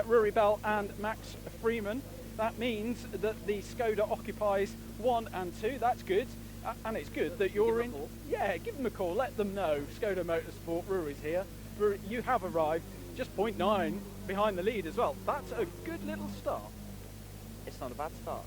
Rory Bell and Max Freeman. That means that the Skoda occupies 1 and 2. That's good. And it's good that you're in. Yeah, give them a call. Let them know. Skoda Motorsport, Rory's here. Rory, you have arrived. Just 0.9 behind the lead as well. That's a good little start. It's not a bad start.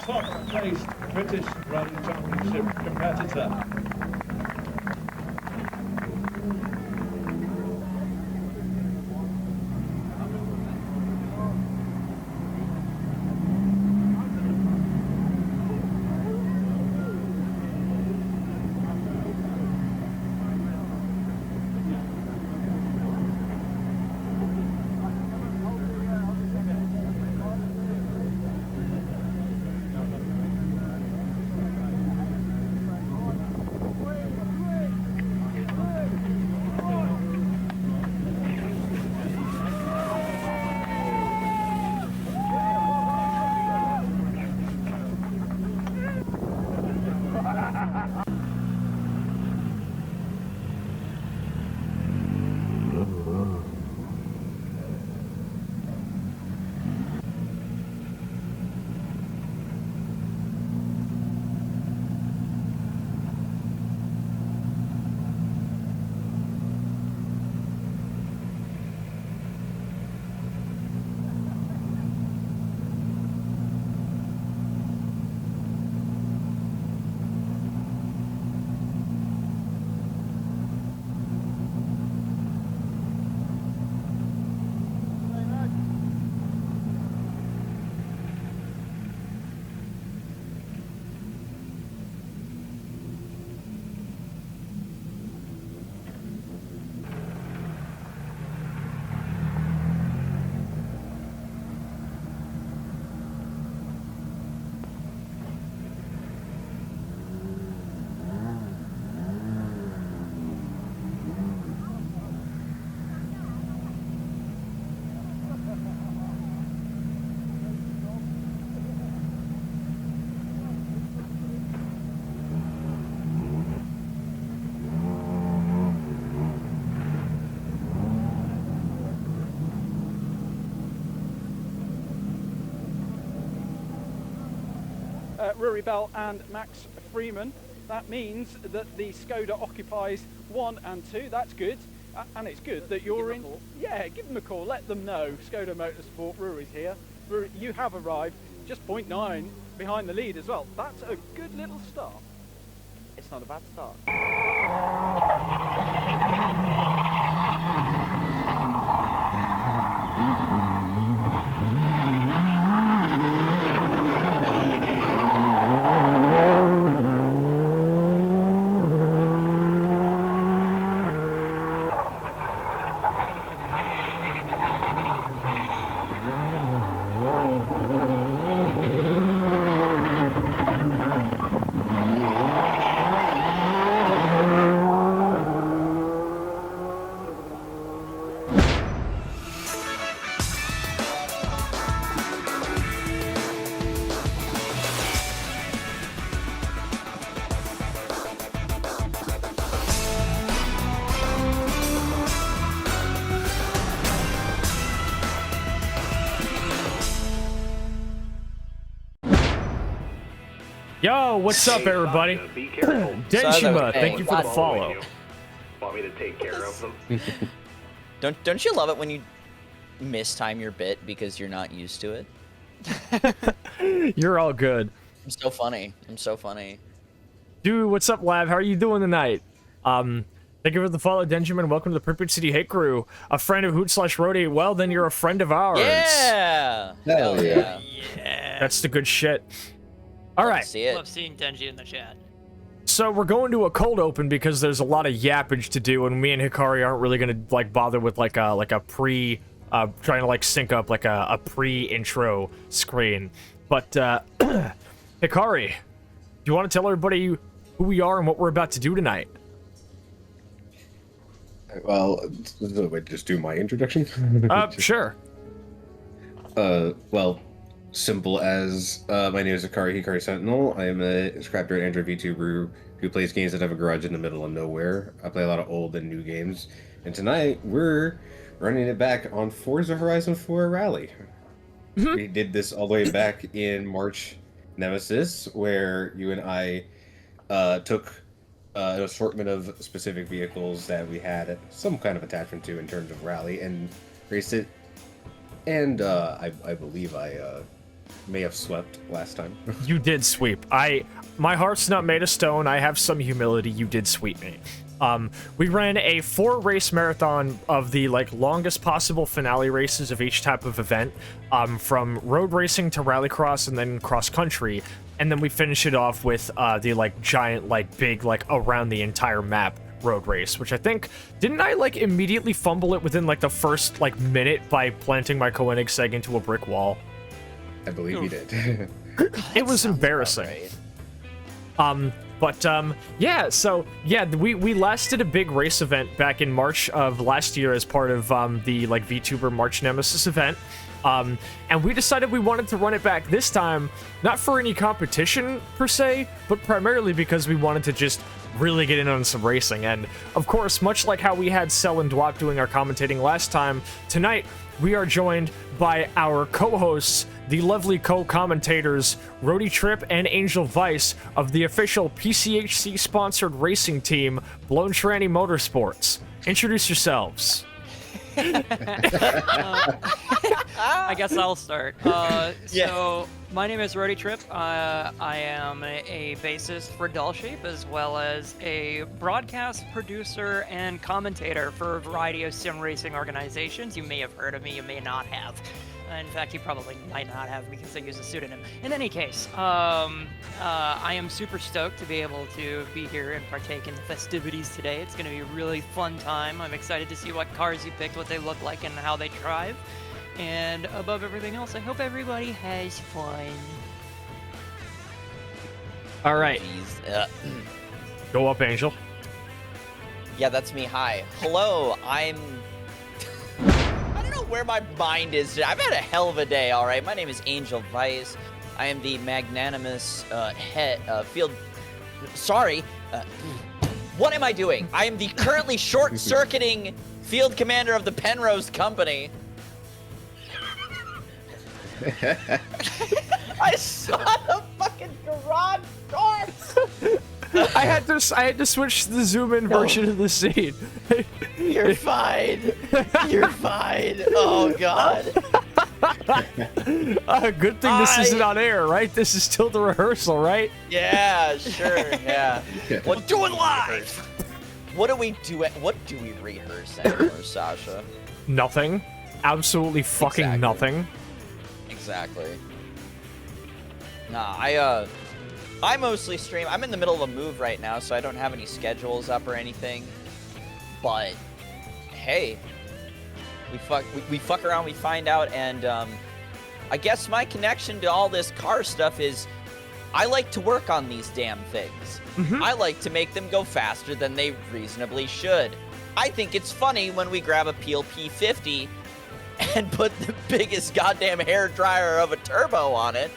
Top-placed British Rally Championship competitor. Rory Bell and Max Freeman. That means that the Skoda occupies 1 and 2. That's good. And it's good that you're in. Yeah, give them a call. Let them know. Skoda Motorsport, Rory's here. Rory, you have arrived. Just 0.9 behind the lead as well. That's a good little start. It's not a bad start. Yo, what's up, everybody? Be careful. Denshima, thank you for the follow. Want me to take care of them? Don't you love it when you mistime your bit because you're not used to it? You're all good. I'm so funny. I'm so funny. Dude, what's up, Lav? How are you doing tonight? Thank you for the follow, Denjamin. Welcome to the Pripyat City Hate Crew. A friend of Hoot/Roadie. Well, then you're a friend of ours. Yeah! Hell yeah. That's the good shit. All right. See it. Love seeing Denji in the chat. So we're going to a cold open because there's a lot of yappage to do, and me and Hikari aren't really gonna like bother with like a pre trying to like sync up like a pre-intro screen. But Hikari, do you want to tell everybody who we are and what we're about to do tonight? Well, wait, just do my introduction? Sure. Well, simple as my name is HikariSentinel. I am a scrapper and Android VTuber who plays games that have a garage in the middle of nowhere. I play a lot of old and new games, and tonight we're running it back on Forza Horizon 4 Rally. We did this all the way back in March Nemesis, where you and I took an assortment of specific vehicles that we had some kind of attachment to in terms of Rally and raced it. And I believe I may have swept last time. You did sweep. My heart's not made of stone. I have some humility. You did sweep me. We ran a 4-race marathon of the like longest possible finale races of each type of event, from road racing to rallycross and then cross country, and then we finish it off with the like giant like big like around the entire map road race, which I think didn't I like immediately fumble it within like the first like minute by planting my Koenig seg into a brick wall. I believe you did. It was embarrassing. Yeah, so yeah, we last did a big race event back in March of last year as part of the like VTuber March Nemesis event. And we decided we wanted to run it back this time, not for any competition per se, but primarily because we wanted to just really get in on some racing. And of course, much like how we had Cell and Dwap doing our commentating last time, tonight we are joined by our co-hosts, the lovely co-commentators Roadie Trip and Angel Vice of the official PCHC sponsored racing team Blown Tranny Motorsports. Introduce yourselves. I guess I'll start. So, my name is Roadie Trip. I am a bassist for Dull Shape, as well as a broadcast producer and commentator for a variety of sim racing organizations. You may have heard of me, you may not have. In fact, you probably might not have because I use a pseudonym. In any case, I am super stoked to be able to be here and partake in the festivities today. It's going to be a really fun time. I'm excited to see what cars you picked, what they look like, and how they drive. And above everything else, I hope everybody has fun. All right. Go up, Angel. Yeah, that's me. Hi. Hello, I don't know where my mind is today. I've had a hell of a day, all right? My name is Angel Vice. I am the magnanimous field... Sorry. What am I doing? I am the currently short-circuiting field commander of the Penrose Company. I saw the fucking fucking garage doors. I had to switch to the zoom in version of the scene. You're fine. You're fine. Oh God. Good thing this isn't on air, right? This is still the rehearsal, right? Yeah, sure. Yeah. We'll do it live. What do we do? What do we rehearse anymore, Sasha? Nothing. Absolutely fucking Exactly. nothing. Exactly. Nah, I mostly stream. I'm in the middle of a move right now, so I don't have any schedules up or anything. But hey, we fuck around, we find out, and I guess my connection to all this car stuff is I like to work on these damn things. I like to make them go faster than they reasonably should. I think it's funny when we grab a Peel P50 and put the biggest goddamn hair dryer of a turbo on it,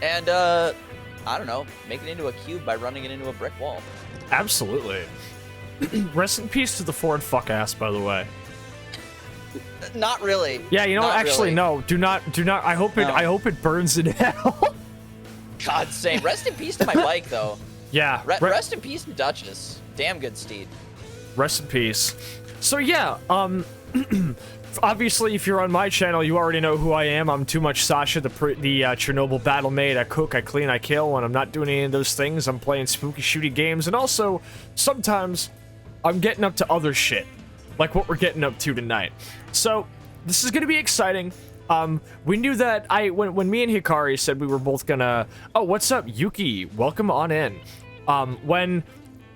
and I don't know, make it into a cube by running it into a brick wall. Absolutely. Rest in peace to the Ford fuck ass, by the way. Not really. Yeah, you know, Not actually, really. no. Do not. I hope it. No. I hope it burns in hell. God same. Rest in peace to my bike, though. Yeah. Rest in peace to Duchess. Damn good steed. Rest in peace. So yeah, obviously, if you're on my channel, you already know who I am. I'm Too Much Sasha, the Chernobyl battle maid. I cook, I clean, I kill. When I'm not doing any of those things, I'm playing spooky, shooty games, and also sometimes I'm getting up to other shit, like what we're getting up to tonight. So this is gonna be exciting. We knew that when me and Hikari said we were both gonna. Oh, what's up, Yuki? Welcome on in. When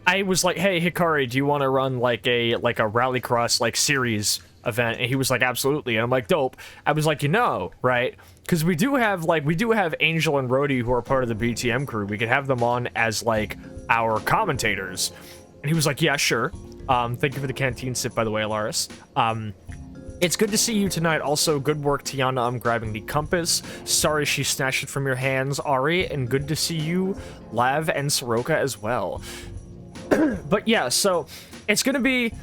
I was like, hey Hikari, do you want to run like a Rallycross like series event? And he was like, absolutely. And I'm like, dope. I was like, you know, right? Because we do have Angel and Roadie who are part of the BTM crew. We could have them on as like our commentators. And he was like, yeah, sure. Thank you for the canteen sip, by the way, Alaris. It's good to see you tonight. Also, good work, Tiana. I'm grabbing the compass. Sorry she snatched it from your hands, Ari. And good to see you, Lav and Soroka as well. But yeah, so it's gonna be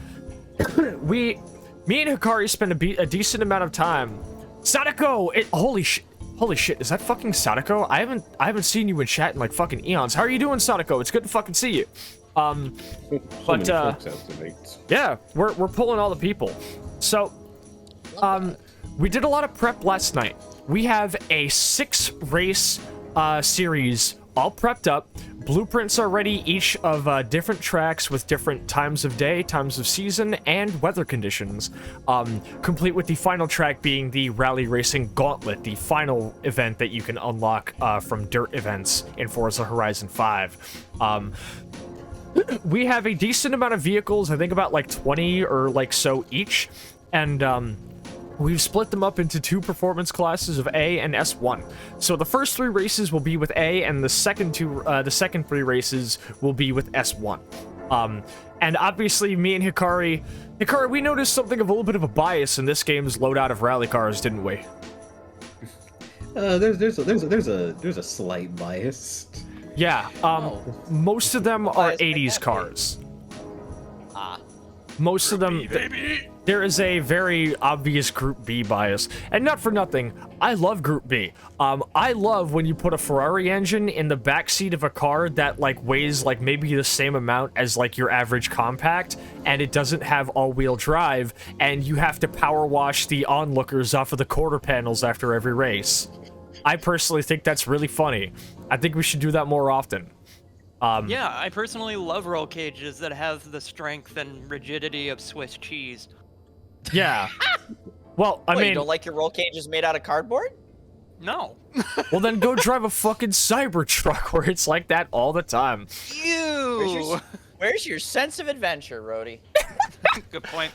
me and Hikari spend a decent amount of time. Sadako! Holy shit! Is that fucking Sadako? I haven't seen you in chat in like fucking eons. How are you doing, Sadako? It's good to fucking see you. But yeah, we're pulling all the people. So we did a lot of prep last night. We have a 6-race series all prepped up. Blueprints are ready, each of different tracks with different times of day, times of season, and weather conditions. Complete with the final track being the Rally Racing Gauntlet, the final event that you can unlock from dirt events in Forza Horizon 5. We have a decent amount of vehicles, I think about like 20 or like so each, and we've split them up into 2 performance classes of A and S1. So the first 3 races will be with A, and the second 3 races will be with S1. And obviously, me and Hikari, we noticed something of a little bit of a bias in this game's loadout of rally cars, didn't we? There's a slight bias. Yeah. Most of them are 80s cars. Most of them. There is a very obvious Group B bias. And not for nothing, I love Group B. I love when you put a Ferrari engine in the backseat of a car that like weighs like maybe the same amount as like your average compact, and it doesn't have all-wheel drive, and you have to power wash the onlookers off of the quarter panels after every race. I personally think that's really funny. I think we should do that more often. Yeah, I personally love roll cages that have the strength and rigidity of Swiss cheese. Yeah. Well, I mean, You don't like your roll cages made out of cardboard? No. well then go drive a fucking Cybertruck where it's like that all the time. Ew. Where's your sense of adventure, Roadie? Good point.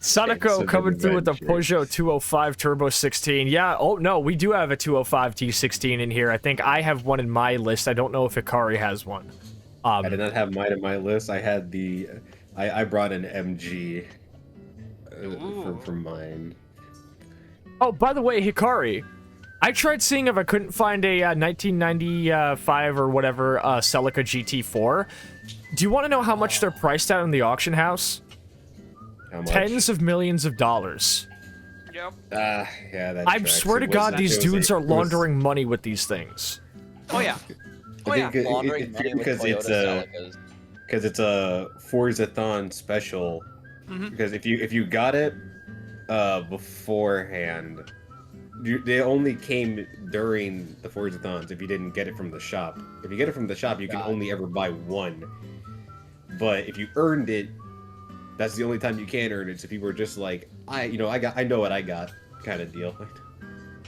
Sadako coming through with the Peugeot 205 Turbo 16. Yeah, oh no, we do have a 205 T16 in here. I think I have one in my list. I don't know if Hikari has one. I did not have mine in my list. I had I brought an MG for mine. Oh, by the way, Hikari, I tried seeing if I couldn't find a 1995 or whatever Celica GT4. Do you want to know how much they're priced at in the auction house? How much? Tens of millions of dollars. Yep. Yeah, that I tracks. swear to It was God, not- these it was dudes a- are it was- laundering money with these things. Oh yeah. Oh I yeah. think Laundering money with because Toyota Celicas. it's a Forzathon special. Mhm. Because if you got it beforehand, they only came during the Forzathons if you didn't get it from the shop. If you get it from the shop, you can only ever buy one. But if you earned it, that's the only time you can earn it. So people are just like, I know what I got, kind of deal.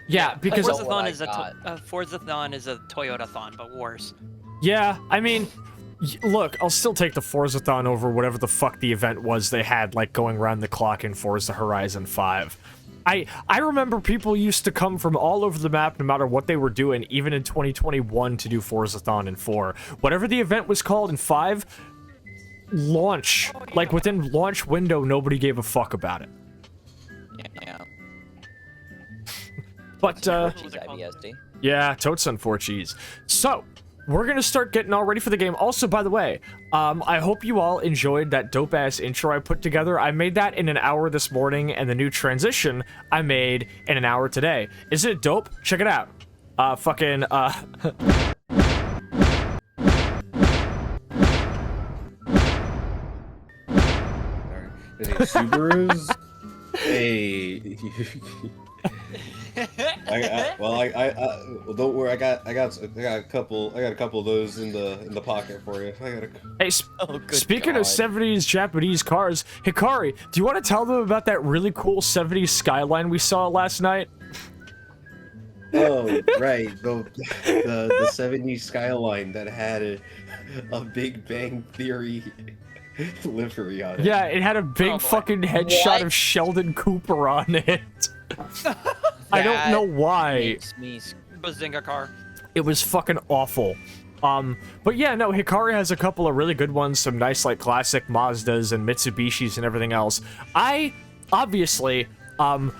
Yeah, because Forzathon is Forzathon is a Toyota-thon, but worse. yeah, I mean, look, I'll still take the Forzathon over whatever the fuck the event was they had, like going around the clock in Forza Horizon 5. I remember people used to come from all over the map no matter what they were doing, even in 2021 to do Forzathon in 4. Whatever the event was called in 5, launch, like within launch window, nobody gave a fuck about it. Yeah. But, Jeez, IBSD. yeah, totes on 4 cheese. So, we're gonna start getting all ready for the game. Also, by the way, I hope you all enjoyed that dope-ass intro I put together. I made that in an hour this morning, and the new transition I made in an hour today. Isn't it dope? Check it out. Subarus. Hey. Well, don't worry. I got a couple of those in the pocket for you. Hey, speaking of 70s Japanese cars, Hikari, do you want to tell them about that really cool 70s Skyline we saw last night? Oh, right. The 70s Skyline that had a Big Bang Theory livery on it. Yeah, it had a big fucking headshot of Sheldon Cooper on it. I don't know why. Bazinga car. It was fucking awful. But yeah, no, Hikari has a couple of really good ones, some nice, like, classic Mazdas and Mitsubishis and everything else. I, obviously,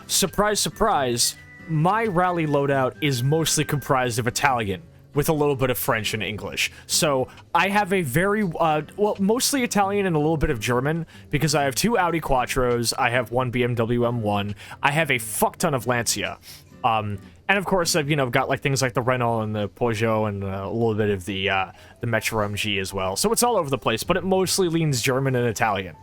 surprise, surprise, my rally loadout is mostly comprised of Italian, with a little bit of French and English. So, I have a very, well, mostly Italian and a little bit of German, because I have 2 Audi Quattros, I have 1 BMW M1, I have a fuck ton of Lancia. And of course, I've, got, like, things like the Renault and the Peugeot and a little bit of the Metro MG as well. So, it's all over the place, but it mostly leans German and Italian.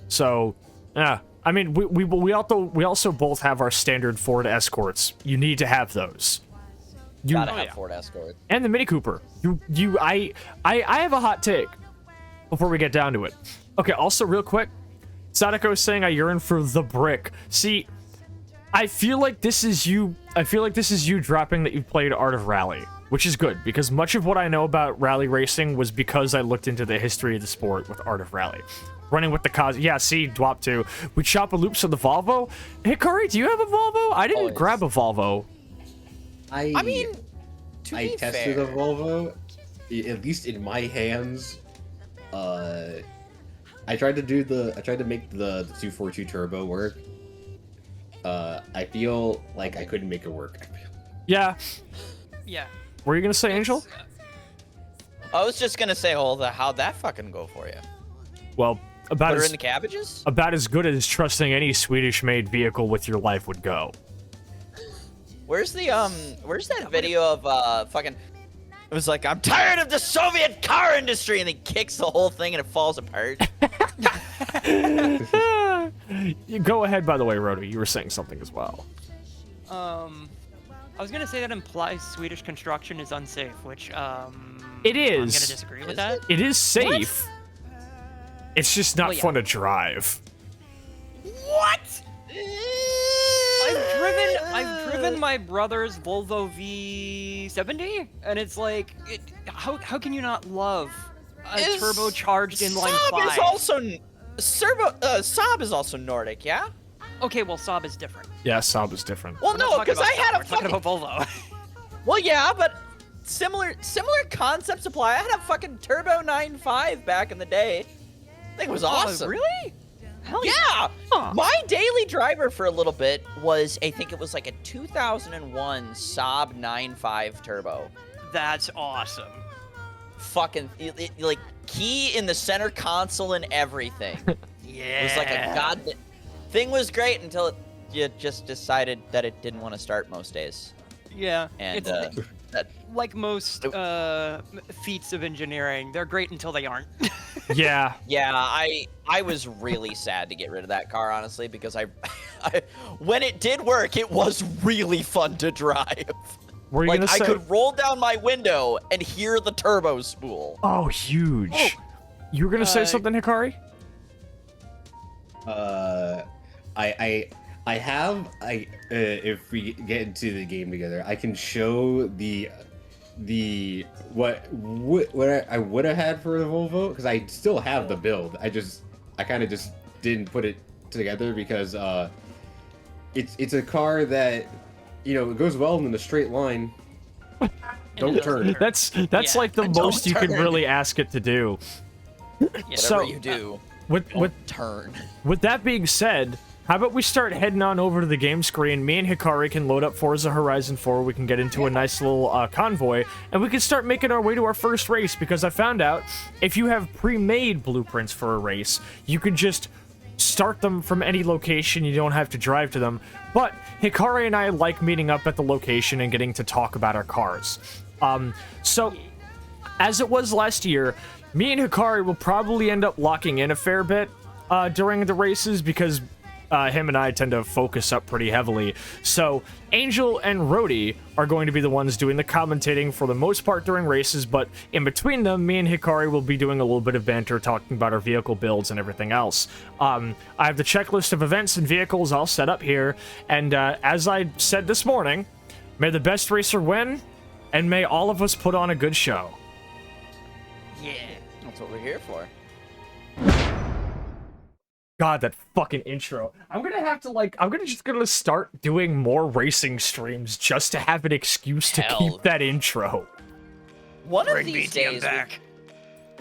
So, yeah. I mean, we also both have our standard Ford Escorts. You need to have those. You gotta have Ford Escort. And the Mini Cooper. I have a hot take before we get down to it. Okay, also real quick, Sadako's saying I yearn for the brick. See, I feel like this is you dropping that you've played Art of Rally, which is good because much of what I know about rally racing was because I looked into the history of the sport with Art of Rally. Running with the cause. Yeah, see, Dwop 2. We chop a loops on the Volvo. Hikari, do you have a Volvo? I didn't grab a Volvo. I mean, I tested fair. a Volvo, at least in my hands. I tried to make the 242 turbo work. I feel like I couldn't make it work. Yeah. Yeah. Were you gonna say, Angel? I was just gonna say, how'd that fucking go for you? Well, Put her in the cabbages? About as good as trusting any Swedish-made vehicle with your life would go. Where's that video of fucking? It was like, I'm tired of the Soviet car industry, and he kicks the whole thing and it falls apart. You go ahead, by the way, Roadie. You were saying something as well. I was gonna say that implies Swedish construction is unsafe, which it is. I'm gonna disagree with that. It is safe. What? It's just not fun to drive. What? I've driven my brother's Volvo V70, and it's like, how can you not love a turbocharged inline 5? Saab is also Nordic, yeah? Okay, well, Saab is different. Yeah, Saab is different. Well, no, because I had We're talking about Volvo. Well, yeah, but similar concepts apply. I had a fucking Turbo 9.5 back in the day. I think it was awesome. Really? Hell yeah! Huh. My daily driver for a little bit was, I think it was like a 2001 Saab 9.5 Turbo. That's awesome. Fucking, like, key in the center console and everything. Yeah. It was like a thing was great until you just decided that it didn't want to start most days. Yeah, And it's that, like most feats of engineering. They're great until they aren't. Yeah. yeah, I was really sad to get rid of that car, honestly, because I when it did work, it was really fun to drive. Were you Like, gonna I say? could roll down my window and hear the turbo spool. Oh, huge. You were gonna say something, Hikari? If we get into the game together, I can show what I would have had for the Volvo, because I still have the build. I kind of just didn't put it together because it's a car that, you know, it goes well in a straight line. Don't turn. That's like the most you can really ask it to do. Whatever So, you do, With turn. with that being said, how about we start heading on over to the game screen? Me and Hikari can load up Forza Horizon 4. We can get into a nice little convoy, and we can start making our way to our first race, because I found out if you have pre-made blueprints for a race, you can just start them from any location. You don't have to drive to them. But Hikari and I like meeting up at the location and getting to talk about our cars. So, as it was last year, me and Hikari will probably end up locking in a fair bit during the races, because him and I tend to focus up pretty heavily. So Angel and Roadie are going to be the ones doing the commentating for the most part during races, but in between them, me and Hikari will be doing a little bit of banter, talking about our vehicle builds and everything else. I have the checklist of events and vehicles all set up here, and as I said this morning, may the best racer win, and may all of us put on a good show. Yeah, that's what we're here for. God, that fucking intro. I'm gonna start doing more racing streams just to have an excuse to keep that intro. One of these days,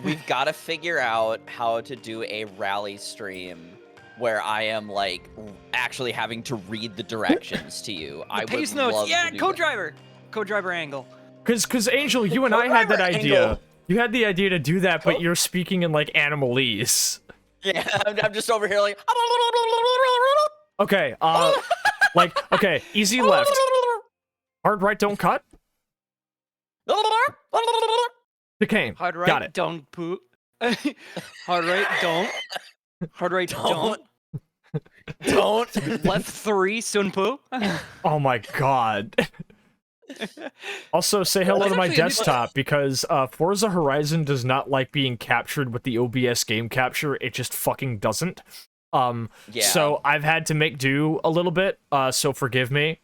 we've got to figure out how to do a rally stream where I am, like, actually having to read the directions to you. I would Pace notes, love yeah, to do co-driver. Co-driver angle. Cause Angel, you and I had that idea. You had the idea to do that, but you're speaking in like animalese. Yeah, I'm just over here like. Okay, okay, easy left. Hard right, don't cut. Chicane. Hard right, Got it. don't poo. Hard right, don't. Hard right, don't. Don't. Left 3, sun poo. Oh my god. Also, say hello to my desktop, because Forza Horizon does not like being captured with the OBS game capture. It just fucking doesn't. So I've had to make do a little bit, so forgive me.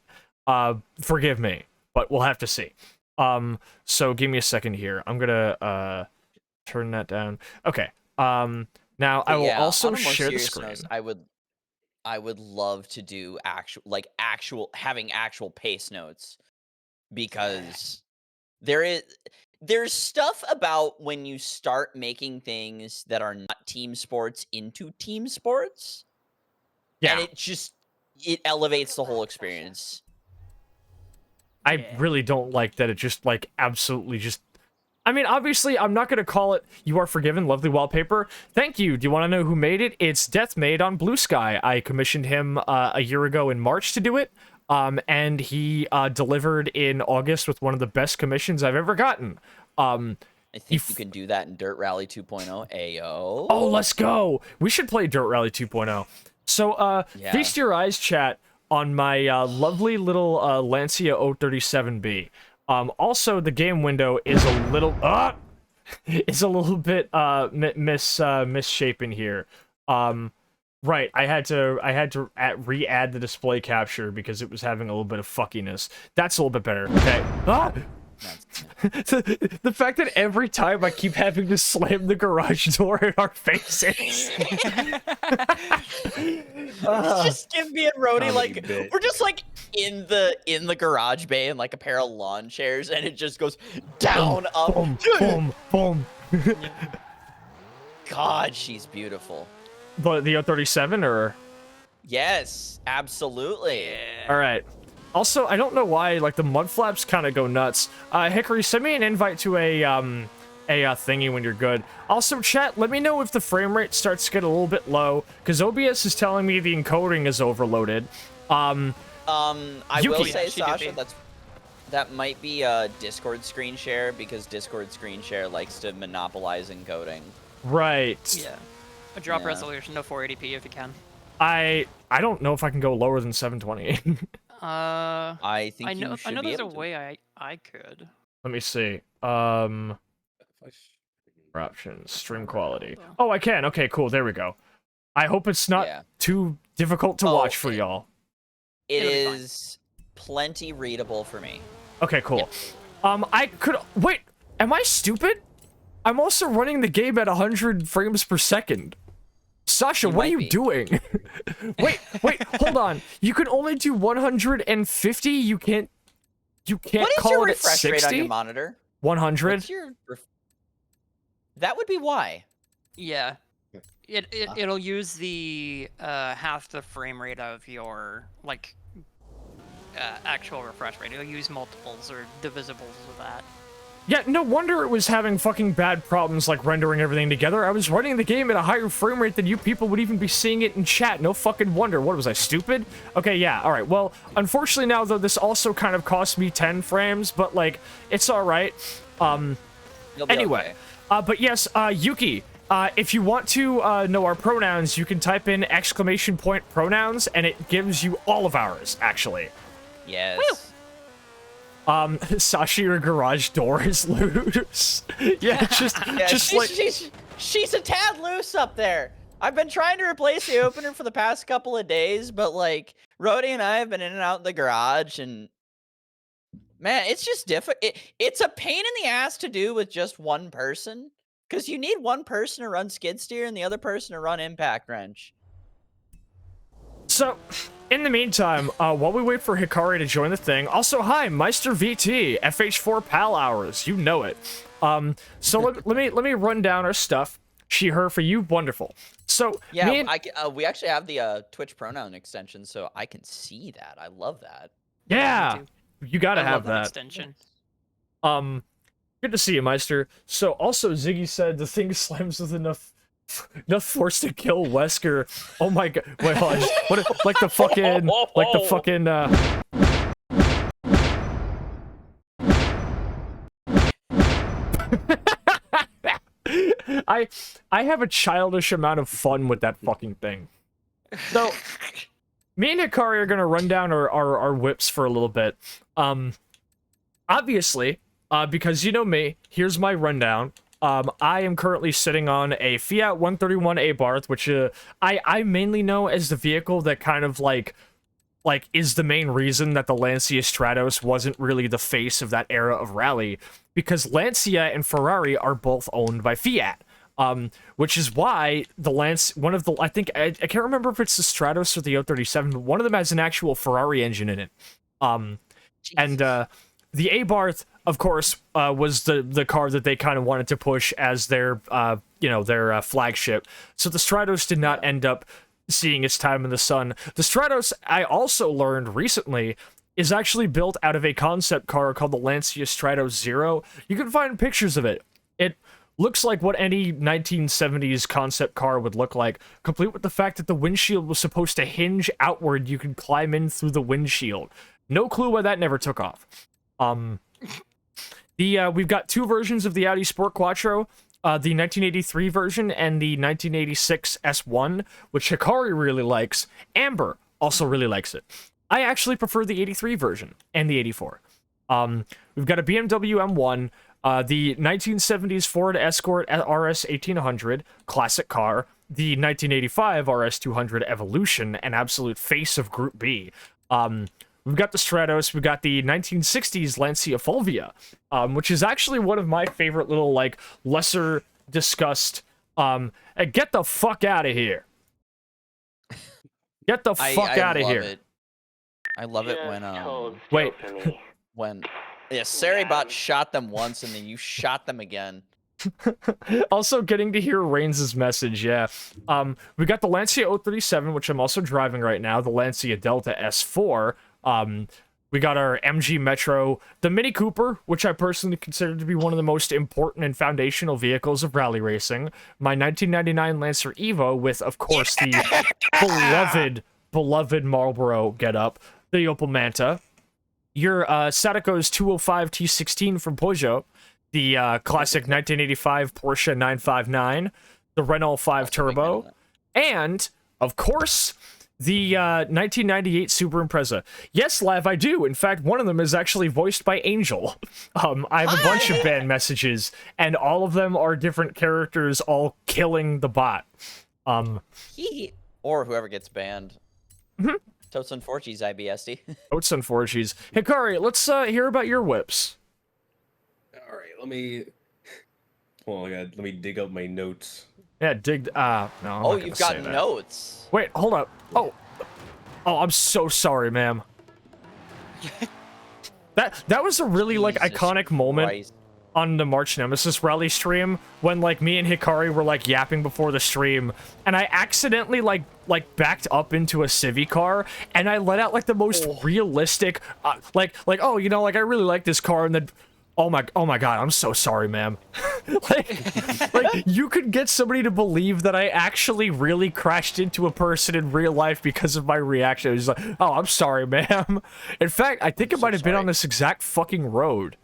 Forgive me, but we'll have to see. So give me a second here. I'm gonna turn that down. Okay. Now I will also share the screen. Note, I would love to do having actual pace notes. Because there's stuff about when you start making things that are not team sports into team sports. Yeah. And it elevates the whole experience. I really don't like that it just, like, absolutely just... I mean, obviously, I'm not going to call it You Are Forgiven, lovely wallpaper. Thank you. Do you want to know who made it? It's Deathmade on Blue Sky. I commissioned him a year ago in March to do it. And he delivered in August with one of the best commissions I've ever gotten. I think you can do that in Dirt Rally 2.0. Ayo. Oh, let's go. We should play Dirt Rally 2.0. So, feast your eyes, chat, on my lovely little Lancia 037B. Also, the game window is a little bit misshapen here. Right, I had to re-add the display capture because it was having a little bit of fuckiness. That's a little bit better. Okay. The fact that every time I keep having to slam the garage door in our faces. Just give me and Roadie we're just like in the garage bay in like a pair of lawn chairs, and it just goes down, up, boom, boom, boom. God, she's beautiful. The 037 or? Yes, absolutely. All right. Also, I don't know why, like, the mud flaps kind of go nuts. Hikari, send me an invite to a thingy when you're good. Also, chat, let me know if the frame rate starts to get a little bit low, because OBS is telling me the encoding is overloaded. I will say, Sasha, That might be a Discord screen share because Discord screen share likes to monopolize encoding. Right. Yeah. A drop Yeah. resolution to 480p if you can. I don't know if I can go lower than 720. I think I know. you should I know be there's a able to. way I could. Let me see. Options, stream quality. Oh, I can. Okay, cool. There we go. I hope it's not Yeah. too difficult to watch for y'all. It It'll be fine. is plenty readable for me. Okay, cool. I could wait. Am I stupid? I'm also running the game at 100 frames per second. Sasha, what are might you be. doing? wait, hold on. You can only do 150. You can't What is call your it at refresh rate on 60. your monitor? 100. What's your that would be why. Yeah. It'll use the half the frame rate of your like actual refresh rate. It'll use multiples or divisibles of that. Yeah, no wonder it was having fucking bad problems like rendering everything together. I was running the game at a higher frame rate than you people would even be seeing it in chat. No fucking wonder. What was I, stupid? Okay, yeah, alright. Well, unfortunately now, though, this also kind of cost me 10 frames, but, like, it's alright. You'll be Anyway, okay. but yes, Yuki, if you want to know our pronouns, you can type in ! pronouns, and it gives you all of ours, actually. Yes. Sasha, your garage door is loose. Yeah, just like... She's a tad loose up there. I've been trying to replace the opener for the past couple of days, but like Roadie and I have been in and out in the garage, and man, it's just difficult. It's a pain in the ass to do with just one person, because you need one person to run skid steer and the other person to run impact wrench. So, in the meantime, while we wait for Hikari to join the thing, also, hi, Meister VT, FH4 PAL hours, you know it. So let me run down our stuff. She, her, for you, wonderful. So, Yeah, we actually have the Twitch pronoun extension, so I can see that. I love that. yeah, you gotta I have love that. extension. Good to see you, Meister. So, also, Ziggy said the thing slams with enough force to kill Wesker. Oh my god. Wait, hold on. What, like the fucking, I have a childish amount of fun with that fucking thing. So, me and Hikari are gonna run down our whips for a little bit. Obviously, because you know me, here's my rundown. I am currently sitting on a Fiat 131 Abarth, which I mainly know as the vehicle that kind of like is the main reason that the Lancia Stratos wasn't really the face of that era of rally, because Lancia and Ferrari are both owned by Fiat. Which is why I can't remember if it's the Stratos or the 037, but one of them has an actual Ferrari engine in it. And the Abarth, of course, was the car that they kind of wanted to push as their flagship. So the Stratos did not end up seeing its time in the sun. The Stratos, I also learned recently, is actually built out of a concept car called the Lancia Stratos Zero. You can find pictures of it. It looks like what any 1970s concept car would look like, complete with the fact that the windshield was supposed to hinge outward. You could climb in through the windshield. No clue why that never took off. We've got two versions of the Audi Sport Quattro, the 1983 version and the 1986 S1, which Hikari really likes. Amber also really likes it. I actually prefer the 83 version and the 84. We've got a BMW M1, the 1970s Ford Escort RS 1800, classic car, the 1985 RS 200 Evolution, an absolute face of Group B. We've got the Stratos, we've got the 1960s Lancia Fulvia, which is actually one of my favorite little, like, lesser discussed, get the fuck out of here. Get the fuck out of here. I love it wait. when Saribot shot them once and then you shot them again. Also getting to hear Reigns' message, yeah. We got the Lancia 037, which I'm also driving right now, the Lancia Delta S4. We got our MG Metro, the Mini Cooper, which I personally consider to be one of the most important and foundational vehicles of rally racing. My 1999 Lancer Evo with, of course, the beloved Marlboro getup. The Opel Manta. Your Sadako's 205 T16 from Peugeot, the classic 1985 Porsche 959, the Renault 5 Turbo, and, of course, the 1998 Subaru Impreza. Yes, Lav, I do. In fact, one of them is actually voiced by Angel. I have a bunch of band messages, and all of them are different characters all killing the bot. Or whoever gets banned. Totes and Forchies, IBSD. Totes and Forchies. Hikari, let's hear about your whips. All right, let me dig up my notes. Yeah, dig. No, I'm oh, not you've gonna got say notes. That. Wait, hold up. Oh, I'm so sorry, ma'am. that was a really like iconic moment on the March Nemesis rally stream when like me and Hikari were like yapping before the stream, and I accidentally like backed up into a Civi car, and I let out like the most realistic like oh, you know, like I really like this car, and then oh my god, I'm so sorry, ma'am. like you could get somebody to believe that I actually really crashed into a person in real life because of my reaction. It was like, oh, I'm sorry, ma'am. In fact, I think it might have been on this exact fucking road.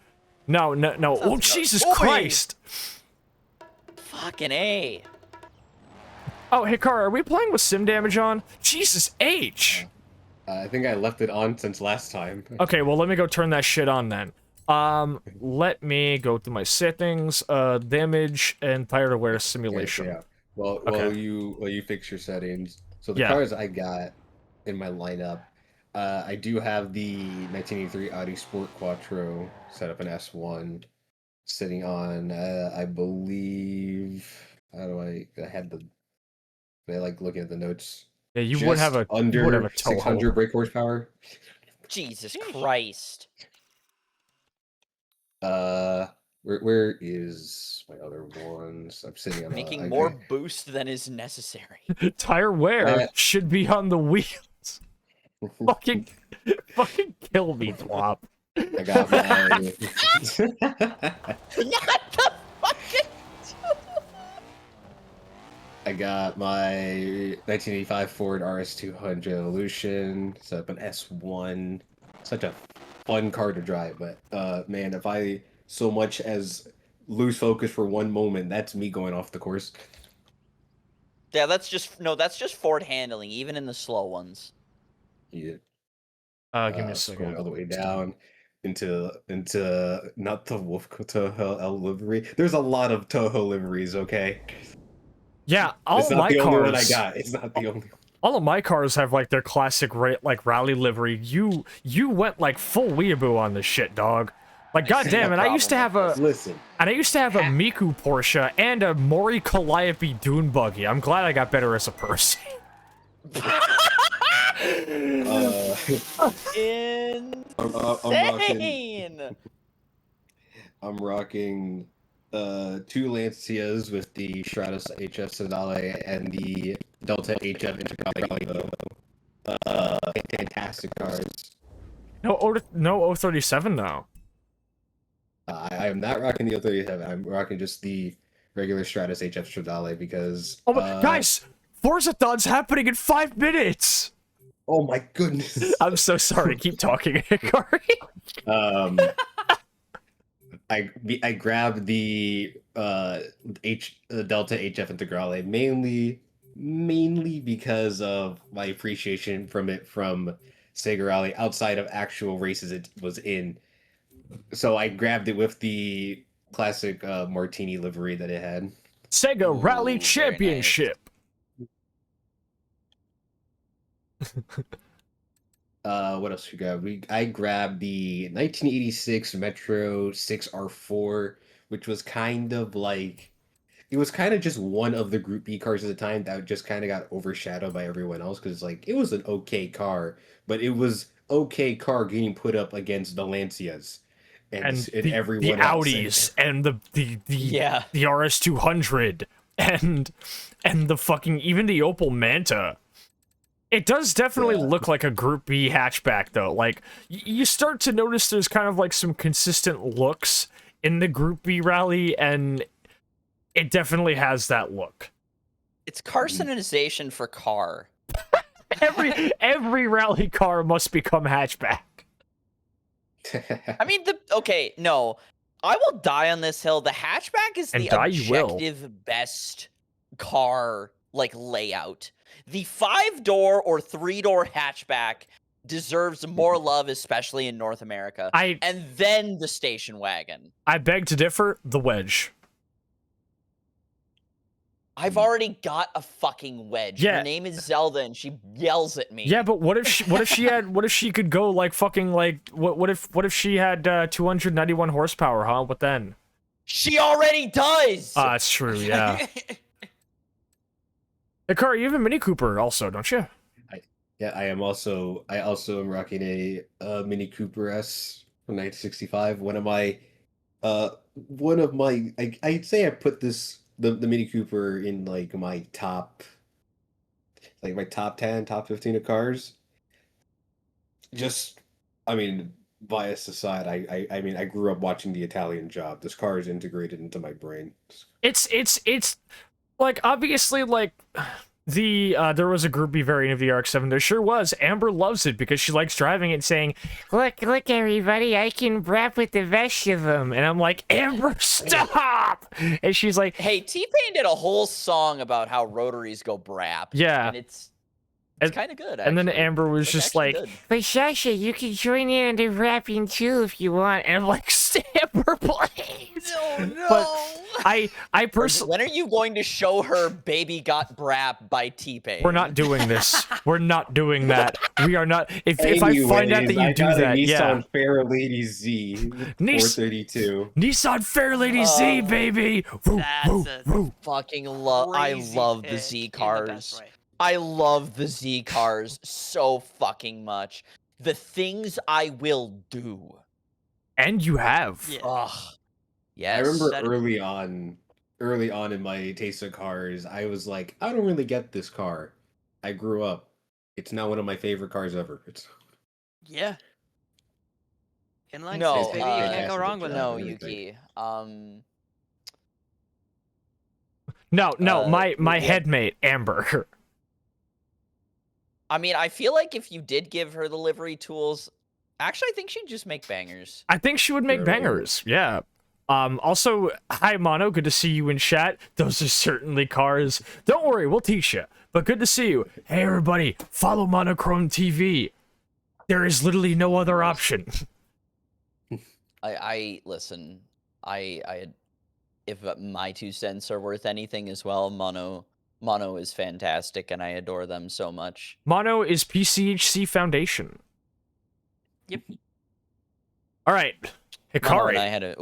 No. Oh, Jesus Christ. Fucking A. Oh, Hikari, are we playing with sim damage on? Jesus H. I think I left it on since last time. Okay, well, let me go turn that shit on then. Let me go to my settings, damage, and tire wear simulation. Yeah. Well, while you fix your settings. So the cars I got in my lineup, I do have the 1983 Audi Sport Quattro set up in S1, sitting on, I believe, I like looking at the notes. Yeah, you would have a under 600 brake horsepower. Jesus Christ. Where is my other ones? I'm sitting on making more boost than is necessary. Tire wear should be on the wheels. fucking kill me, Twop. I got my Not the fucking I got my 1985 Ford RS200 Evolution, set up an S1. Such a fun car to drive, but man, if I so much as lose focus for one moment, that's me going off the course. Yeah, that's just Ford handling, even in the slow ones. Yeah. Give me a second. All the way down into not the Wolf Toho livery. There's a lot of Toho liveries, okay? Yeah, all it's not my the only cars. one I got. It's not the only one. All of my cars have like their classic like rally livery. You went like full weeaboo on this shit, dog. Like goddamn it, I used to have a Miku Porsche and a Mori Calliope Dune buggy. I'm glad I got better as a person. I'm rocking 2 Lancias with the Stratus HF Sedale and the Delta HF Integrale. Fantastic cars. No 037 though. I am not rocking the 037. I'm rocking just the regular Stratus HF Stradale because... Oh my... guys! Forza-thon's happening in 5 minutes! Oh my goodness. I'm so sorry. Keep talking, Hikari. I grabbed the Delta HF Integrale mainly because of my appreciation from it from Sega Rally outside of actual races it was in. So I grabbed it with the classic Martini livery that it had. Sega Rally Championship. What else we got? I grabbed the 1986 Metro 6R4, which was kind of like, it was kind of just one of the Group B cars at the time that just kind of got overshadowed by everyone else because like it was an okay car, but it was okay car getting put up against the Lancias and everyone the else. Audis and the RS200 and the fucking even the Opel Manta. It does definitely look like a Group B hatchback, though. Like, you start to notice there's kind of, like, some consistent looks in the Group B rally, and it definitely has that look. It's carcinization for car. Every rally car must become hatchback. I mean, okay, no. I will die on this hill. The hatchback is And the die you will. objective best car, like, layout. The 5-door or 3-door hatchback deserves more love, especially in North America. And then the station wagon. I beg to differ. The Wedge. I've already got a fucking Wedge. Yeah. Her name is Zelda, and she yells at me. Yeah, but what if she could go like fucking like what if she had 291 horsepower, huh? What then? She already does. It's true, yeah. Hikari, you have a Mini Cooper also, don't you? Yeah, I also am rocking a Mini Cooper S from 1965. I'd say I put the Mini Cooper in like my top 10, top 15 of cars. Just, I mean, bias aside, I mean, I grew up watching The Italian Job. This car is integrated into my brain. It's like obviously like there was a groupie variant of the RX-7. There sure was. Amber loves it because she likes driving it and saying, look everybody, I can rap with the best of them. And I'm like, Amber, stop! And she's like, hey, T-Pain did a whole song about how rotaries go brap. Yeah. And it's kind of good, actually. And then Amber was just like, good. but Sasha, you can join in on the rapping too if you want. And I'm like, Amber, please. No. But I personally... When are you going to show her Baby Got Brap by T-Pain? We're not doing this. We're not doing that. We are not. If I find out that you do that, Nissan Fairlady Z 432. Nissan Fairlady Z, baby. Fucking love. I love the Z cars. I love the Z cars so fucking much. The things I will do. And you have. Yeah. Ugh. Yes. I remember early on in my taste of cars, I was like, I don't really get this car. I grew up. It's now one of my favorite cars ever. Yeah. Inline No, space, baby. You can't go wrong with no, that. Yuki. No, my headmate, Amber. I mean, I feel like if you did give her the livery tools, actually, I think she'd just make bangers. I think she would make bangers, yeah. Also, hi, Mono. Good to see you in chat. Those are certainly cars. Don't worry, we'll teach you. But good to see you. Hey, everybody, follow Monochrome TV. There is literally no other option. Listen, if my 2 cents are worth anything as well, Mono is fantastic, and I adore them so much. Mono is PCHC Foundation. Yep. All right, Hikari. Mono and I had a...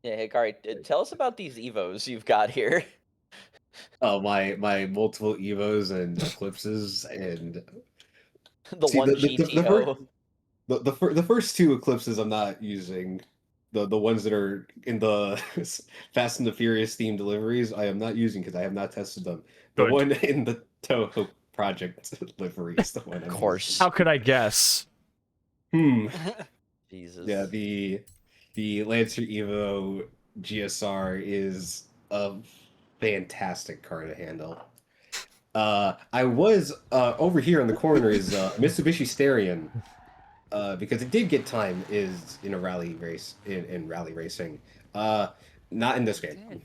Yeah, Hikari, tell us about these Evos you've got here. Oh, my multiple Evos and Eclipses and... one GTO. The first 2 Eclipses I'm not using. The ones that are in the Fast and the Furious themed deliveries, I am not using because I have not tested them. The one in the Toho Project livery is the one. Of course. How could I guess? Jesus. Yeah, the Lancer Evo GSR is a fantastic car to handle. I was over here in the corner is Mitsubishi Starion. Because it did get time is in a rally race in rally racing. Not in this game.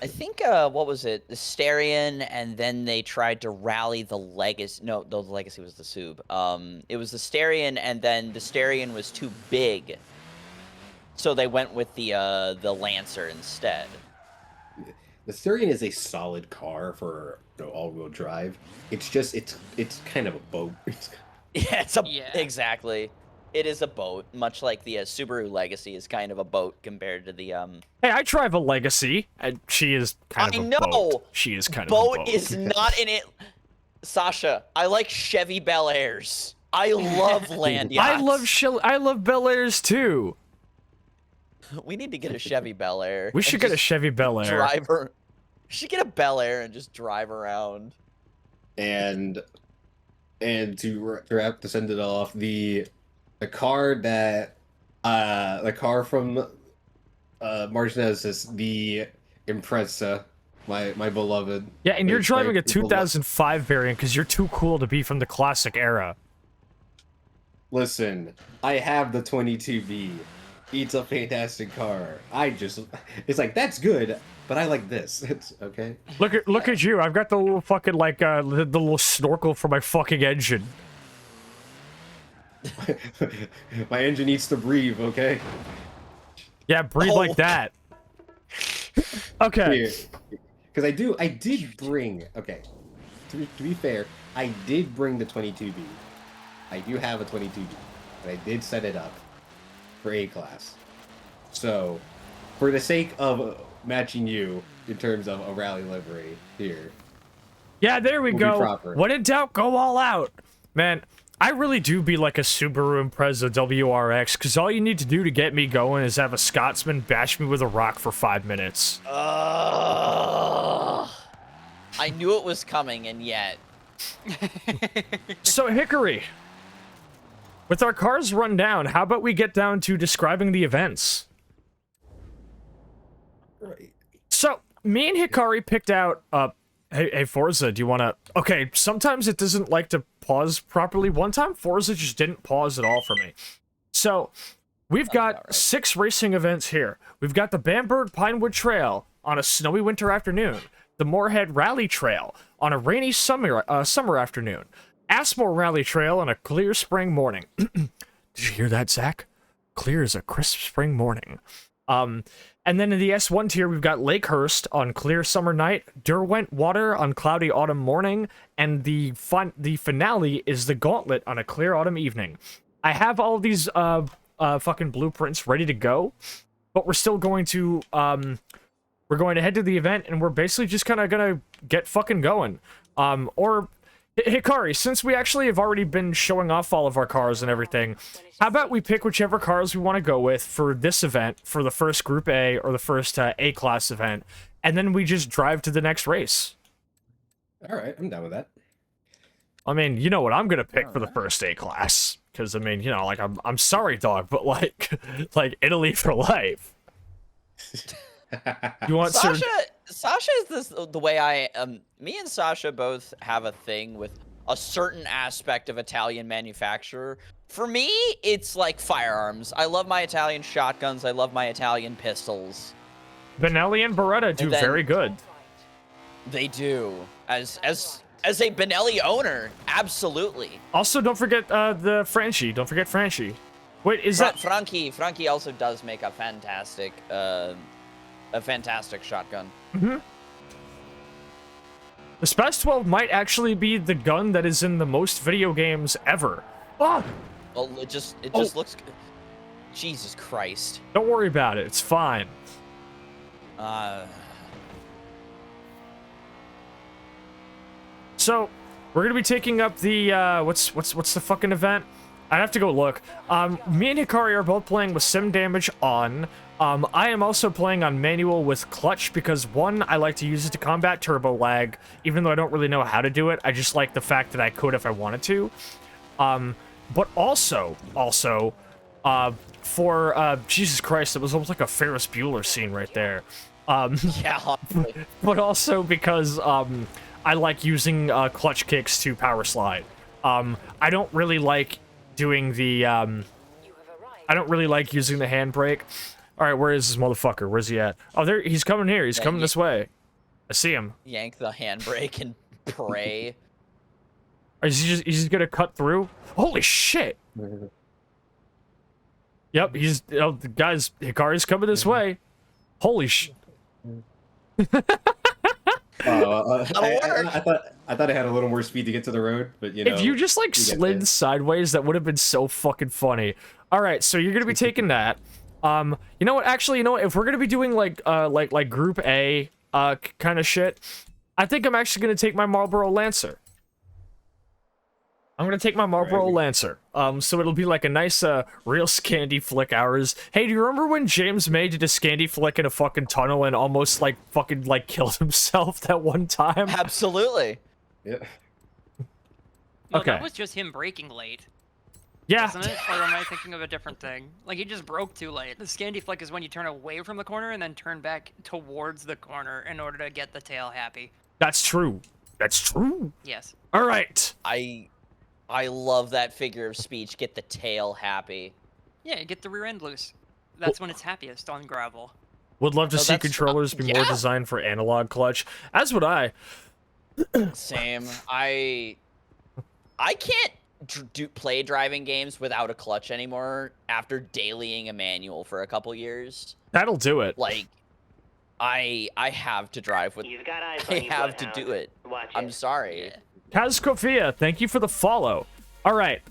I think what was it? The Starion, and then they tried to rally the Legacy. No, the Legacy was the Sub. It was the Starion, and then the Starion was too big, so they went with the Lancer instead. The Starion is a solid car for all-wheel drive. It's just it's kind of a boat. Yeah, exactly. It is a boat, much like the Subaru Legacy is kind of a boat compared to the Hey, I drive a Legacy, and she is kind of a boat. She is kind of a boat. Boat is not in it. Sasha, I like Chevy Bel Airs. I love land yachts. I love Bel Airs too. We need to get a Chevy Bel Air. We should get a Chevy Bel Air. Driver. We should get a Bel Air and just drive around. And to send it off, the car from March Nemesis, the Impreza, my beloved. Yeah, and you're driving a my beloved- 2005 variant because you're too cool to be from the classic era. Listen, I have the 22B. It's a fantastic car. It's like, that's good, but I like this. It's okay. Look at you. I've got the little fucking, like, the little snorkel for my fucking engine. My engine needs to breathe, okay? Yeah, breathe like that. Okay. Because I did bring, okay, to be fair, I did bring the 22B. I do have a 22B, but I did set it up for A-Class. So, for the sake of matching you in terms of a rally livery here. Yeah, there we We'll go. be proper. When in doubt, go all out. Man, I really do be like a Subaru Impreza WRX, because all you need to do to get me going is have a Scotsman bash me with a rock for 5 minutes. I knew it was coming, and yet. So, Hikari, with our cars run down, how about we get down to describing the events? Right. So, me and Hikari picked out, hey, Forza, do you want to... Okay, sometimes it doesn't like to pause properly. One time, Forza just didn't pause at all for me. So, we've got 6 racing events here. We've got the Bamberg Pinewood Trail on a snowy winter afternoon. The Moorhead Rally Trail on a rainy summer afternoon. Asmore Rally Trail on a clear spring morning. Did you hear that, Zach? Clear as a crisp spring morning. And then in the S1 tier, we've got Lakehurst on clear summer night, Derwent Water on cloudy autumn morning, and the finale is the Gauntlet on a clear autumn evening. I have all of these fucking blueprints ready to go, but we're still going to we're going to head to the event, and we're basically just kind of gonna get fucking going. Or Hikari, since we actually have already been showing off all of our cars and everything, how about we pick whichever cars we want to go with for this event, for the first Group A or the first A-Class event, and then we just drive to the next race. All right, I'm down with that. I mean, you know what I'm gonna pick for the first A-Class, because I mean, you know, like I'm sorry, dog, but like Italy for life. You want Sascha is the way I me and Sascha both have a thing with a certain aspect of Italian manufacturer. For me, it's like firearms. I love my Italian shotguns. I love my Italian pistols. Benelli and Beretta do very good. They do. As a Benelli owner, absolutely. Also, don't forget the Franchi. Don't forget Franchi. Wait, is that Franchi also does make a fantastic shotgun. Mm-hmm. The Spaz 12 might actually be the gun that is in the most video games ever. Ah! Well, it just looks good. Jesus Christ. Don't worry about it. It's fine. So, we're gonna be taking up the what's the fucking event? I'd have to go look. Me and Hikari are both playing with sim damage on. I am also playing on manual with clutch because, one, I like to use it to combat turbo lag, even though I don't really know how to do it. I just like the fact that I could if I wanted to. But also, for, Jesus Christ, it was almost like a Ferris Bueller scene right there. Yeah. But also because, I like using, clutch kicks to power slide. I don't really like doing the, I don't really like using the handbrake. Alright, where is this motherfucker? Where's he at? Oh, there, he's coming here. He's coming this way. I see him. Yank the handbrake and pray. Is he just gonna cut through? Holy shit! Yep, the guys, Hikari's coming this way. Holy shit. I thought I had a little more speed to get to the road, but you know. If you just like slid sideways, that would have been so fucking funny. Alright, so you're gonna be taking that. You know what? Actually, you know what? If we're gonna be doing like Group A, kind of shit, I think I'm actually gonna take my Marlboro Lancer. I'm gonna take my Marlboro Lancer. So it'll be like a nice, real Scandi flick hours. Hey, do you remember when James May did a Scandi flick in a fucking tunnel and almost fucking killed himself that one time? Absolutely. Yeah. No, Okay. that was just him braking late. Yeah. doesn't it? Or am I thinking of a different thing? Like, you just broke too late. The Scandy flick is when you turn away from the corner and then turn back towards the corner in order to get the tail happy. That's true. That's true. Yes. All right. I love that figure of speech. Get the tail happy. Yeah, you get the rear end loose. That's when it's happiest on gravel. Would love to see that's- controllers be more yeah. designed for analog clutch. As would I. Same. I can't play driving games without a clutch anymore after dailying a manual for a couple years. That'll do it. Like, I have to drive with. You've got eyes I on you, have to Bloodhound. do it. Watch I'm it. sorry. Kaz Kofia, thank you for the follow. All right.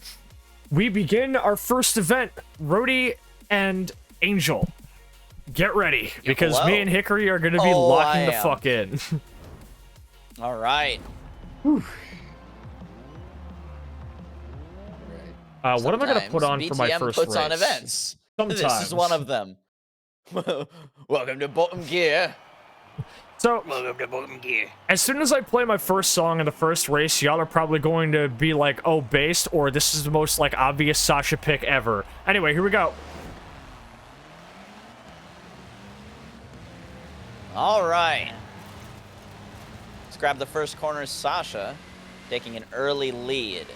We begin our first event, Roadie and Angel. Get ready, because hello. me and Hikari are going to be Oh, locking I the am. fuck in. All right. What am I going to put on Sometimes for my BTM first puts race? on events. Sometimes. This is one of them. Welcome to Bottom Gear. So, Welcome to Bottom Gear. as soon as I play my first song in the first race, y'all are probably going to be like, oh, based, or this is the most, like, obvious Sasha pick ever. Anyway, here we go. All right. Let's grab the first corner. Sasha taking an early lead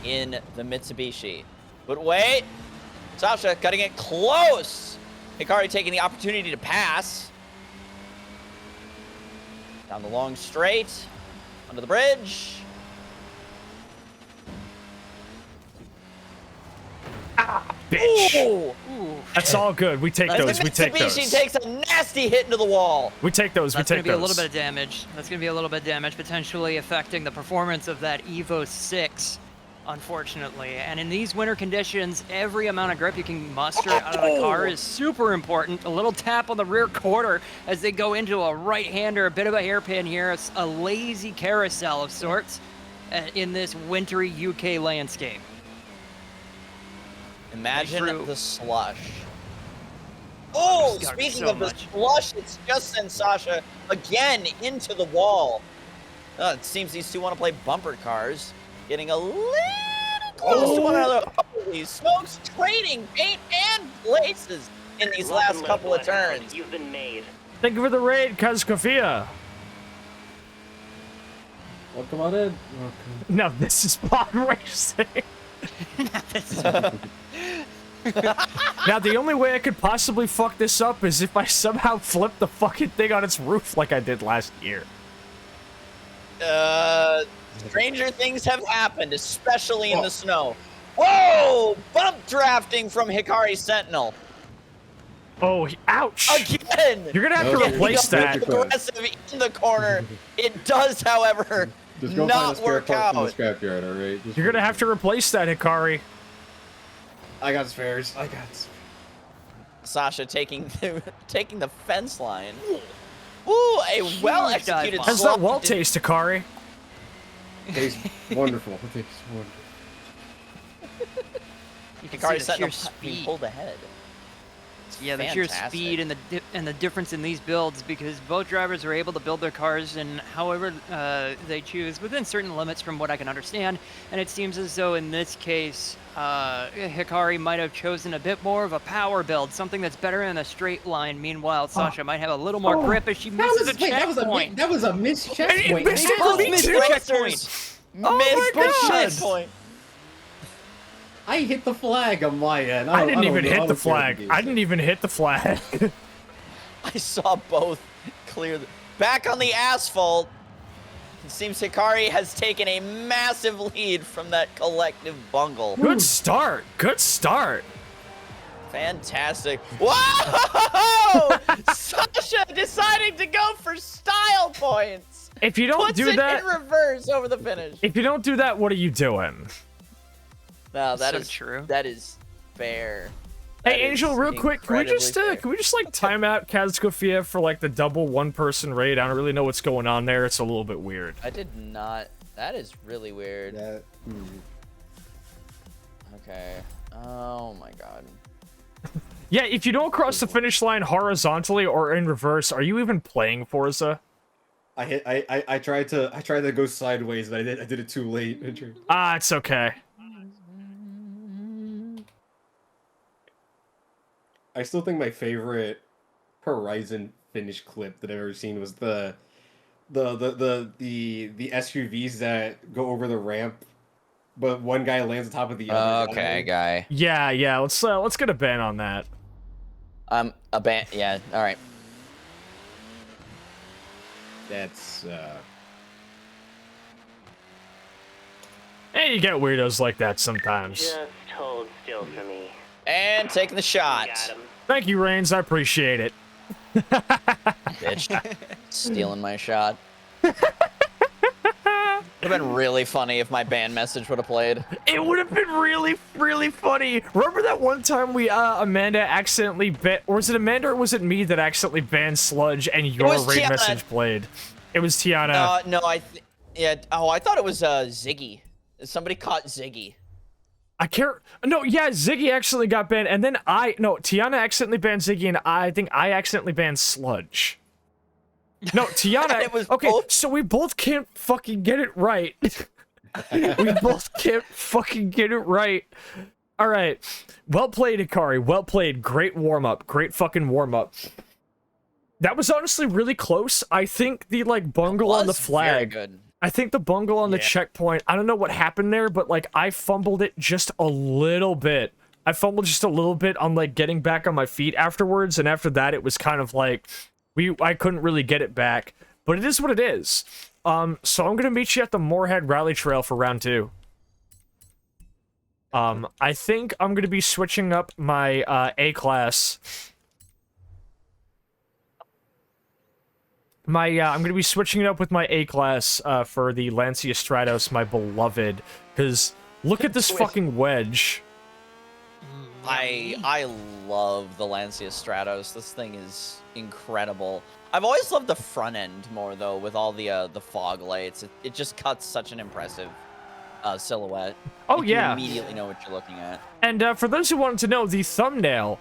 in the Mitsubishi. But wait, Sasha cutting it close. Hikari taking the opportunity to pass. Down the long straight, under the bridge. Bitch. Ooh. That's all good. We take those. The We take Mitsubishi those. takes a nasty hit into the wall. We take those. We That's going take to be a those. little bit of damage. That's going to be a little bit of damage, potentially affecting the performance of that Evo 6, unfortunately. And in these winter conditions, every amount of grip you can muster out of the car is super important. A little tap on the rear quarter as they go into a right-hander, a bit of a hairpin here, a lazy carousel of sorts in this wintry UK landscape. Imagine True. the slush. Oh, Got speaking so of the much. slush, it's just sent Sasha again into the wall. It seems these two want to play bumper cars. Getting a little close to one another. Holy smokes, trading paint and places in these Lock and last load, couple of Bloodhound. turns. You've been made. Thank you for the raid, Kaz Kofia. Well, come on in. No, this is pod racing. Now, the only way I could possibly fuck this up is if I somehow flip the fucking thing on its roof like I did last year. Stranger things have happened, especially in the snow. Whoa! Bump drafting from HikariSentinel. Oh, ouch! Again! You're gonna have to Okay. replace that. Aggressive in the corner. It does, however, Just go not find a spare work part from the out. scrapyard, all right? Just- You're gonna have to replace that, Hikari. I got spares. I got spares. Sasha taking the fence line. Ooh, a well-executed dive How's slide. that wall taste, Hikari? Tastes wonderful. It tastes wonderful. You can Hikari see the sheer Sentinel being speed. pulled ahead. Yeah, the sheer Fantastic. speed and the difference in these builds, because both drivers are able to build their cars in however they choose within certain limits from what I can understand. And it seems as though in this case, Hikari might have chosen a bit more of a power build, something that's better in a straight line. Meanwhile, Sasha might have a little more grip as she misses a checkpoint. That was a missed checkpoint. missed it for me Missed too. checkpoint. Oh my Missed God. checkpoint. I hit the flag on my end. I didn't don't even know. hit I the don't care what flag. you I say. didn't even hit the flag. I saw both clear. Back on the asphalt. It seems Hikari has taken a massive lead from that collective bungle. Good start. Good start. Fantastic. Whoa! Sasha deciding to go for style points. If you don't Puts do it that, in reverse over the finish. if you don't do that, what are you doing? No, that So is true. That is fair. Hey, That Angel, is real quick, can we just incredibly can we just like time out Kazkofia for like the double one-person raid? I don't really know what's going on there. It's a little bit weird. I did not. That is really weird. Okay. Oh my god. Yeah, if you don't cross the finish line horizontally or in reverse, are you even playing Forza? I tried to go sideways, but I did it too late. Ah, it's okay. still think my favorite Horizon finish clip that I've ever seen was the SUVs that go over the ramp, but one guy lands on top of the other Okay, guy. Yeah. Let's get a ban on that. A ban. Yeah. All right. That's Hey, you get weirdos like that sometimes. Just hold still for me. And taking the shot. Got him. Thank you, Reigns. I appreciate it. Bitch. Stealing my shot. Would have been really funny if my ban message would have played. It would have been really, really funny. Remember that one time we, Amanda accidentally or was it Amanda or was it me that accidentally banned Sludge and your raid Tiana. message played? It was Tiana. No, yeah. Oh, I thought it was Ziggy. Somebody caught Ziggy. I can't. No, yeah, Ziggy actually got banned, and then Tiana accidentally banned Ziggy, and I think I accidentally banned Sludge. No, Tiana. It was okay, both. so we both can't fucking get it right. We both can't fucking get it right. All right, well played, Hikari. Well played. Great warm up. Great fucking warm up. That was honestly really close. I think the bungle on the flag. Very good. I think the bungle on the checkpoint, I don't know what happened there, but I fumbled it just a little bit. I fumbled just a little bit on getting back on my feet afterwards, and after that it was kind of I couldn't really get it back. But it is what it is. So I'm gonna meet you at the Moorhead Rally Trail for round 2. I think I'm gonna be switching up my A class. I'm gonna be switching it up with my A class for the Lancia Stratos, my beloved. Because look at this fucking wedge. I love the Lancia Stratos. This thing is incredible. I've always loved the front end more though, with all the fog lights. It just cuts such an impressive silhouette. Oh you yeah. immediately know what you're looking at. And for those who wanted to know, the thumbnail,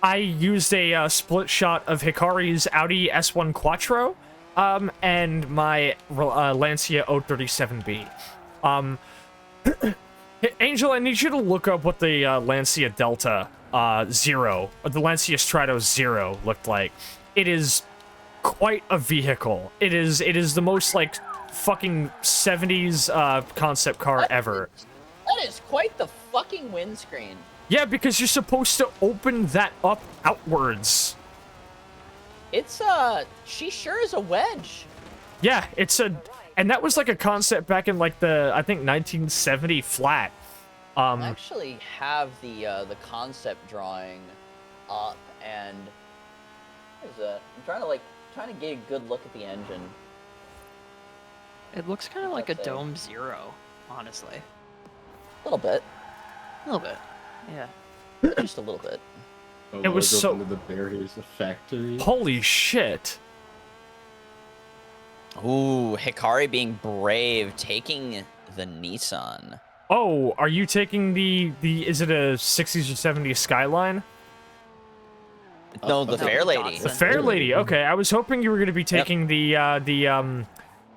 I used a split shot of Hikari's Audi S1 Quattro, and my Lancia 037B. Angel, I need you to look up what the Lancia Delta Zero, or the Lancia Stratos Zero looked like. It is quite a vehicle. It is the most fucking 70s concept car ever. That is quite the fucking windscreen. Yeah, because you're supposed to open that up outwards. It's she sure is a wedge. Yeah, and that was a concept back in the I think 1970 flat. I actually have the concept drawing up, and what is that? I'm trying to get a good look at the engine. It looks kind of like a Dome Zero, honestly. A little bit. A little bit. Yeah. Just a little bit. It was so. Under the barriers, the factory. Holy shit! Ooh, Hikari being brave, taking the Nissan. Oh, are you taking the? Is it a 60s or 70s Skyline? No, the Fair Lady. The Fair Lady. Okay, I was hoping you were going to be taking the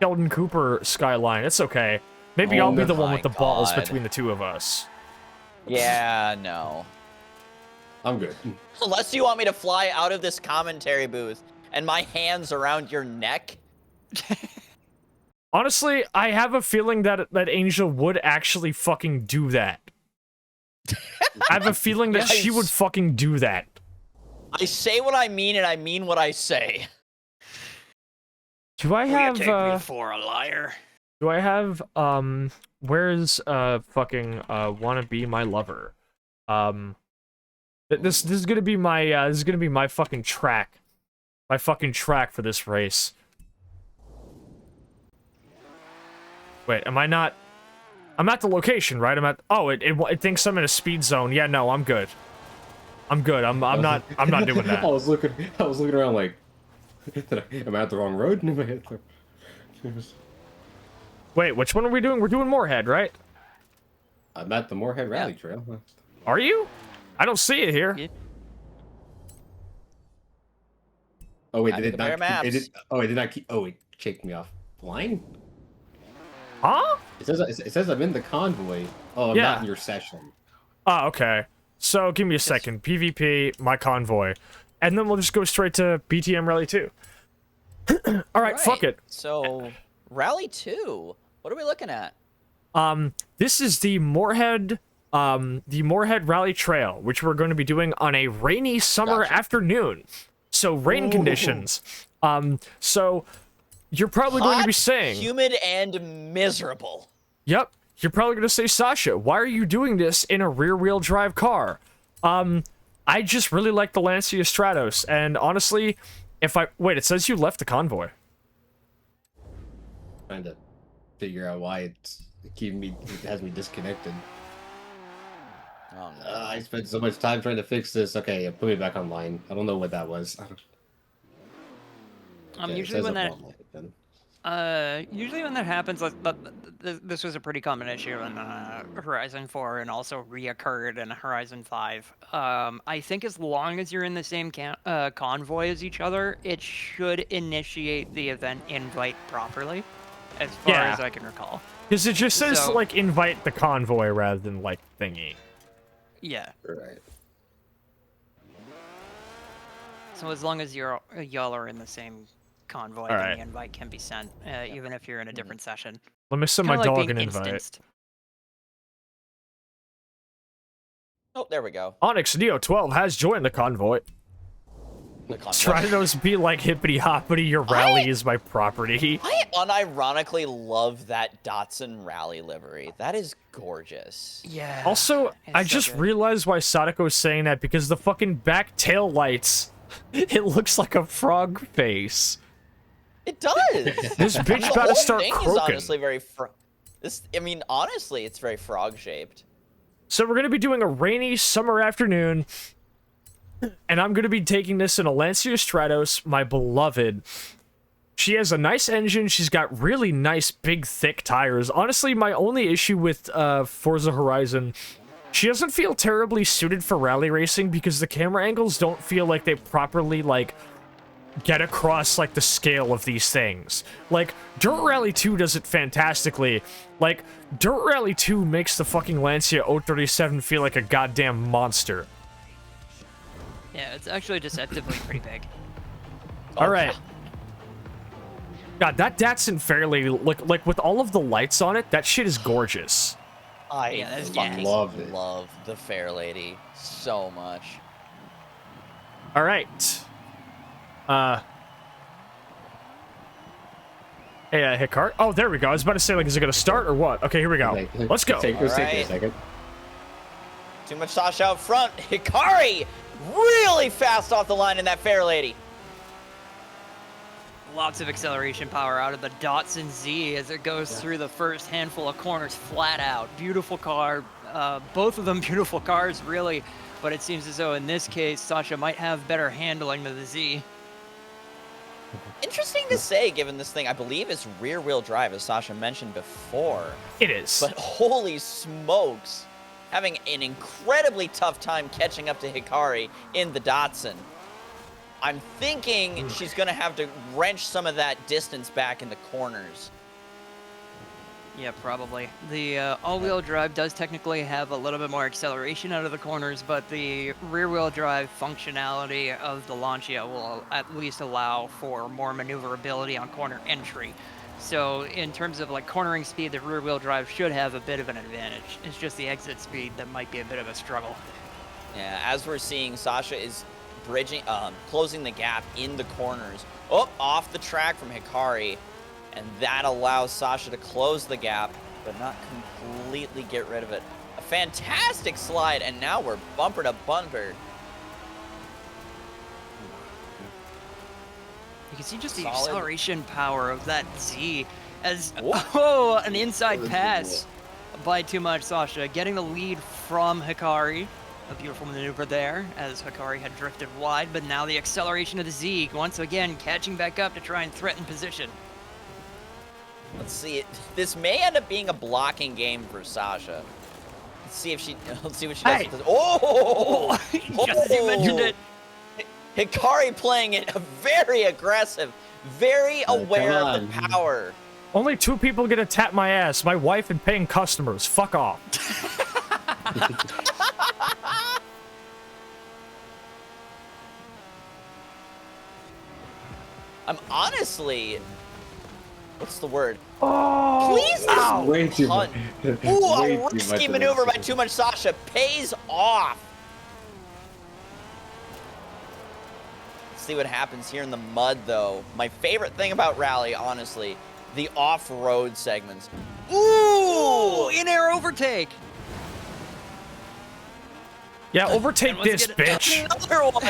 Sheldon Cooper Skyline. It's okay. Maybe I'll be the one with the balls between the two of us. Yeah, no. I'm good. Unless you want me to fly out of this commentary booth and my hands around your neck. Honestly, I have a feeling that Angel would actually fucking do that. I have a feeling that she would fucking do that. I say what I mean, and I mean what I say. Do I have take me for a liar? Do I have where's fucking wanna be my lover? This is gonna be my fucking track. My fucking track for this race. Wait, am I not? I'm at the location, right? I'm at. Oh, it thinks I'm in a speed zone. Yeah, no, I'm good. I'm good. I'm not doing that. I was looking around am I at the wrong road? Am I at the... Wait, which one are we doing? We're doing Moorhead, right? I'm at the Moorhead Rally Trail. Are you? I don't see it here. Yeah. Oh wait, Time did to it not? compare It maps. did not keep. Oh, it kicked me off. Line? Huh? It says I'm in the convoy. Oh, I'm Yeah. not in your session. Oh, okay. So give me a second. PvP, my convoy. And then we'll just go straight to BTM Rally 2. All right, fuck it. So, Rally 2. What are we looking at? This is the Moorhead Rally Trail, which we're going to be doing on a rainy summer afternoon. So rain conditions. So you're probably going to be saying, humid and miserable. Yep. You're probably going to say, Sasha, why are you doing this in a rear-wheel drive car? I just really like the Lancia Stratos, and honestly, wait, it says you left the convoy. Trying to figure out why it has me disconnected. Oh, no. I spent so much time trying to fix this. Okay, put me back online. I don't know what that was. Usually when that happens, this was a pretty common issue in Horizon 4 and also reoccurred in Horizon 5. I think as long as you're in the same convoy as each other, it should initiate the event invite properly, as far as I can recall. Because it just says, like, invite the convoy rather than, like, thingy. Yeah. Right. So as long as y'all are in the same convoy, then the invite can be sent, even if you're in a different session. Let me send my dog an invite. Oh, there we go. Onyx Neo 12 has joined the convoy. Stratos be like hippity hoppity, your rally is my property. I unironically love that Datsun rally livery. That is gorgeous. Yeah. Also, I just realized why Sadako's saying that, because the fucking back tail lights, it looks like a frog face. It does. This bitch gotta start croaking. Is honestly very honestly, it's very frog shaped. So we're gonna be doing a rainy summer afternoon, and I'm gonna be taking this in a Lancia Stratos, my beloved. She has a nice engine. She's got really nice, big, thick tires. Honestly, my only issue with Forza Horizon, she doesn't feel terribly suited for rally racing because the camera angles don't feel like they properly, like, get across, like, the scale of these things. Like, Dirt Rally 2 does it fantastically. Like, Dirt Rally 2 makes the fucking Lancia 037 feel like a goddamn monster. Yeah, it's actually deceptively pretty big. Alright. God, that Datsun Fairlady, like, with all of the lights on it, that shit is gorgeous. I love the Fairlady so much. Alright. Hey, Hikari. Oh, there we go. I was about to say, like, is it gonna start or what? Okay, here we go. Let's go. Take a second. Too much Sasha out front. Hikari really fast off the line in that Fairlady. Lots of acceleration power out of the Datsun Z as it goes through the first handful of corners flat out. Beautiful car. Both of them beautiful cars, really. But it seems as though in this case, Sasha might have better handling than the Z. Interesting to say, given this thing, I believe, is rear-wheel drive, as Sasha mentioned before. It is. But holy smokes, having an incredibly tough time catching up to Hikari in the Datsun. I'm thinking she's going to have to wrench some of that distance back in the corners. Yeah, probably. The all-wheel drive does technically have a little bit more acceleration out of the corners, but the rear-wheel drive functionality of the Lancia will at least allow for more maneuverability on corner entry. So in terms of like cornering speed, the rear-wheel drive should have a bit of an advantage. It's just the exit speed that might be a bit of a struggle. Yeah, as we're seeing, Sasha is closing the gap in the corners. Oh, off the track from Hikari. And that allows Sasha to close the gap, but not completely get rid of it. A fantastic slide, and now we're bumper to bumper. You can see just the acceleration power of that Z as, oh, an inside pass by Too Much Sasha, getting the lead from Hikari. A beautiful maneuver there as Hikari had drifted wide, but now the acceleration of the Z, once again catching back up to try and threaten position. Let's see. This may end up being a blocking game for Sasha. Let's see what she does. With this. Oh! Just as you mentioned it. Hikari playing it very aggressive, very aware of the power. Only 2 people get to tap my ass, my wife and paying customers. Fuck off. I'm honestly, what's the word? Oh, Please, this Way too much. punt. Ooh, Way a too much risky of maneuver this. by Too Much Sasha pays off. Let's see what happens here in the mud, though. My favorite thing about Rally, honestly, the off-road segments. Ooh, In-air overtake. yeah, overtake And let's this, get bitch. another one.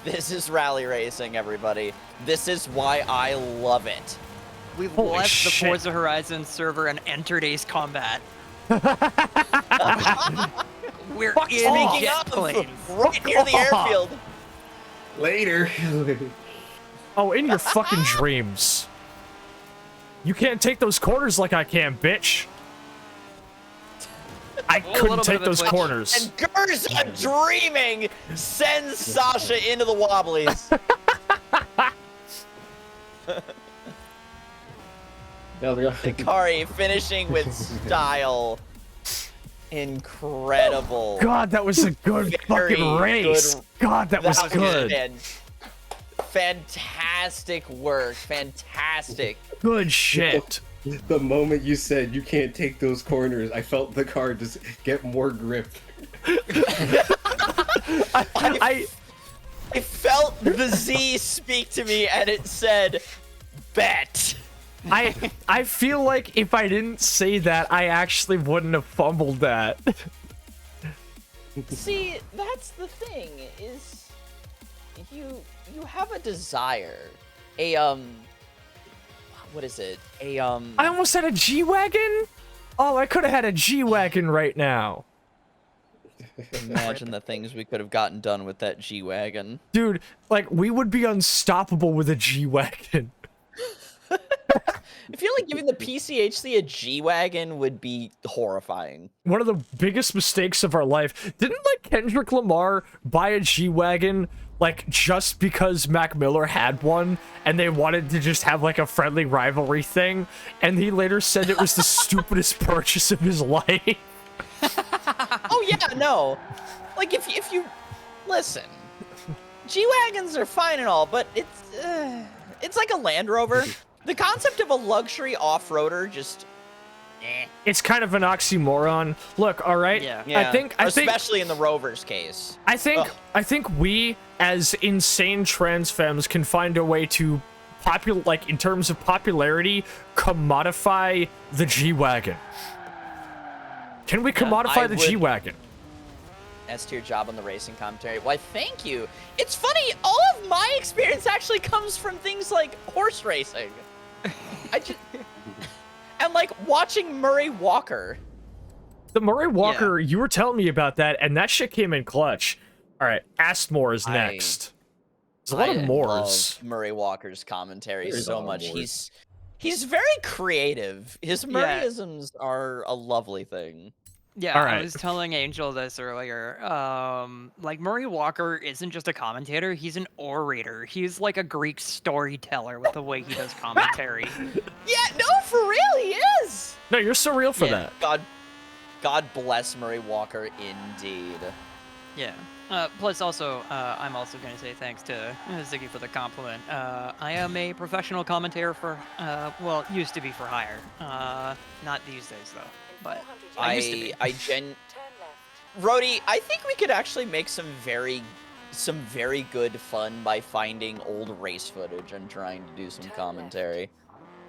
This is rally racing, everybody. This is why I love it. We've Holy left shit. the Forza Horizon server and entered Ace Combat. We're in Speaking jet of, planes. right near the airfield. Later. Oh, in your fucking dreams. You can't take those corners like I can, bitch. I couldn't little bit take of a those glitch. corners. And Gerza dreaming sends Sasha into the wobblies. Hikari finishing with style. Incredible. God, that was a good Very fucking race. good. God, that was good. Fantastic work. Fantastic. Good shit. The moment you said you can't take those corners, I felt the car just get more grip. I felt the Z speak to me and it said, bet. I feel like if I didn't say that, I actually wouldn't have fumbled that. See, that's the thing, is you have a desire. What is it? I almost had a G-Wagon? Oh, I could have had a G-Wagon right now. Imagine the things we could have gotten done with that G-Wagon. Dude, like, we would be unstoppable with a G-Wagon. I feel like giving the PCHC a G-Wagon would be horrifying. One of the biggest mistakes of our life. Didn't, like, Kendrick Lamar buy a G-Wagon, like, just because Mac Miller had one, and they wanted to just have, like, a friendly rivalry thing, and he later said it was the stupidest purchase of his life? Oh, yeah, no. Like, if you... Listen. G-Wagons are fine and all, but it's like a Land Rover. The concept of a luxury off-roader just... It's kind of an oxymoron. Look, all right. Yeah. Yeah, I think, especially in the Rover's case. I think we, as insane trans femmes, can find a way to like in terms of popularity, commodify the G-Wagon. Can we commodify the G-Wagon? S-tier job on the racing commentary. Why, thank you. It's funny, all of my experience actually comes from things like horse racing. And like watching Murray Walker. The Murray Walker, you were telling me about that, and that shit came in clutch. All right, Astmore is next. There's a lot of Moors. Love Murray Walker's commentary There's so a lot of much. Moors. He's very creative. His Murrayisms are a lovely thing. Yeah, All right. I was telling Angel this earlier. Like, Murray Walker isn't just a commentator, he's an orator. He's like a Greek storyteller with the way he does commentary. Yeah, no, for real, he is. No, you're so real for that. God bless Murray Walker, indeed. Yeah. Plus, also, I'm also going to say thanks to Ziggy for the compliment. I am a professional commentator for, well, used to be for hire. Not these days, though. But I used to be. Roadie, I think we could actually make some very good fun by finding old race footage and trying to do some commentary.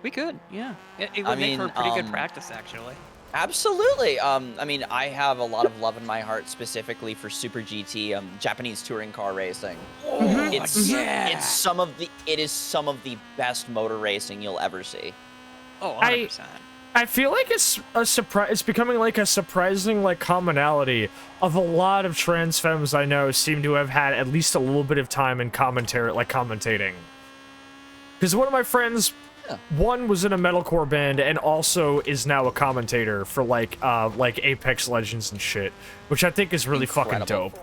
We could, yeah. It would make for pretty good practice, actually. Absolutely. I mean, I have a lot of love in my heart specifically for Super GT, Japanese touring car racing. It is some of the best motor racing you'll ever see. Oh, 100%. I feel like it's a surprise. It's becoming like a surprising like commonality of a lot of trans femmes I know seem to have had at least a little bit of time in commentating. Because one of my friends, one was in a metalcore band and also is now a commentator for like Apex Legends and shit, which I think is really fucking dope.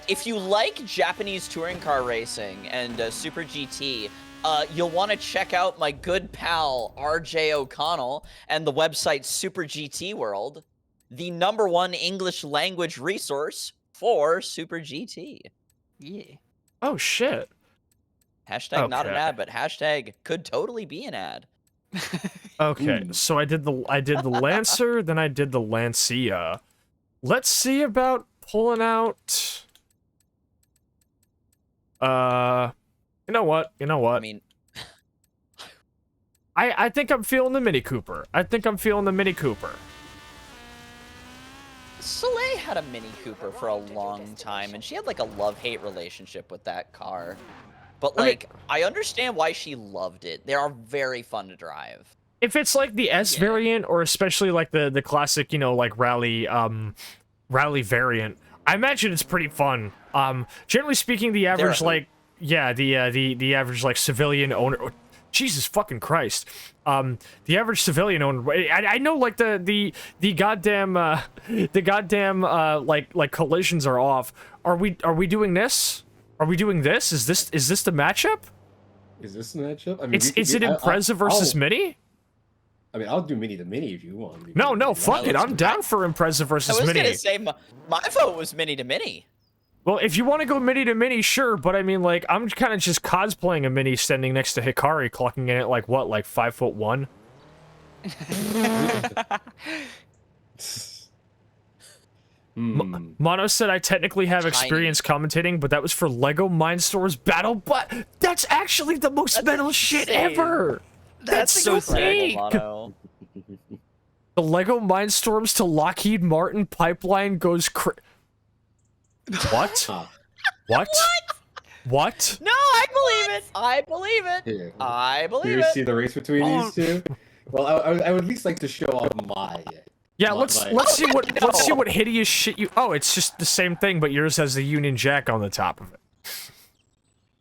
If you like Japanese touring car racing and Super GT, you'll want to check out my good pal RJ O'Connell and the website Super GT World, the #1 English language resource for Super GT. Yeah. Oh shit. Hashtag not an Okay. ad, but hashtag could totally be an ad. Okay, so I did the Lancer, then I did the Lancia. Let's see about pulling out. You know what? I mean, I think I'm feeling the Mini Cooper. Soleil had a Mini Cooper for a long time, and she had like a love-hate relationship with that car. But like, I understand why she loved it. They are very fun to drive. If it's like the S variant, or especially like the classic, you know, like rally variant, I imagine it's pretty fun. Generally speaking, the average the average like civilian owner. Jesus fucking Christ. The average civilian owner. I know like the goddamn like collisions are off. Are we doing this? Are we doing this? Is this the matchup? Is this the matchup? I mean, Is it Impreza versus Mini? I mean, I'll do Mini to Mini if you want. No, fuck it. I'm down for Impreza versus Mini. I was gonna say my vote was Mini to Mini. Well, if you want to go Mini to Mini, sure, but I mean, like, I'm kind of just cosplaying a Mini standing next to Hikari, clocking in at like what, like 5'1"? Mono said I technically have experience commentating, but that was for Lego Mindstorm's battle. But that's actually the most metal shit ever. That's so sick. The Lego Mindstorms to Lockheed Martin pipeline goes What? What? No, I believe it. I believe it. Here. I believe You it. see the race between these two? Well, I would at least like to show off my. Yeah, let's see what hideous shit you. Oh, it's just the same thing, but yours has the Union Jack on the top of it.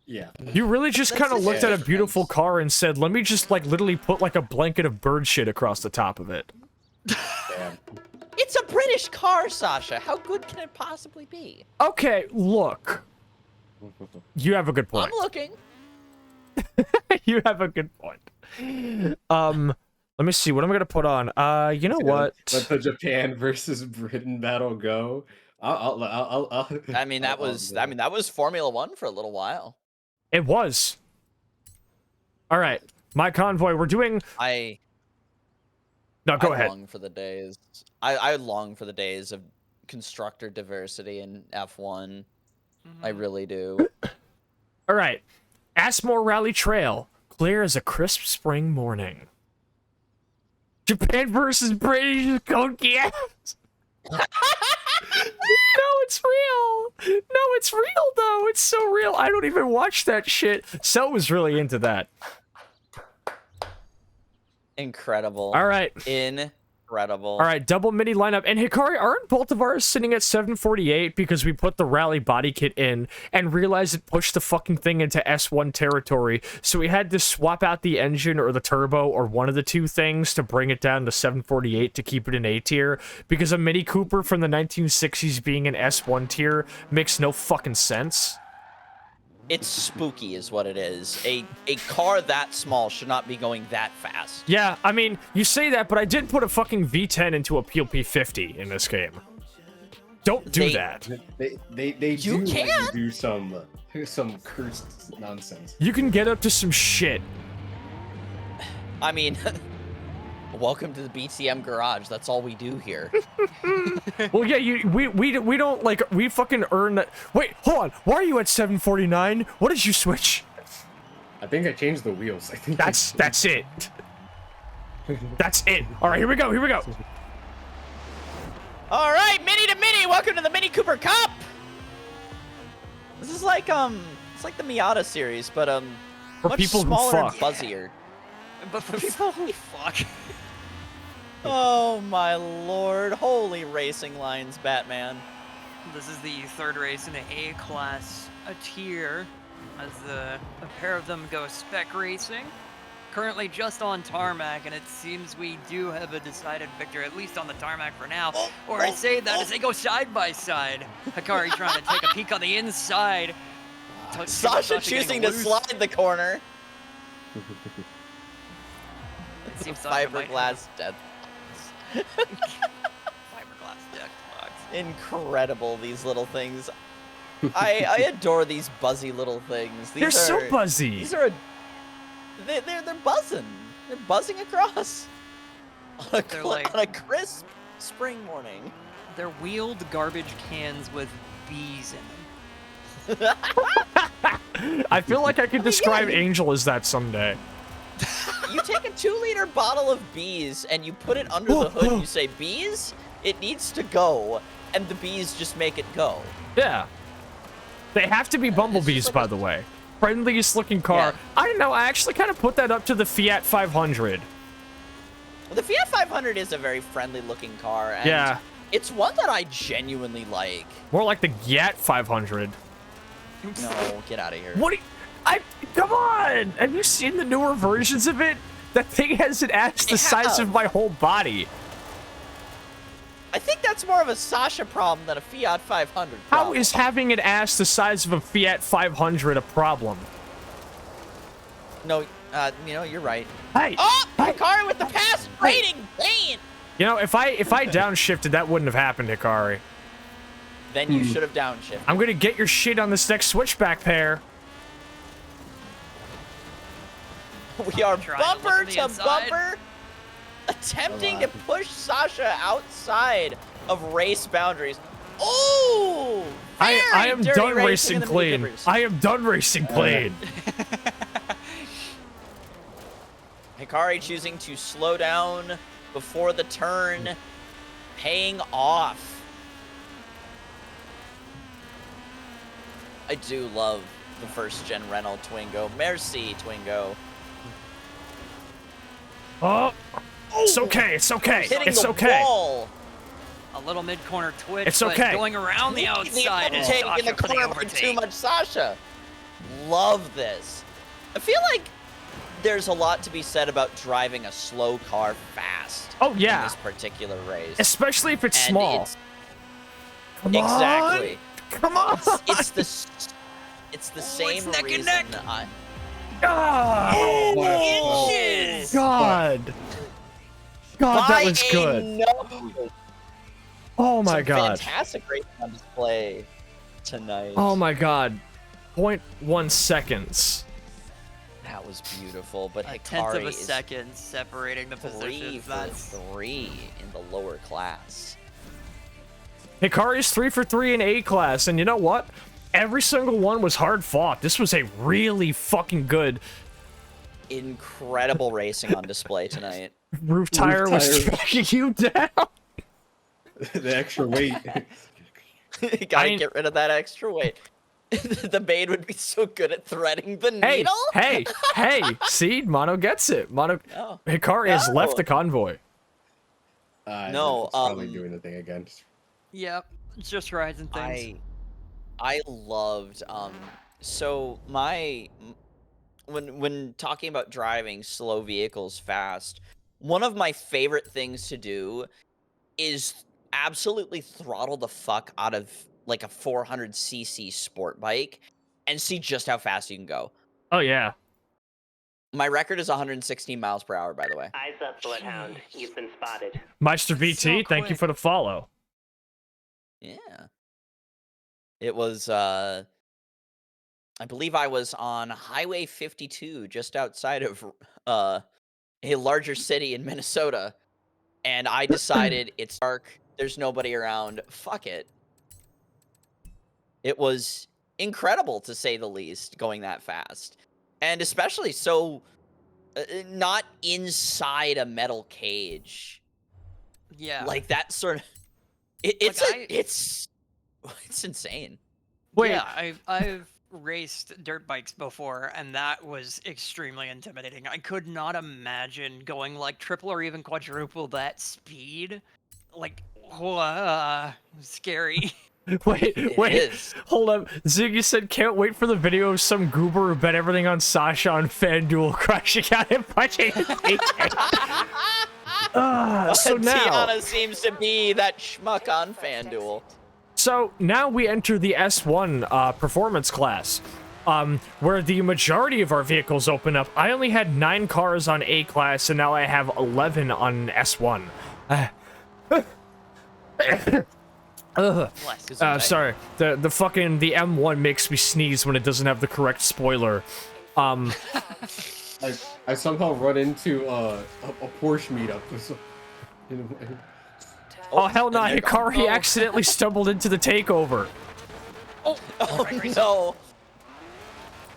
Yeah. You really just kind of looked at a beautiful car and said, "Let me just like literally put like a blanket of bird shit across the top of it." Damn. It's a British car, Sasha. How good can it possibly be? Okay, look. You have a good point. I'm looking. You have a good point. Let me see what I'm gonna put on. You know what? Let the Japan versus Britain battle go. I mean, that was Formula One for a little while. It was. All right, my convoy. We're doing. No, go ahead. I long for the days of constructor diversity in F1. I really do. All right, Asmore Rally Trail, clear as a crisp spring morning. Japan versus British Coke, yes! No, it's real! No, it's real, though! It's so real! I don't even watch that shit. Cell was really into that. Incredible. All right. Incredible. All right, double Mini lineup. And Hikari, aren't both of ours sitting at 748 because we put the rally body kit in and realized it pushed the fucking thing into S1 territory, so we had to swap out the engine or the turbo or one of the two things to bring it down to 748 to keep it in A tier, because a Mini Cooper from the 1960s being an S1 tier makes no fucking sense. It's spooky is what it is. A car that small should not be going that fast. Yeah, I mean, you say that, but I did put a fucking V10 into a PLP50 in this game. Don't do that. They do some cursed nonsense. You can get up to some shit. I mean, welcome to the BTM garage. That's all we do here. Well, yeah, we don't like, we fucking earn that. Wait, hold on. Why are you at 749? What did you switch? I think I changed the wheels. I think that's it. That's it. All right, here we go. Here we go. All right, Mini to Mini. Welcome to the Mini Cooper Cup. This is like it's like the Miata series, but for much people smaller who and fuzzier. But for people who fuck. Oh my lord! Holy racing lines, Batman. This is the third race in the A-class tier, as a pair of them go spec racing. Currently just on tarmac, and it seems we do have a decided victor, at least on the tarmac for now. I say that as they go side by side. Hikari trying to take a peek on the inside. Sasha choosing to slide the corner. It seems fiberglass death. Fiberglass death box. Incredible, these little things. I adore these buzzy little things. They're so buzzy. These are they're buzzing. They're buzzing across on a crisp spring morning. They're wheeled garbage cans with bees in them. I feel like I could describe Angel as that someday. You take a 2-liter bottle of bees and you put it under the hood and you say, bees, it needs to go. And the bees just make it go. Yeah. They have to be bumblebees, by the way. Friendliest looking car. Yeah. I don't know, I actually kind of put that up to the Fiat 500. The Fiat 500 is a very friendly looking car. And Yeah. it's one that I genuinely like. More like the Gat 500. No, get out of here. What? Come on! Have you seen the newer versions of it? That thing has an ass the size of my whole body. I think that's more of a Sascha problem than a Fiat 500 problem. How is having an ass the size of a Fiat 500 a problem? No, you know, you're right. Hey! Oh! Hikari with the pass! Rating! Bane! You know, if I downshifted, that wouldn't have happened, Hikari. Then you should have downshifted. I'm gonna get your shit on this next switchback pair. We are bumper to bumper, attempting to push Sascha outside of race boundaries. Oh! I am done racing clean. I am done racing clean. Hikari choosing to slow down before the turn, paying off. I do love the first-gen Renault Twingo. Merci, Twingo. Oh, it's okay. It's okay. Hitting It's the okay. wall. A little mid-corner twitch, It's but okay. going around the outside is Taking Sascha in the for the corner by overtake. too much Sascha. Love this. I feel like there's a lot to be said about driving a slow car fast. Oh, In yeah. this particular race. Especially if it's And small. Come exactly. Come on. It's the same it's neck and reason neck. Inches. God. God, that was good. No. Oh my Some God. Fantastic racing on display tonight. Oh my God. 0.1 seconds. That was beautiful, but A tenth of Hikari a is second separating the 3 positions. for That's 3 in the lower class. Hikari's 3 for 3 in A class, and you know what? Every single one was hard fought. This was a really fucking good Incredible racing on display tonight. roof tire was tracking you down. The extra weight. Gotta get rid of that extra weight. The maid would be so good at threading the needle. Hey, see, Mono gets it. No. Hikari has left No. the convoy. No, it's probably doing the thing again. Yep, it's just rides and things. I loved so when talking about driving slow vehicles fast, one of my favorite things to do is absolutely throttle the fuck out of like a 400cc sport bike and see just how fast you can go. Oh yeah. My record is 116 miles per hour, by the way. Eyes up, Bloodhound. You've been spotted. Meister VT, thank you quick. for the follow. Yeah. It was, I believe I was on Highway 52, just outside of a larger city in Minnesota, and I decided it's dark, there's nobody around, fuck it. It was incredible, to say the least, going that fast. And especially so, not inside a metal cage. Yeah. Like that sort of... It's insane. Wait. Yeah, I've raced dirt bikes before, and that was extremely intimidating. I could not imagine going like triple or even quadruple that speed. Like, scary. Wait, It is. hold up. Ziggy said, can't wait for the video of some goober who bet everything on Sascha on FanDuel crashing out and punching his So now... Tiana seems to be that schmuck on FanDuel. So now we enter the S1 performance class, where the majority of our vehicles open up. I only had 9 cars on A class, and now I have 11 on S1. Ugh. Bless. Sorry. The M1 makes me sneeze when it doesn't have the correct spoiler. I somehow run into a Porsche meetup. Oh hell no! Hikari accidentally stumbled into the takeover. Oh no.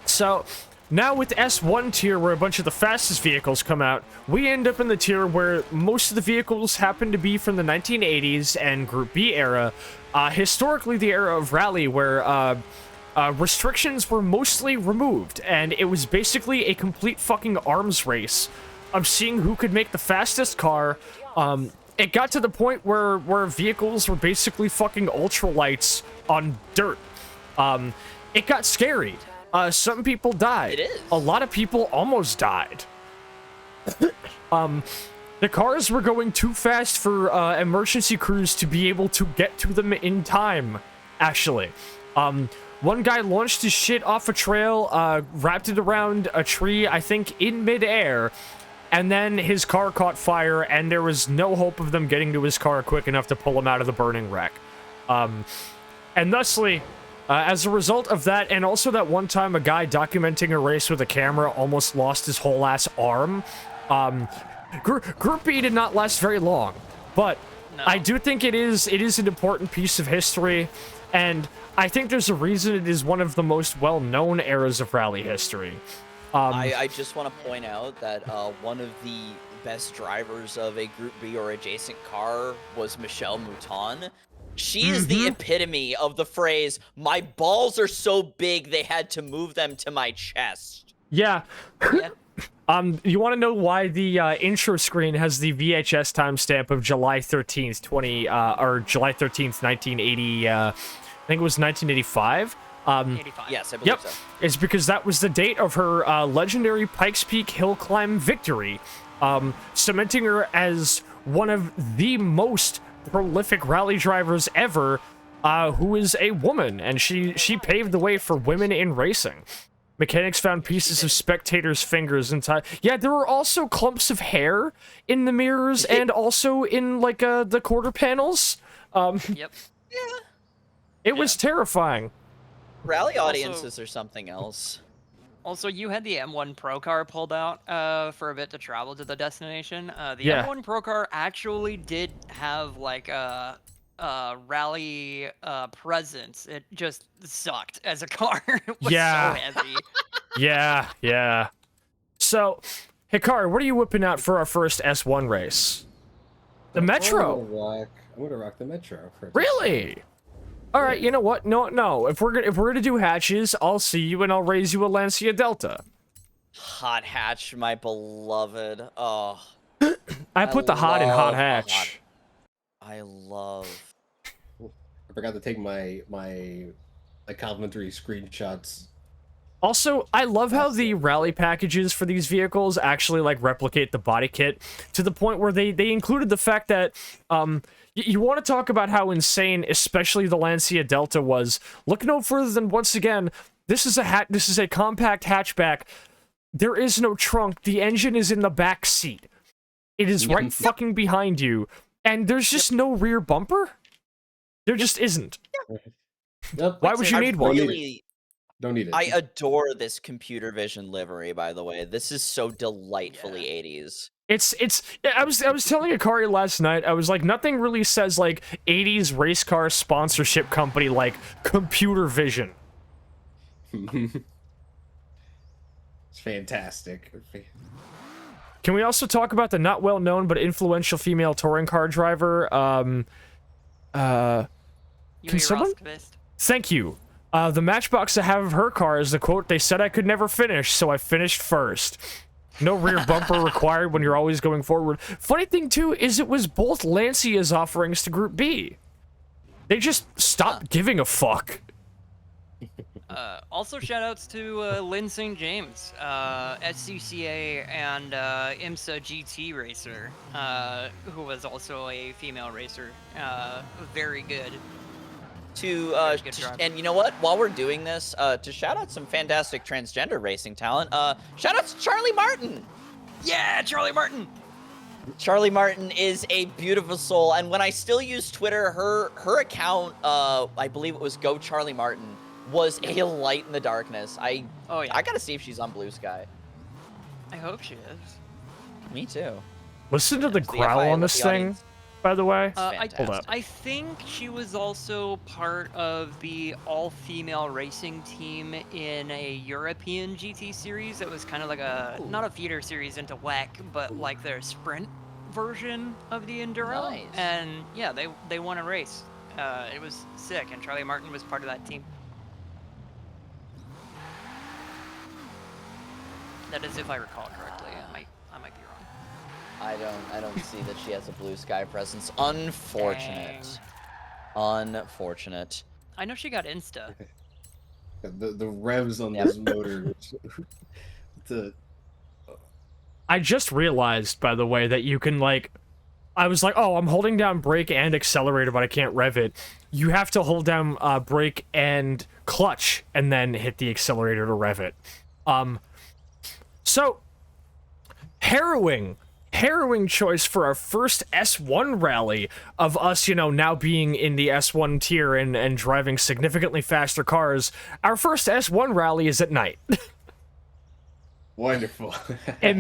So, now with the S1 tier, where a bunch of the fastest vehicles come out, we end up in the tier where most of the vehicles happen to be from the 1980s and Group B era. Historically, the era of Rally, where restrictions were mostly removed, and it was basically a complete fucking arms race of seeing who could make the fastest car. It got to the point where vehicles were basically fucking ultralights on dirt. It got scary. Some people died. It is. A lot of people almost died. The cars were going too fast for emergency crews to be able to get to them in time, actually. One guy launched his shit off a trail, wrapped it around a tree, I think in midair, and then his car caught fire, and there was no hope of them getting to his car quick enough to pull him out of the burning wreck. And thusly, as a result of that, and also that one time a guy documenting a race with a camera almost lost his whole ass arm, Group B did not last very long, but no. I do think it is an important piece of history, and I think there's a reason it is one of the most well-known eras of rally history. I just want to point out that one of the best drivers of a Group B or adjacent car was Michelle Mouton. She is the epitome of the phrase, "My balls are so big they had to move them to my chest." Yeah. You want to know why the intro screen has the VHS timestamp of July 13th, or July 13th, 1980, I think it was 1985? 85. Yes, I believe so. It's because that was the date of her legendary Pikes Peak hill climb victory, cementing her as one of the most prolific rally drivers ever, who is a woman, and she paved the way for women in racing. Mechanics found pieces of spectators' fingers and time. Yeah, there were also clumps of hair in the mirrors and also in like the quarter panels. Yep. Yeah. It was terrifying. Rally audiences are something else. Also, you had the M1 Pro car pulled out for a bit to travel to the destination. The M1 Pro car actually did have like a rally presence. It just sucked as a car. It was so heavy. Yeah. So, Hikari, what are you whipping out for our first S1 race? The Metro. I'm gonna rock the Metro. Really? All right, you know what? No. If we're gonna do hatches, I'll see you and I'll raise you a Lancia Delta. Hot hatch, my beloved. Oh. I put the hot in hot hatch. I love. I forgot to take my complimentary screenshots. Also, I love how the rally packages for these vehicles actually like replicate the body kit to the point where they included the fact that you want to talk about how insane especially the Lancia Delta was. Look no further than, once again, this is a compact hatchback. There is no trunk. The engine is in the back seat. It is right fucking behind you, and there's just no rear bumper. There just isn't. Why would you need one? Don't need it. I adore this computer vision livery, by the way. This is so delightfully 80s. I was telling Hikari last night, I was like, nothing really says like 80s race car sponsorship company like computer vision. It's fantastic. Can we also talk about the not well known but influential female touring car driver? Can someone? Thank you. The matchbox I have of her car is the quote, "They said I could never finish, so I finished first." No rear bumper required when you're always going forward. Funny thing, too, is it was both Lancia's offerings to Group B. They just stopped giving a fuck. Also, shoutouts to Lynn St. James, SCCA and IMSA GT racer, who was also a female racer. Very good. And you know what? While we're doing this, to shout out some fantastic transgender racing talent, shout out to Charlie Martin. Yeah, Charlie Martin. Charlie Martin is a beautiful soul, and when I still use Twitter, her account, I believe it was Go Charlie Martin, was a light in the darkness. I gotta see if she's on Blue Sky. I hope she is. Me too. Listen to the growl on this thing, by the way. Hold up. I think she was also part of the all-female racing team in a European GT series. That was kind of like not a feeder series into WEC, but like their sprint version of the Enduro. Nice. And yeah, they won a race. It was sick, and Charlie Martin was part of that team. That is, if I recall correctly. I might be wrong. I don't see that she has a Blue Sky presence. Unfortunate. Unfortunate. I know she got Insta. The revs on this motor. I just realized, by the way, that you can, like... I was like, oh, I'm holding down brake and accelerator, but I can't rev it. You have to hold down brake and clutch, and then hit the accelerator to rev it. So, harrowing choice for our first S1 rally of us, you know, now being in the S1 tier and driving significantly faster cars. Our first S1 rally is at night. Wonderful. A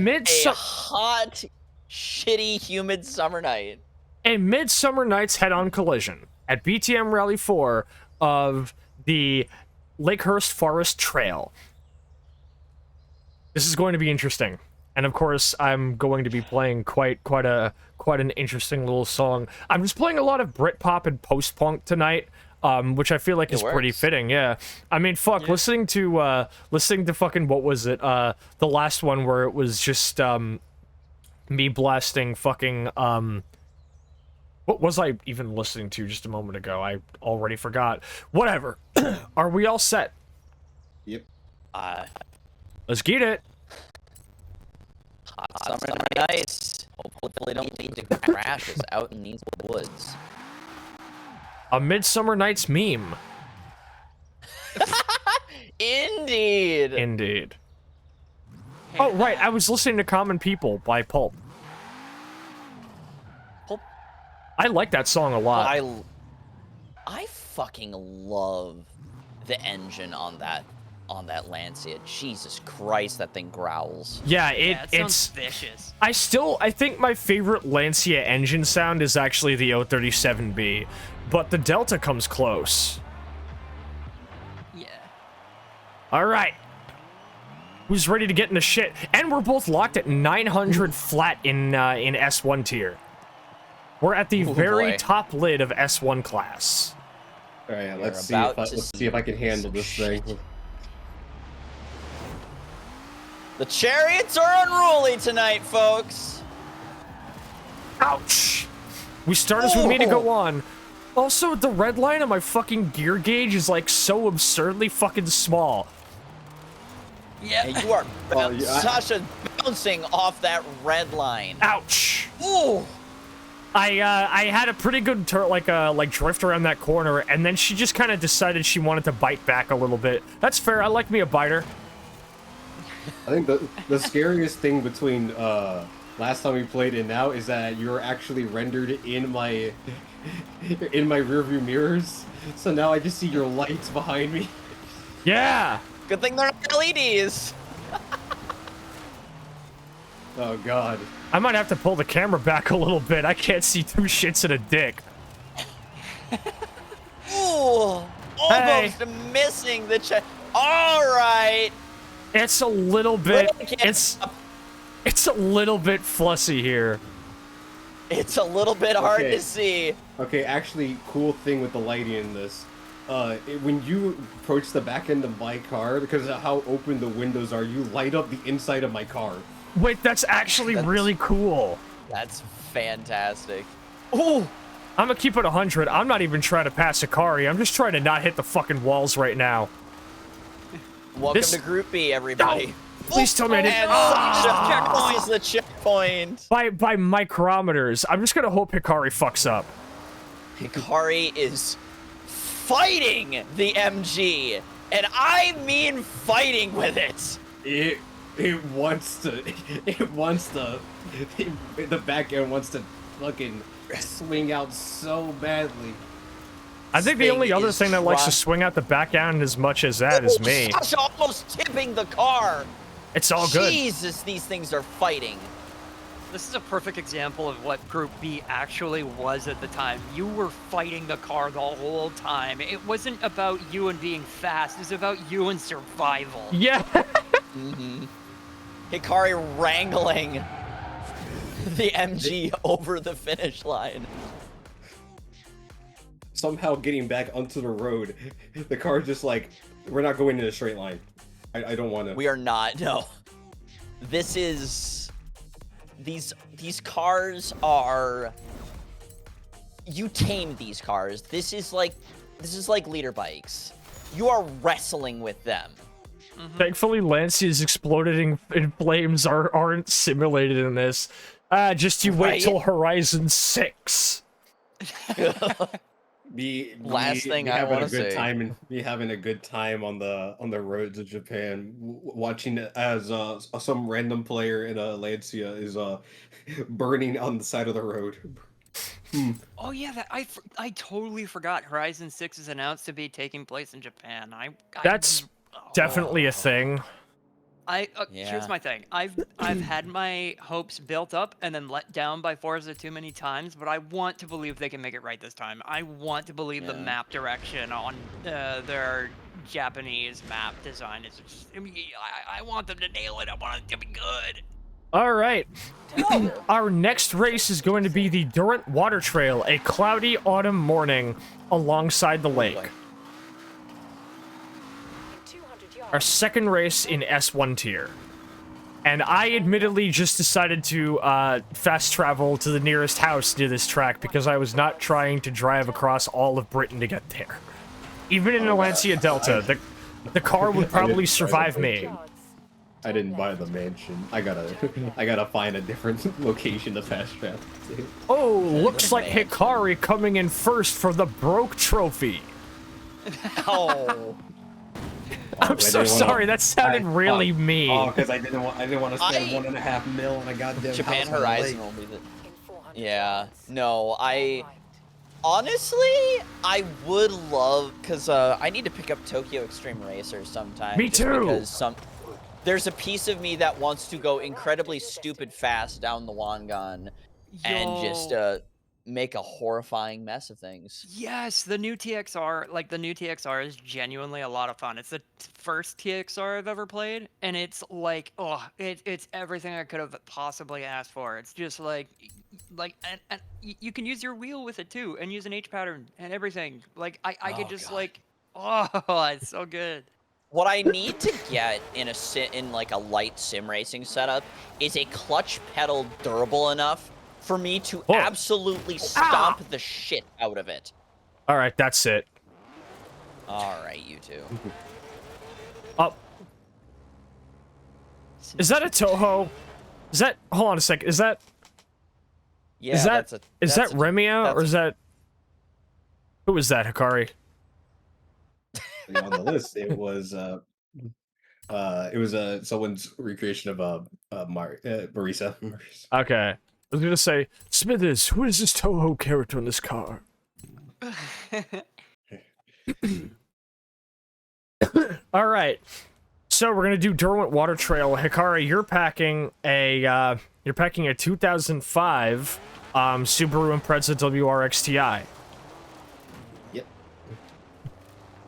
hot, shitty, humid summer night. A midsummer night's head-on collision at BTM Rally 4 of the Lakehurst Forest Trail. This is going to be interesting. And of course, I'm going to be playing quite an interesting little song. I'm just playing a lot of Britpop and post-punk tonight, which I feel like is pretty fitting. Yeah, I mean, fuck, listening to fucking, what was it? The last one where it was just me blasting fucking what was I even listening to just a moment ago? I already forgot. Whatever. Are we all set? Yep. Let's get it. Hot summer nights. Hopefully don't need to crash us out in these woods. A Midsummer Night's meme. Indeed. Indeed. Oh, right. I was listening to Common People by Pulp. Pulp? I like that song a lot. I fucking love the engine on that Lancia. Jesus Christ, that thing growls. Yeah, it sounds vicious. I think my favorite Lancia engine sound is actually the 037B, but the Delta comes close. Yeah. All right. Who's ready to get into shit? And we're both locked at 900 flat in S1 tier. We're at the very top lid of S1 class. All right, let's see if I can handle this thing. The chariots are unruly tonight, folks. Ouch! We start as we mean to go on. Also, the red line on my fucking gear gauge is like so absurdly fucking small. Yeah. Hey, you are Sasha bouncing off that red line. Ouch! Ooh. I had a pretty good drift around that corner, and then she just kind of decided she wanted to bite back a little bit. That's fair. I like me a biter. I think the scariest thing between last time we played and now is that you're actually rendered in my rearview mirrors. So now I just see your lights behind me. Yeah. Good thing they're not LEDs. Oh god. I might have to pull the camera back a little bit. I can't see two shits in a dick. Ooh, almost missing the check. All right. It's a little bit. It's a little bit fussy here. It's a little bit hard to see. Okay, actually, cool thing with the lighting in this. When you approach the back end of my car, because of how open the windows are, you light up the inside of my car. Wait, that's actually really cool. That's fantastic. Ooh. I'm gonna keep it 100. I'm not even trying to pass Hikari. I'm just trying to not hit the fucking walls right now. Welcome to Group B, everybody. No. Please tell me I didn't. Checkpoint. This is the checkpoint. By micrometers. I'm just gonna hope Hikari fucks up. Hikari is fighting the MG, and I mean fighting with it. it wants to. The back end wants to fucking swing out so badly. I think the only other thing that likes to swing out the back end as much as that is me. Sasha almost tipping the car. It's all good. Jesus, these things are fighting. This is a perfect example of what Group B actually was at the time. You were fighting the car the whole time. It wasn't about you and being fast. It was about you and survival. Yeah. Hikari wrangling the MG over the finish line. Somehow getting back onto the road, the car's just like, we're not going in a straight line. I don't want to. We are not. No. This is these cars are. You tame these cars. This is like leader bikes. You are wrestling with them. Thankfully, Lancia's exploding in flames aren't simulated in this. Just you wait till Horizon 6. Last thing I want to say. Be having a good time on the roads of Japan, watching it as some random player in a Lancia is burning on the side of the road. Oh yeah, I totally forgot. Horizon 6 is announced to be taking place in Japan. That's definitely a thing. Here's my thing. I've had my hopes built up and then let down by Forza too many times, but I want to believe they can make it right this time. I want to believe the map direction on their Japanese map design is just. I want them to nail it. I want it to be good. All right. Our next race is going to be the Durant Water Trail, a cloudy autumn morning alongside the lake. Our second race in S1 tier. And I admittedly just decided to fast travel to the nearest house near this track because I was not trying to drive across all of Britain to get there. Even in a Lancia Delta, the car would probably survive me. I didn't buy the mansion. I gotta find a different location to fast travel to. Oh, looks like Hikari coming in first for the Broke Trophy. Oh. I'm so sorry. That sounded really mean. Oh, because I didn't want to spend $1.5 million on a goddamn Japan house Horizon will be the. Yeah. No, honestly, I would love because I need to pick up Tokyo Extreme Racer sometime. Me too. Because there's a piece of me that wants to go incredibly stupid fast down the Wangan and just make a horrifying mess of things. Yes, the new TXR is genuinely a lot of fun. It's the first TXR I've ever played, and it's like, it's everything I could have possibly asked for. It's just and you can use your wheel with it too, and use an H pattern and everything. Like I could just it's so good. What I need to get in a light sim racing setup is a clutch pedal durable enough for me to absolutely stomp the shit out of it. All right, that's it. All right, you two. Oh. Is that a Toho? Is that? Hold on a sec. Is that? Yeah. Is that Remia or is that? Who was that, Hikari? On the list, it was someone's recreation of Marisa. Okay. I was gonna say, Smithers, who is this Toho character in this car? All right. So we're gonna do Derwent Water Trail. Hikari, you're packing a 2005 Subaru Impreza WRX Ti. Yep.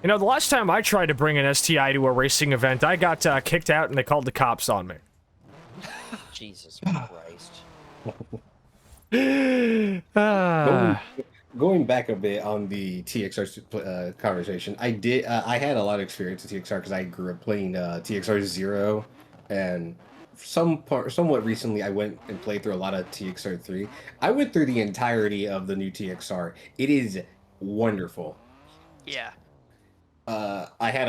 You know, the last time I tried to bring an STI to a racing event, I got kicked out and they called the cops on me. Jesus Christ. Going back a bit on the TXR conversation, I had a lot of experience with TXR because I grew up playing TXR 0, and somewhat recently I went and played through a lot of TXR 3. I went through the entirety of the new TXR. It is wonderful. Yeah. I had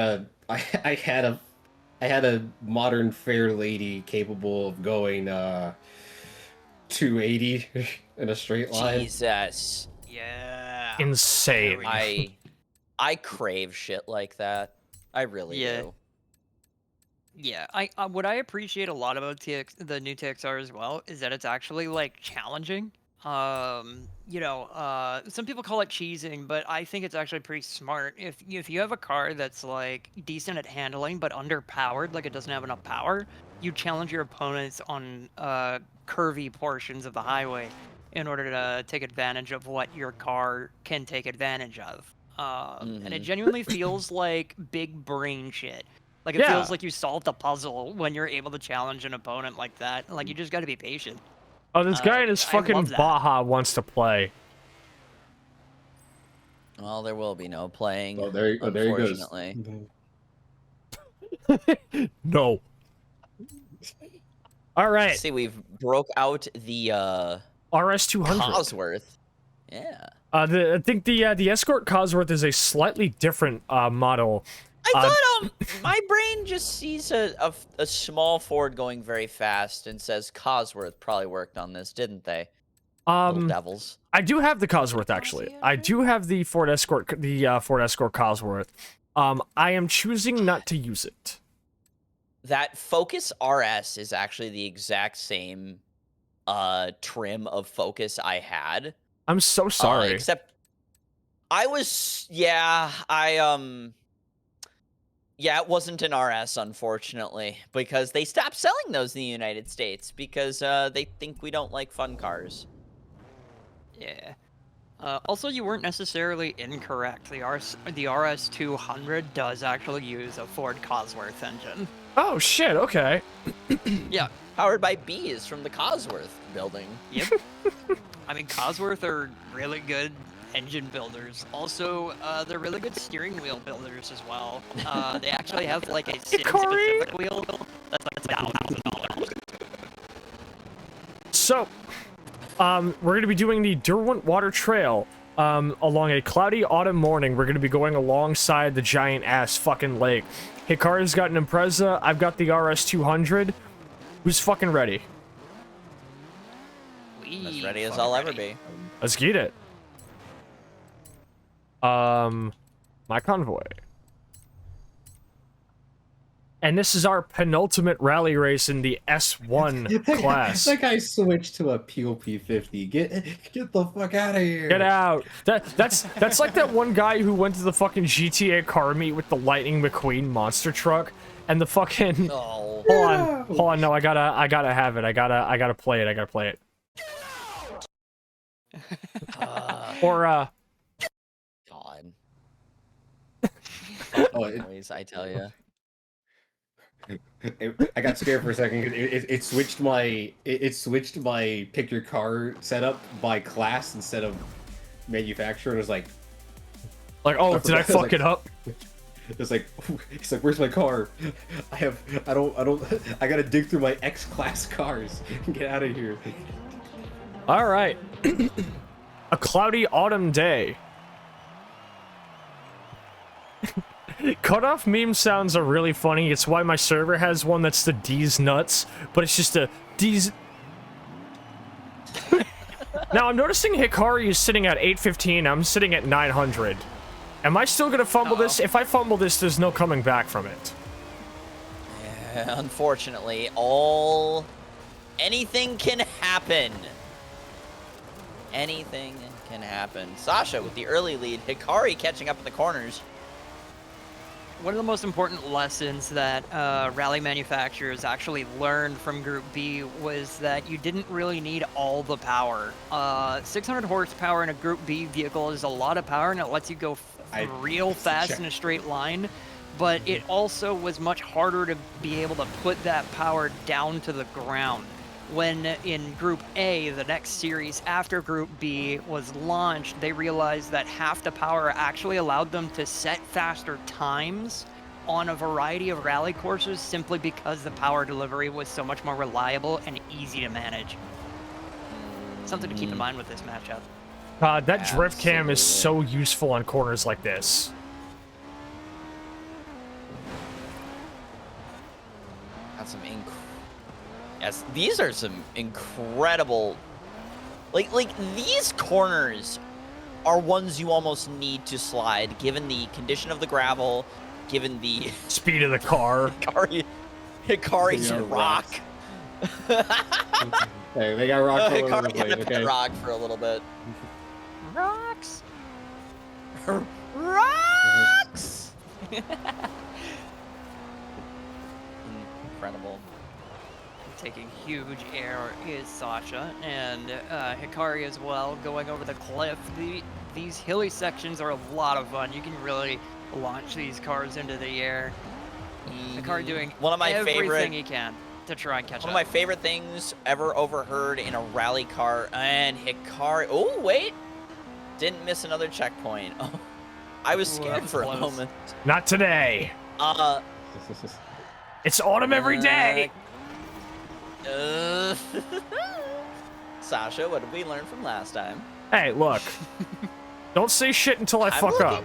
a modern fair lady capable of going 280 in a straight line. Jesus. Yeah. Insane. I crave shit like that. I really do. Yeah, what I appreciate a lot about the new TXR as well is that it's actually like challenging. Some people call it cheesing, but I think it's actually pretty smart. If you have a car that's like decent at handling but underpowered, like it doesn't have enough power, you challenge your opponents on curvy portions of the highway in order to take advantage of what your car can take advantage of. And it genuinely feels like big brain shit. Like, it feels like you solved a puzzle when you're able to challenge an opponent like that. Like, you just gotta be patient. Oh, this guy in his I fucking love that. Baja wants to play. Well, there will be no playing. Oh, there he goes. Unfortunately. No. All right. See, we've broke out the RS200. Cosworth. Yeah. I think the Escort Cosworth is a slightly different model. I thought my brain just sees a small Ford going very fast and says Cosworth probably worked on this, didn't they? Little devils. I do have the Cosworth actually. I do have the Ford Escort Cosworth. I am choosing not to use it. That Focus RS is actually the exact same trim of Focus I had. I'm so sorry. Except I was it wasn't an RS, unfortunately, because they stopped selling those in the United States because they think we don't like fun cars. Yeah. Also, you weren't necessarily incorrect. The RS200 does actually use a Ford Cosworth engine. Oh, shit, okay. Yeah. Powered by bees from the Cosworth building. Yep. I mean, Cosworth are really good engine builders. Also, they're really good steering wheel builders as well. They actually have like a city-specific wheel that's like $1,000. So, we're going to be doing the Derwent Water Trail along a cloudy autumn morning. We're going to be going alongside the giant-ass fucking lake. Hikari's got an Impreza. I've got the RS200. Who's fucking ready? As ready as I'll ever be. Let's get it. My convoy. And this is our penultimate rally race in the S1 class. That guy switched to a POP50. Get the fuck out of here. Get out. That's like that one guy who went to the fucking GTA car meet with the Lightning McQueen monster truck and the fucking Oh. Hold on, no, I gotta have it. I gotta play it. God. Oh, Always, I tell you. I got scared for a second because it switched my pick your car setup by class instead of manufacturer. It was like, oh, did I fuck it up? It's like, where's my car? I gotta dig through my X class cars. Get out of here. All right. A cloudy autumn day. Cutoff meme sounds are really funny. It's why my server has one that's the D's nuts, but it's just a D's. Now I'm noticing Hikari is sitting at 815. I'm sitting at 900. Am I still gonna fumble this? If I fumble this, there's no coming back from it. Yeah, unfortunately, anything can happen. Anything can happen. Sasha with the early lead. Hikari catching up in the corners. One of the most important lessons that rally manufacturers actually learned from Group B was that you didn't really need all the power. 600 horsepower in a Group B vehicle is a lot of power, and it lets you go real fast in a straight line, but it also was much harder to be able to put that power down to the ground. When in Group A, the next series after Group B was launched, they realized that half the power actually allowed them to set faster times on a variety of rally courses simply because the power delivery was so much more reliable and easy to manage. Something to keep in mind with this matchup. That drift cam is so useful on corners like this. Got some Yes, these are some incredible, like these corners are ones you almost need to slide, given the condition of the gravel, given the speed of the car. Hikari's Yeah, rock. Hey, they got rocks all over the Hikari place, had a okay? rock for a little bit. Rocks. Rocks! Incredible. Taking huge air is Sasha, and Hikari as well, going over the cliff. These hilly sections are a lot of fun. You can really launch these cars into the air. Hikari doing one of my everything he can to try and catch up. One of my favorite things ever overheard in a rally car, and Hikari. Oh wait, didn't miss another checkpoint. Oh, I was scared for a moment. Not today. It's autumn every day. Sasha, what did we learn from last time? Hey, look. Don't say shit until I fuck up.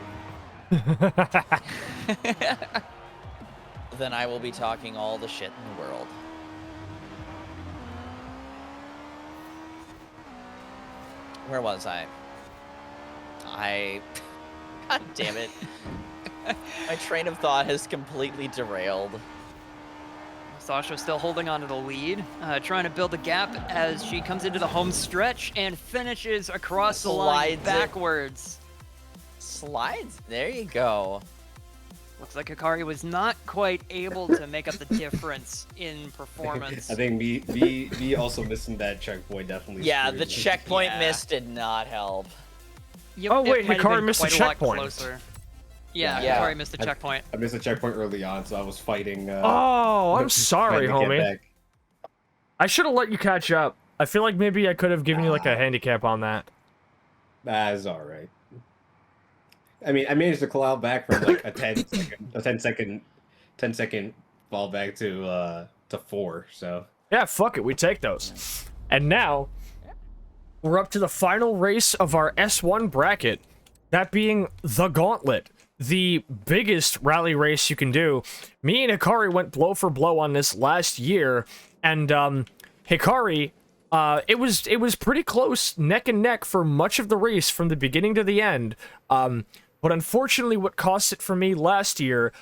Then I will be talking all the shit in the world. Where was I? God damn it. My train of thought has completely derailed. Sasha still holding on to the lead, trying to build a gap as she comes into the home stretch and finishes across the line backwards. Slides? There you go. Looks like Hikari was not quite able to make up the difference in performance. I think me also missing that checkpoint definitely. Yeah, the checkpoint miss did not help. Oh wait, Hikari missed the checkpoint. Yeah, Hikari missed the checkpoint. I missed a checkpoint early on, so I was fighting. Oh, I'm sorry, homie. I should have let you catch up. I feel like maybe I could have given you like a handicap on that. That's all right. I mean, I managed to claw back from like a 10 second fall back to 4. So yeah, fuck it, we take those. And now we're up to the final race of our S1 bracket, that being the Gauntlet, the biggest rally race you can do. Me and Hikari went blow for blow on this last year, and Hikari, it was pretty close, neck and neck for much of the race from the beginning to the end. But unfortunately, what cost it for me last year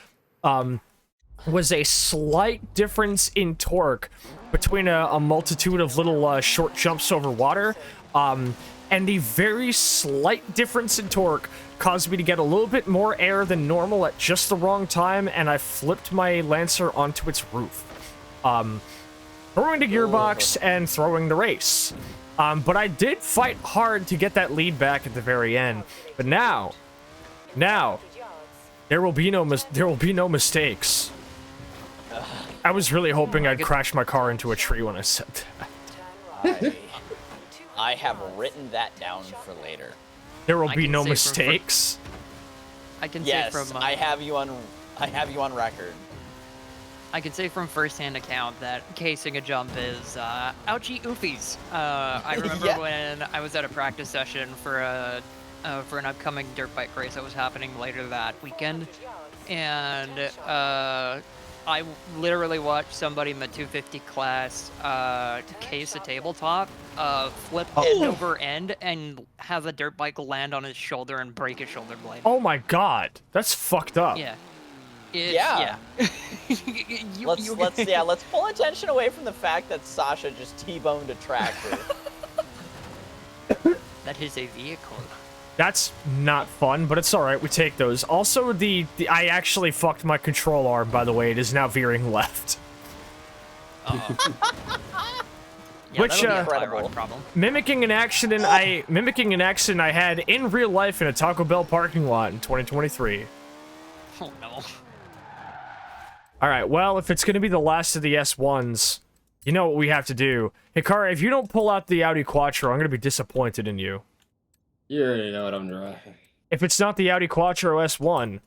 was a slight difference in torque between a multitude of little short jumps over water, and the very slight difference in torque caused me to get a little bit more air than normal at just the wrong time, and I flipped my Lancer onto its roof, throwing the gearbox and throwing the race. But I did fight hard to get that lead back at the very end. But now, there will be no mistakes. I was really hoping I'd crash my car into a tree when I said that. I have written that down for later. There will be no mistakes. I can yes, say from I have you on record. I can say from first-hand account that casing a jump is ouchie oofies. I remember when I was at a practice session for an upcoming dirt bike race that was happening later that weekend, and I literally watched somebody in the 250 class case a tabletop, flip end over end, and have a dirt bike land on his shoulder and break his shoulder blade. Oh my god, that's fucked up. Yeah. Let's pull attention away from the fact that Sasha just T-boned a tractor. That is a vehicle. That's not fun, but it's alright, we take those. Also, I actually fucked my control arm, by the way. It is now veering left. Yeah, which, mimicking an accident I had in real life in a Taco Bell parking lot in 2023. Oh, no. Alright, well, if it's gonna be the last of the S1s, you know what we have to do. Hikari, if you don't pull out the Audi Quattro, I'm gonna be disappointed in you. You already know what I'm driving. If it's not the Audi Quattro S1,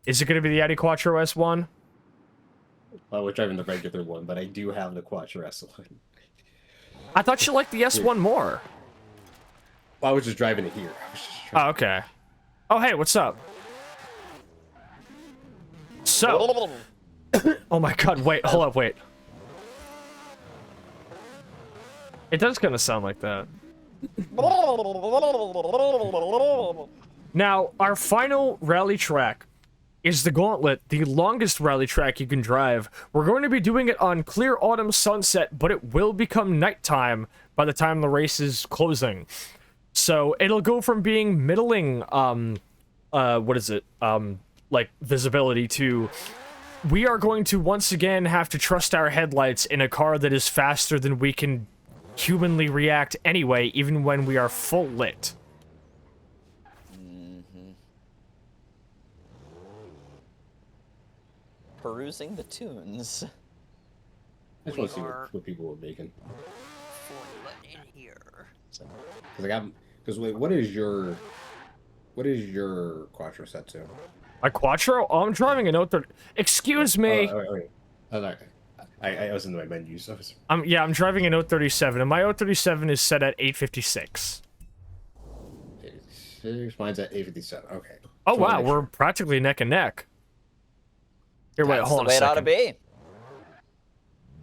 is it going to be the Audi Quattro S1? Well, we're driving the regular one, but I do have the Quattro S1. I thought you liked the S1 more. Well, I was just driving it here. Oh, okay. Oh, hey, what's up? So... oh my god, wait, hold up, wait. It does kind of sound like that. Now, our final rally track is the Gauntlet, the longest rally track you can drive. We're going to be doing it on clear autumn sunset, but it will become nighttime by the time the race is closing. So it'll go from being middling, like visibility to... We are going to once again have to trust our headlights in a car that is faster than we can humanly react anyway, even when we are full lit. Perusing the tunes. I just want to see what people were making. In here. Because wait, what is your Quattro set to? My Quattro? Oh, I'm driving an 030. Excuse me. Wait. I was in my menu, so. Yeah, I'm driving an 037, and my 037 is set at 856. Mine's at 857. Okay. Oh wow, we're practically neck and neck. Here, wait, hold on a second. That's the way it ought to be.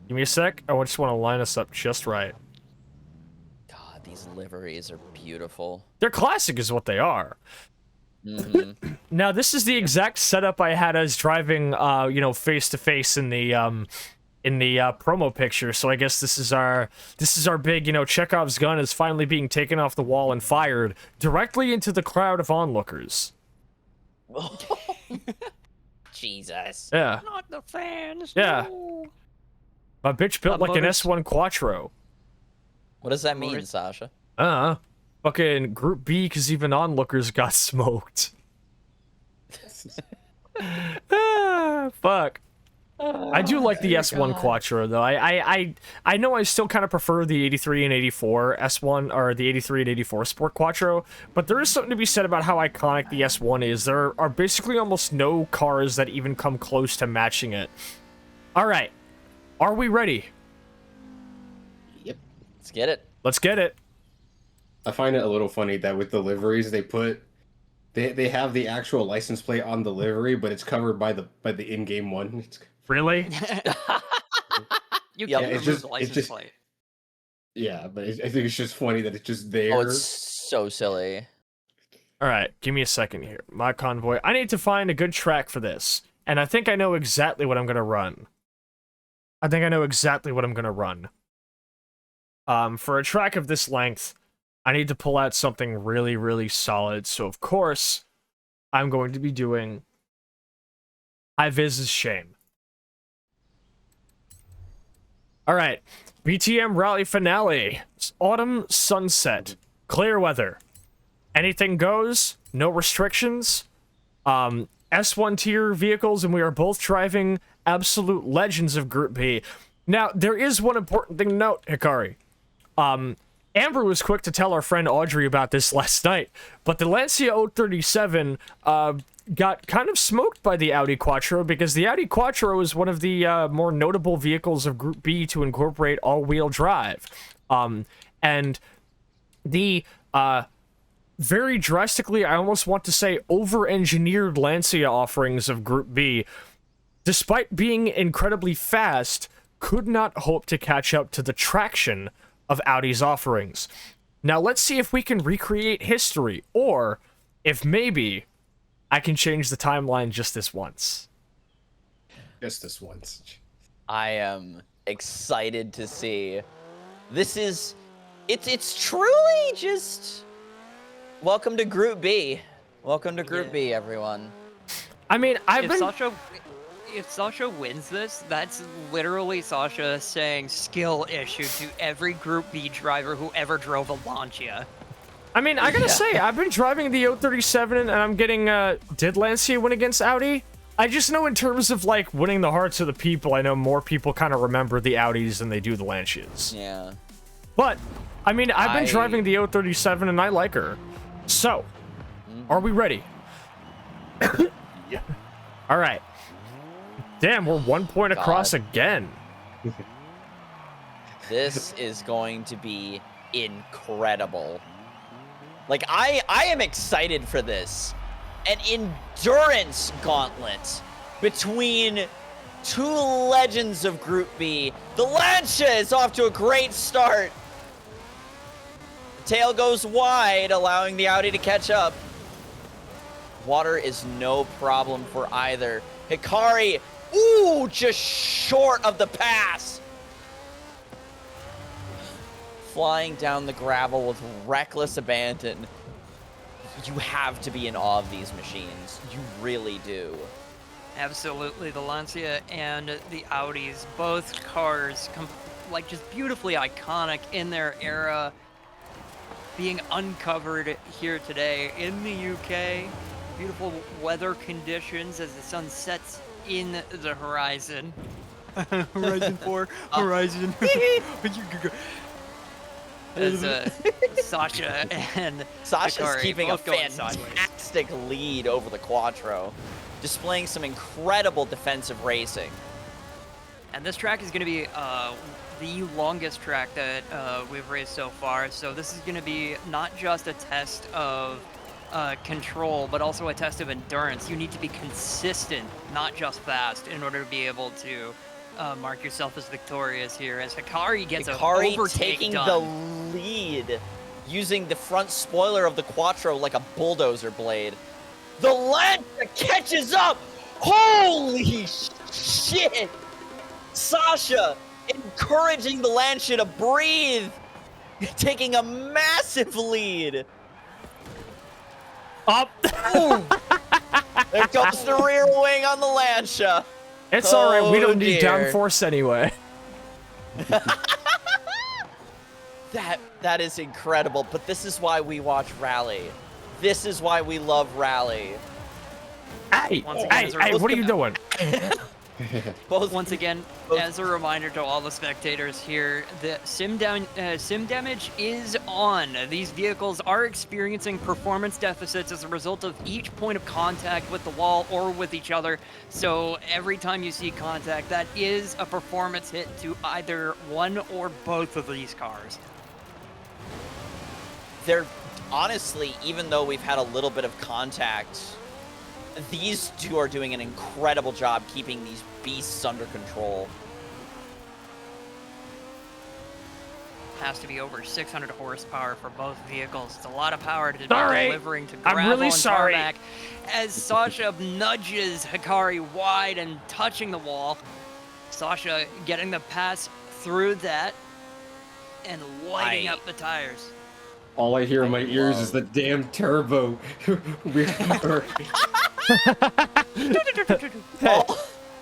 Give me a sec. I just want to line us up just right. God, these liveries are beautiful. They're classic is what they are. Now, this is the exact setup I had as driving, face to face in the promo picture. So I guess this is our big, Chekhov's gun is finally being taken off the wall and fired directly into the crowd of onlookers. Jesus. Yeah. Not the fans. Yeah. No. My bitch built like an S1 Quattro. What does that mean, Sasha? Fucking Group B, because even onlookers got smoked. Fuck. I do like the S1 Quattro, though. I know I still kind of prefer the 83 and 84 S1, or the 83 and 84 Sport Quattro, but there is something to be said about how iconic the S1 is. There are basically almost no cars that even come close to matching it. Alright. Are we ready? Yep. Let's get it. Let's get it. I find it a little funny that with the liveries they have the actual license plate on the livery, but it's covered by the in-game one. Really? You can't remove the license plate. Yeah, but I think it's just funny that it's just there. Oh, it's so silly. Alright, give me a second here. My convoy. I need to find a good track for this. And I think I know exactly what I'm going to run. For a track of this length, I need to pull out something really, really solid. So, of course, I'm going to be doing High Viz's Shame. Alright, BTM Rally Finale. It's autumn sunset. Clear weather. Anything goes. No restrictions. S1 tier vehicles, and we are both driving absolute legends of Group B. Now, there is one important thing to note, Hikari. Amber was quick to tell our friend Audrey about this last night, but the Lancia 037 got kind of smoked by the Audi Quattro because the Audi Quattro is one of the more notable vehicles of Group B to incorporate all-wheel drive. And the very drastically, I almost want to say, over-engineered Lancia offerings of Group B, despite being incredibly fast, could not hope to catch up to the traction of Audi's offerings. Now let's see if we can recreate history, or if maybe I can change the timeline just this once. Just this once. I am excited to see. This is... It's truly just... Welcome to Group B. Welcome to Group B, everyone. I mean, If Sasha wins this, that's literally Sasha saying skill issue to every Group B driver who ever drove a Lancia. I mean, I gotta say, I've been driving the 037 and I'm getting, did Lancia win against Audi? I just know in terms of, like, winning the hearts of the people, I know more people kind of remember the Audis than they do the Lancias. Yeah. But, I mean, I've been driving the 037 and I like her. So, are we ready? Yeah. Alright. Damn, we're 1 point across again. This is going to be incredible. Like, I am excited for this. An endurance gauntlet between two legends of Group B. The Lancia is off to a great start. Tail goes wide, allowing the Audi to catch up. Water is no problem for either. Hikari, ooh, just short of the pass. Flying down the gravel with reckless abandon. You have to be in awe of these machines. You really do. Absolutely, the Lancia and the Audis, both cars, like just beautifully iconic in their era, being uncovered here today in the UK. Beautiful weather conditions as the sun sets in the horizon. Horizon 4, horizon. As Sascha and Sasha's Hikari keeping a both going sideways. fantastic lead over the Quattro, displaying some incredible defensive racing. And this track is going to be the longest track that we've raced so far. So this is going to be not just a test of control, but also a test of endurance. You need to be consistent, not just fast, in order to be able to mark yourself as victorious here. As Hikari gets an overtake taking done. the lead, using the front spoiler of the Quattro like a bulldozer blade. The Lancia catches up! Holy shit! Sascha encouraging the Lancia to breathe, taking a massive lead. Up. There goes the rear wing on the Lancia. It's all right. We don't need dear. downforce anyway. That is incredible. But this is why we watch Rally. This is why we love Rally. Hey, Once again, hey, what are you doing? Once again, as a reminder to all the spectators here, the sim damage is on. These vehicles are experiencing performance deficits as a result of each point of contact with the wall or with each other. So every time you see contact, that is a performance hit to either one or both of these cars. They're honestly, even though we've had a little bit of contact, these two are doing an incredible job keeping these beasts under control. Has to be over 600 horsepower for both vehicles. It's a lot of power to be Sorry. delivering to I'm gravel really and sorry. tarmac. As Sascha nudges Hikari wide and touching the wall, Sascha getting the pass through that and lighting up the tires. All I hear in my ears is the damn turbo. Hey,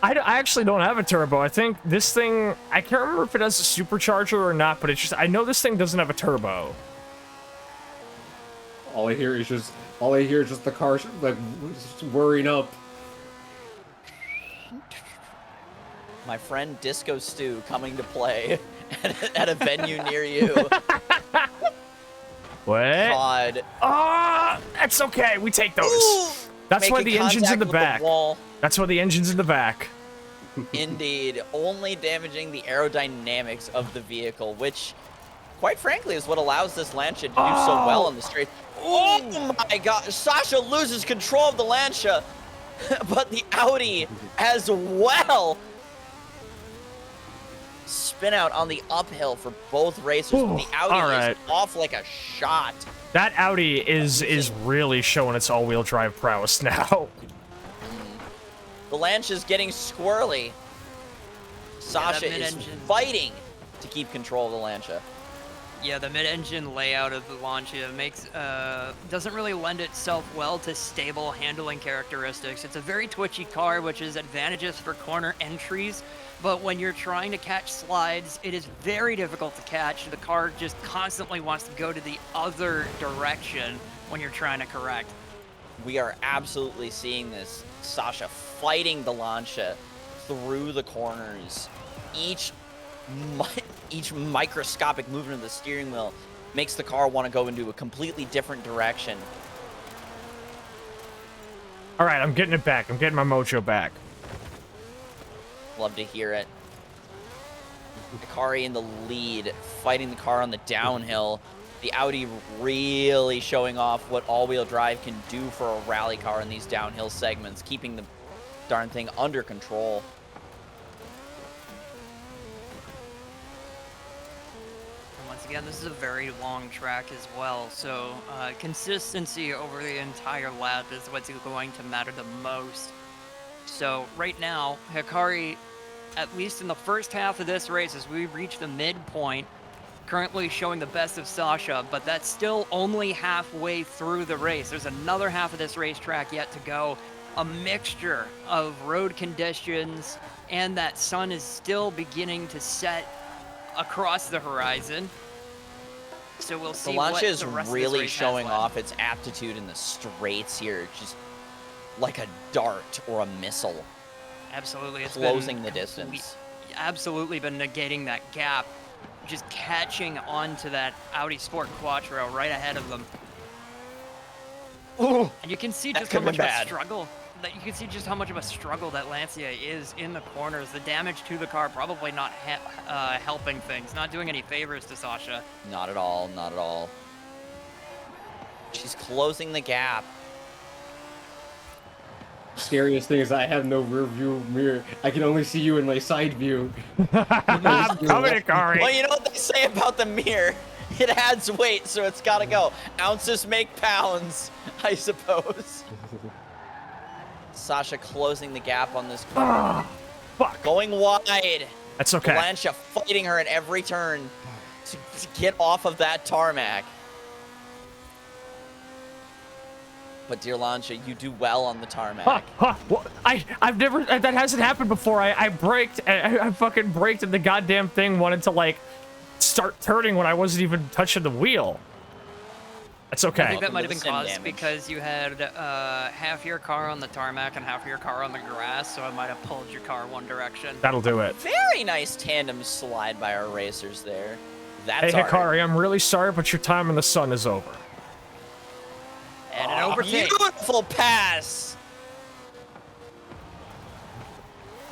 I actually don't have a turbo. I think this thing, I can't remember if it has a supercharger or not, but it's just, I know this thing doesn't have a turbo. all I hear is just the car like whirring up. My friend Disco Stew coming to play at a venue near you. What? God. That's okay. We take those. Ooh, That's why making the engine's in the contact with back. wall. That's why the engine's in the back. Indeed, only damaging the aerodynamics of the vehicle, which, quite frankly, is what allows this Lancia to do so well on the straight. Oh my God! Sascha loses control of the Lancia, but the Audi as well. Spin out on the uphill for both racers. Ooh, The Audi all right. is off like a shot. That Audi is really showing its all-wheel drive prowess now. The Lancia's getting squirrely. Sascha is mid-engine. fighting to keep control of the Lancia. Yeah, the mid-engine layout of the Lancia doesn't really lend itself well to stable handling characteristics. It's a very twitchy car, which is advantageous for corner entries, but when you're trying to catch slides, it is very difficult to catch. The car just constantly wants to go to the other direction when you're trying to correct. We are absolutely seeing this. Sascha fighting the Lancia through the corners. Each microscopic movement of the steering wheel makes the car want to go into a completely different direction. All right, I'm getting it back. I'm getting my mojo back. Love to hear it. Hikari in the lead, fighting the car on the downhill. The Audi really showing off what all-wheel drive can do for a rally car in these downhill segments, keeping the darn thing under control. Again, this is a very long track as well, so consistency over the entire lap is what's going to matter the most. So right now, Hikari, at least in the first half of this race, as we reach the midpoint, currently showing the best of Sascha, but that's still only halfway through the race. There's another half of this racetrack yet to go. A mixture of road conditions, and that sun is still beginning to set across the horizon. So we'll see what Lancia is the rest of this really race showing has left. off its aptitude in the straights here, just like a dart or a missile, Absolutely, it's closing been the distance. absolutely been negating that gap, just catching onto that Audi Sport Quattro right ahead of them. Ooh, And you can see that just how could've much been of a bad. struggle that you can see just how much of a struggle that Lancia is in the corners. The damage to the car probably not helping things, not doing any favors to Sascha. Not at all, not at all. She's closing the gap. Scariest thing is I have no rear view mirror. I can only see you in my side view. I'm coming, Hikari. Well, you know what they say about the mirror? It adds weight, so it's gotta go. Ounces make pounds, I suppose. Sascha closing the gap on this corner. Fuck. Going wide. That's okay. Lancia fighting her at every turn to get off of that tarmac. But dear Lancia, you do well on the tarmac. Well, I've never, that hasn't happened before. I braked, I fucking braked, and the goddamn thing wanted to, like, start turning when I wasn't even touching the wheel. That's okay. I think that Welcome might to have been the sim caused damage. because you had half your car on the tarmac and half your car on the grass, so it might have pulled your car one direction. That'll do it. Very nice tandem slide by our racers there. That's Hey, art. Hikari, I'm really sorry, but your time in the sun is over. And an overtake. Beautiful pass.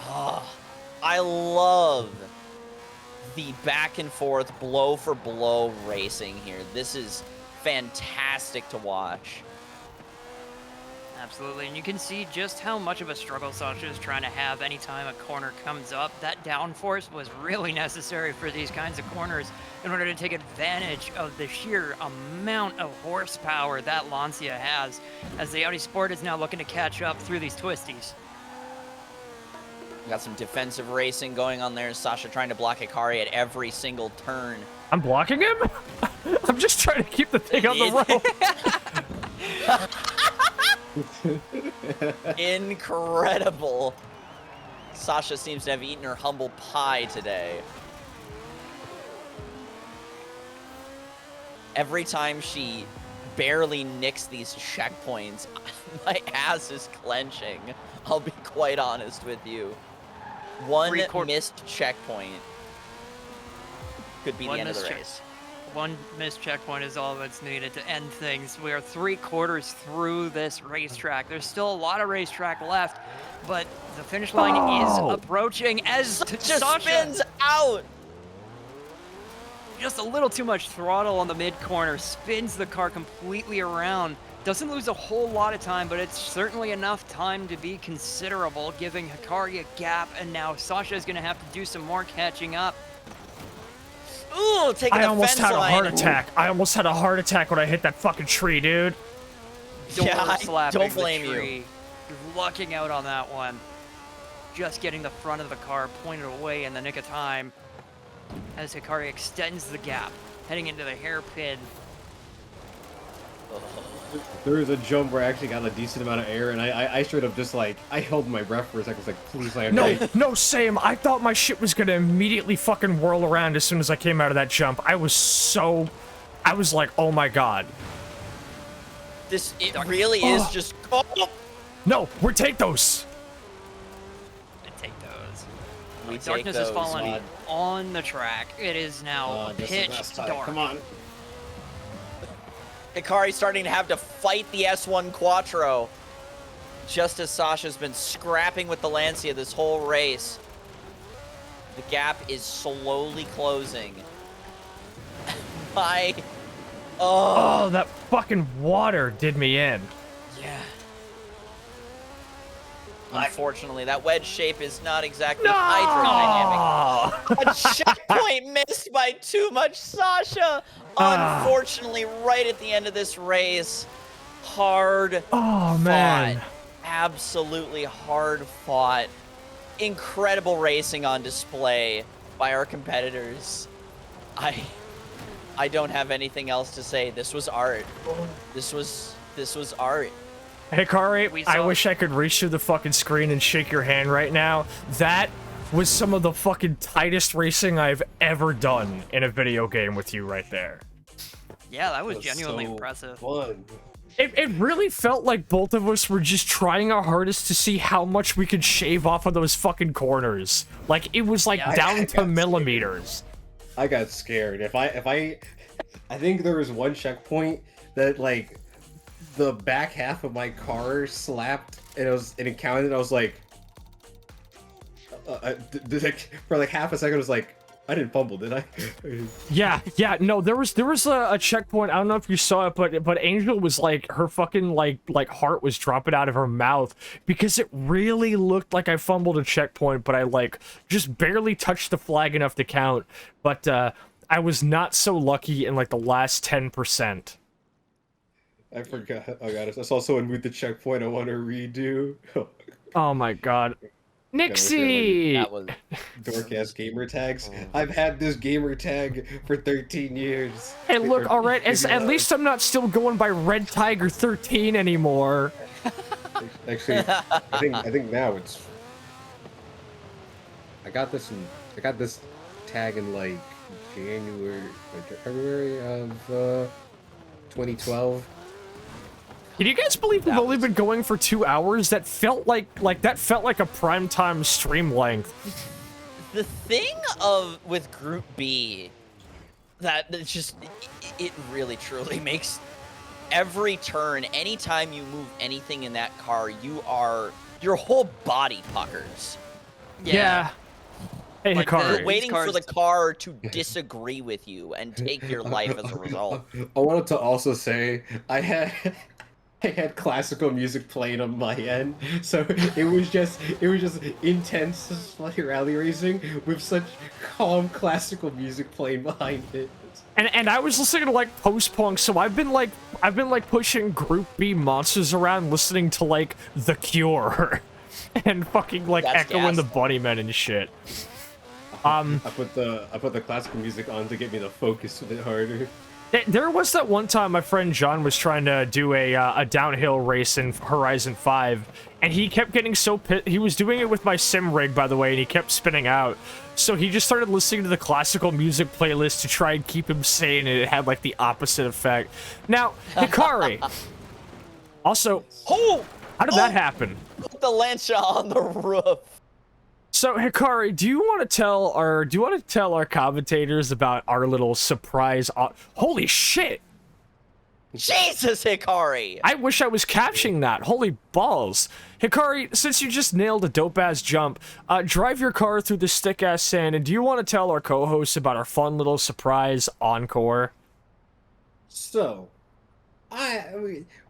Oh, I love the back and forth, blow for blow racing here. This is fantastic to watch. Absolutely, and you can see just how much of a struggle Sascha is trying to have anytime a corner comes up. That downforce was really necessary for these kinds of corners in order to take advantage of the sheer amount of horsepower that Lancia has, as the Audi Sport is now looking to catch up through these twisties. Got some defensive racing going on there. Sascha trying to block Hikari at every single turn. I'm blocking him? I'm just trying to keep the thing on the road. Incredible. Sascha seems to have eaten her humble pie today. Every time she barely nicks these checkpoints, my ass is clenching. I'll be quite honest with you. One missed checkpoint could be the end of the race. One missed checkpoint is all that's needed to end things. We are 3/4 through this racetrack. There's still a lot of racetrack left, but the finish line is approaching as Just spins out. Just a little too much throttle on the mid-corner, spins the car completely around. Doesn't lose a whole lot of time, but it's certainly enough time to be considerable, giving Hikari a gap, and now Sascha is going to have to do some more catching up. Ooh, taking I the almost fence had a line. heart attack. I almost had a heart attack when I hit that fucking tree, dude. Yeah, I Door-slapping don't the blame tree. you. You're lucking out on that one. Just getting the front of the car pointed away in the nick of time as Hikari extends the gap, heading into the hairpin. There was a jump where I actually got a decent amount of air, and I straight up just like, I held my breath for a second. I was like, please land No, right. no, Sam. I thought my shit was gonna immediately fucking whirl around as soon as I came out of that jump. I was like, oh my god. It really is just. Oh. No, we take those. Take those. We take Darkness those, has fallen bud. on the track. It is now pitch dark. Come on. Hikari starting to have to fight the S1 Quattro. Just as Sascha's been scrapping with the Lancia this whole race. The gap is slowly closing. Oh, that fucking water did me in. Yeah. Unfortunately, that wedge shape is not exactly hydrodynamic. A checkpoint missed by too much Sasha. Unfortunately, right at the end of this race, hard fought. Absolutely hard fought. Incredible racing on display by our competitors. I don't have anything else to say. This was art. This was art. Hikari, I wish I could reach through the fucking screen and shake your hand right now. That was some of the fucking tightest racing I've ever done in a video game with you right there. Yeah, that was genuinely impressive. Fun. It really felt like both of us were just trying our hardest to see how much we could shave off of those fucking corners. Like, it was like down to millimeters. I got scared. I think there was one checkpoint that, like, the back half of my car slapped, and it counted. I was like, for like half a second, I was like, I didn't fumble, did I? Yeah, no, there was a checkpoint. I don't know if you saw it, but Angel was like, her fucking like heart was dropping out of her mouth because it really looked like I fumbled a checkpoint, but I like just barely touched the flag enough to count. But I was not so lucky in like the last 10%. I forgot. Oh god, I saw someone move the checkpoint. I want to redo. Oh my god. Nixie! That was dork-ass gamer tags. I've had this gamer tag for 13 years. Hey, look, alright, at least I'm not still going by Red Tiger 13 anymore. Actually, I think now it's... I got this tag in like February of 2012. Can you guys believe we've only been going for 2 hours? That felt like a primetime stream length. the thing with Group B it's just it really truly makes every turn, anytime you move anything in that car, your whole body puckers. Yeah. Hey, like Hikari. you're waiting for the car to disagree with you and take your life as a result. I wanted to also say I had classical music playing on my end, so it was just intense rally racing with such calm classical music playing behind it. And I was listening to like post-punk, so I've been pushing Group B monsters around, listening to like The Cure, and fucking like echoing the Bunnymen and shit. I put the classical music on to get me to focus a bit harder. There was that one time my friend John was trying to do a downhill race in Horizon 5, and he kept getting so pissed. He was doing it with my sim rig, by the way, and he kept spinning out. So he just started listening to the classical music playlist to try and keep him sane, and it had like the opposite effect. Now, Hikari. Also, how did that happen? Put the Lancia on the roof. So, Hikari, do you want to tell our commentators about our little surprise? Holy shit! Jesus, Hikari! I wish I was captioning that. Holy balls. Hikari, since you just nailed a dope-ass jump, drive your car through the stick-ass sand, and do you want to tell our co-hosts about our fun little surprise encore? So,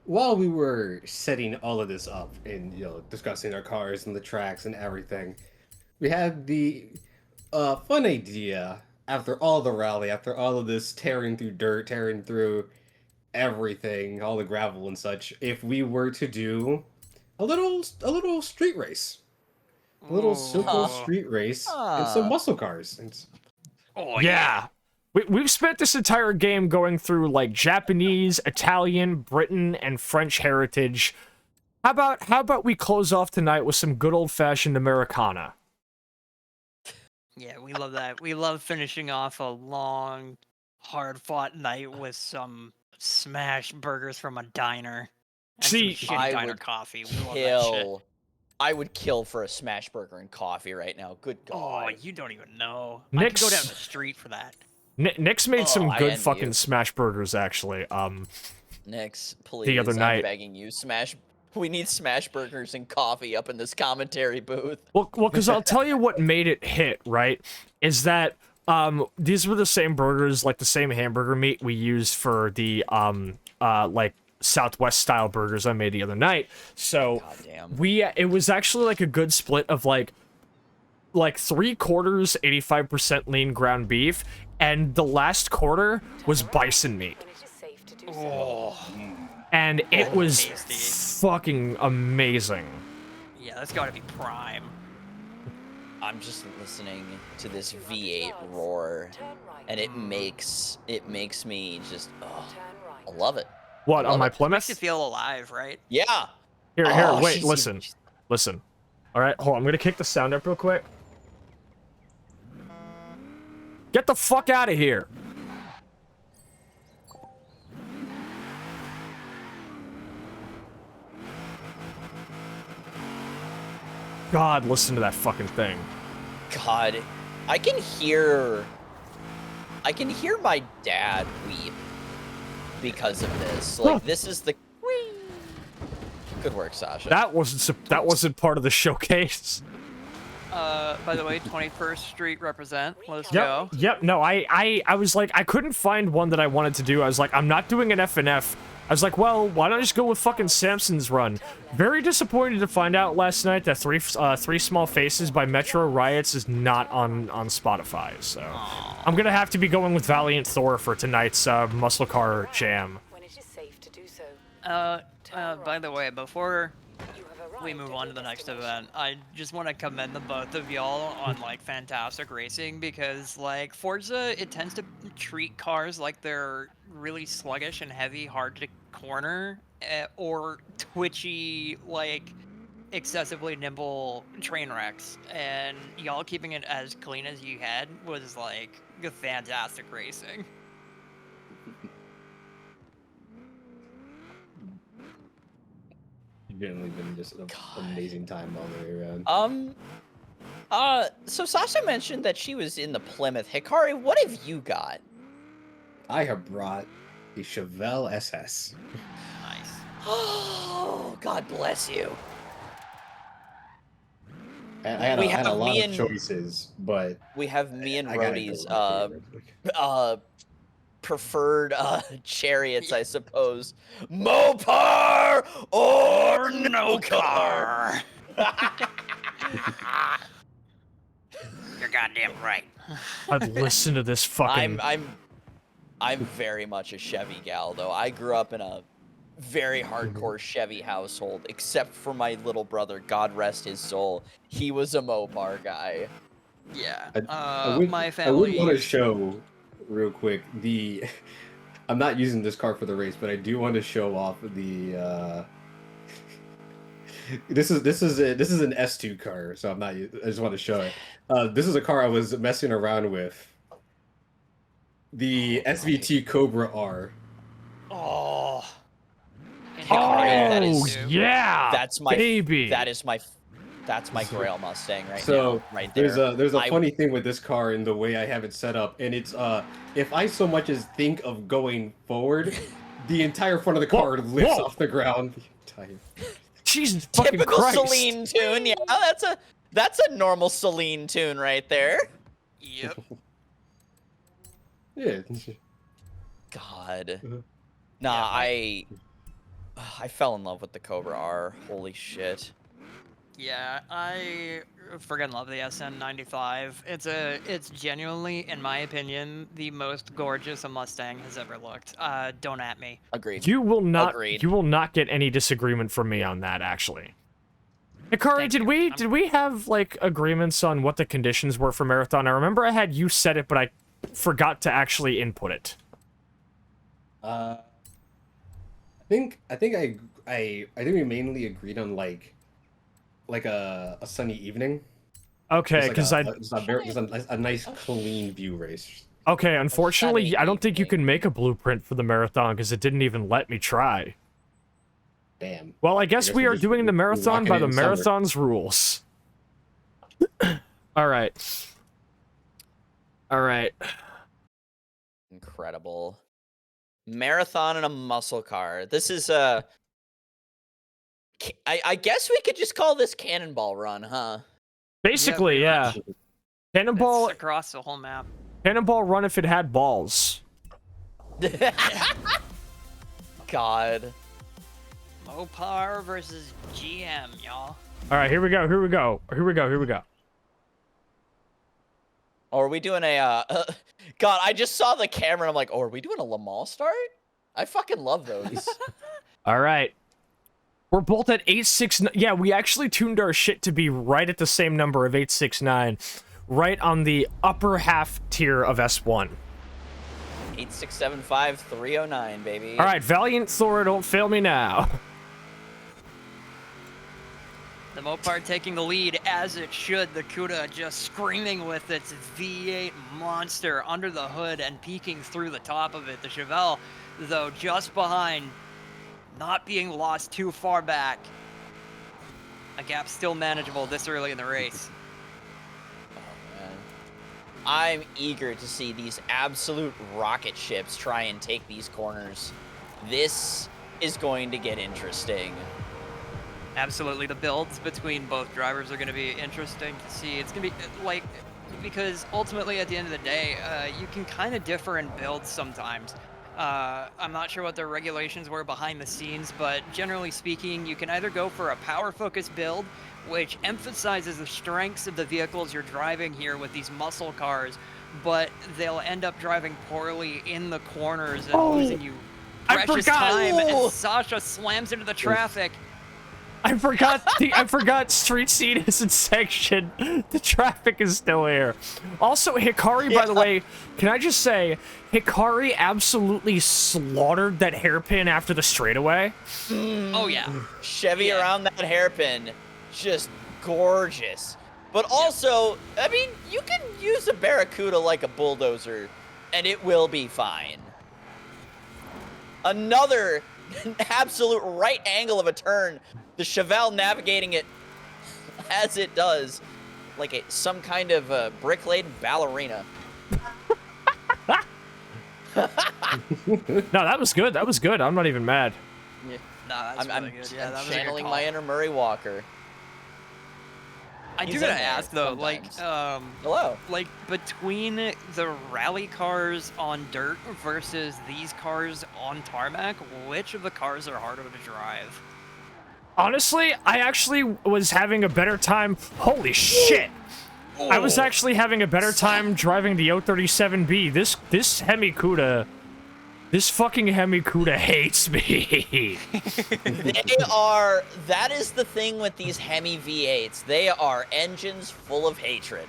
while we were setting all of this up and, discussing our cars and the tracks and everything, we had the fun idea, after all the rally, after all of this tearing through dirt, tearing through everything, all the gravel and such, if we were to do a little street race. A little simple street race and some muscle cars. Yeah. We've spent this entire game going through, like, Japanese, Italian, Britain, and French heritage. How about we close off tonight with some good old-fashioned Americana? Yeah, we love that. We love finishing off a long, hard-fought night with some smashed burgers from a diner. And See, some shitty diner coffee. We love that shit. I would kill for a smash burger and coffee right now. Good God. Oh, you don't even know. Nick's, I could go down the street for that. Nick's made some good fucking smash burgers, actually. Nick's, please. The other night. I'm begging you, we need smash burgers and coffee up in this commentary booth. Well, because I'll tell you what made it hit, right? Is that these were the same burgers, like the same hamburger meat we used for the like Southwest style burgers I made the other night. So Goddamn. it was actually like a good split of like 3/4 85% lean ground beef, and the last quarter was bison meat. And it was fucking amazing. Yeah, that's gotta be prime. I'm just listening to this V8 roar, and it makes me just, I love it. What, on my Makes Plymouth? you feel alive, right? Yeah. Here, Oh, wait, she's- listen. All right, hold on, I'm gonna kick the sound up real quick. Get the fuck out of here. God, listen to that fucking thing. God, I can hear my dad weep because of this. Like, this is the good work, Sasha. That wasn't part of the showcase. By the way, 21st Street represent. Let's go. Yep. No, I was like, I couldn't find one that I wanted to do. I was like, I'm not doing an FNF. I was like, well, why don't I just go with fucking Samson's Run? Very disappointed to find out last night that Three Small Faces by Metro Riots is not on Spotify. So I'm gonna have to be going with Valiant Thor for tonight's muscle car jam. By the way, before we move on to the next event, I just want to commend the both of y'all on like fantastic racing, because like Forza, it tends to treat cars like they're really sluggish and heavy, hard to corner, or twitchy, like excessively nimble train wrecks, and y'all keeping it as clean as you had was like fantastic racing. Generally been just an amazing time all the way around. So Sasha mentioned that she was in the Plymouth. Hikari, what have you got? I have brought the Chevelle SS. Nice. Oh, God bless you. I had We a have lot me of and- choices, but We have me and I gotta Roadie's go with my favorite. preferred chariots, I suppose. Mopar or no car? You're goddamn right. I'd listen to this fucking. I'm very much a Chevy gal, though. I grew up in a very hardcore Chevy household, except for my little brother, God rest his soul. He was a Mopar guy. Yeah. I My would family. want to show real quick the. I'm not using this car for the race, but I do want to show off the. This is an S2 car, so I'm not. I just want to show it. This is a car I was messing around with. The SVT Cobra R. Oh. Oh yeah, That's my baby. That's my Grail Mustang right So now. Right there. there's a funny thing with this car in the way I have it set up, and it's if I so much as think of going forward, the entire front of the car lifts off the ground. The entire. Jesus fucking Typical Christ. Celine tune. Yeah, that's a normal Celine tune right there. Yep. Yeah. God. Mhm. Nah, I fell in love with the Cobra R. Holy shit. Yeah, I friggin' love the SN95. It's genuinely, in my opinion, the most gorgeous a Mustang has ever looked. Don't at me. Agreed. You will not. Agreed. You will not get any disagreement from me on that. Actually, Hikari, Thank did we have like agreements on what the conditions were for marathon? I remember I had you set it, but I forgot to actually input it. I think we mainly agreed on like a sunny evening. Okay, because just a nice clean view race. Okay, unfortunately, I don't think you evening. can make a blueprint for the marathon because it didn't even let me try. Damn. Well, I guess we we're are just doing the marathon locking by it the in summer. marathon's rules. All right. All right. Incredible. Marathon and a muscle car. This is I guess we could just call this Cannonball Run, huh? Basically, yeah. It's Cannonball, across the whole map. Cannonball Run if it had balls. God. Mopar versus GM, y'all. All right, here we go. Here we go. Here we go. Here we go. Or are we doing a, God, I just saw the camera and I'm like, oh, are we doing a Le Mans start? I fucking love those. All right. We're both at 869. Yeah, we actually tuned our shit to be right at the same number of 869. Right on the upper half tier of S1. 8675309, baby. All right, Valiant Thor, don't fail me now. The Mopar taking the lead as it should. The Cuda just screaming with its V8 monster under the hood and peeking through the top of it. The Chevelle, though, just behind, not being lost too far back. A gap still manageable this early in the race. Oh, man. I'm eager to see these absolute rocket ships try and take these corners. This is going to get interesting. Absolutely, the builds between both drivers are going to be interesting to see. It's going to be like, because ultimately at the end of the day, you can kind of differ in builds sometimes. I'm not sure what the regulations were behind the scenes, but generally speaking, you can either go for a power-focused build, which emphasizes the strengths of the vehicles you're driving here with these muscle cars, but they'll end up driving poorly in the corners and losing you precious time. And Sasha slams into the traffic. I forgot street scene isn't section. The traffic is still here. Also, Hikari, by the way, can I just say, Hikari absolutely slaughtered that hairpin after the straightaway. Oh, yeah. Chevy around that hairpin, just gorgeous. But also, I mean, you can use a Barracuda like a bulldozer, and it will be fine. Another absolute right angle of a turn. The Chevelle navigating it as it does, like some kind of brick-laden ballerina. No, that was good. That was good. I'm not even mad. Yeah. Nah, that's really good. Yeah, that was channeling a good my call. inner Murray Walker. I do gotta ask though, like, hello, like between the rally cars on dirt versus these cars on tarmac, which of the cars are harder to drive? Honestly, I actually was having a better time. Holy shit! I was actually having a better time driving the 037B. This Hemi Cuda, this fucking Hemi Cuda hates me. That is the thing with these Hemi V8s. They are engines full of hatred.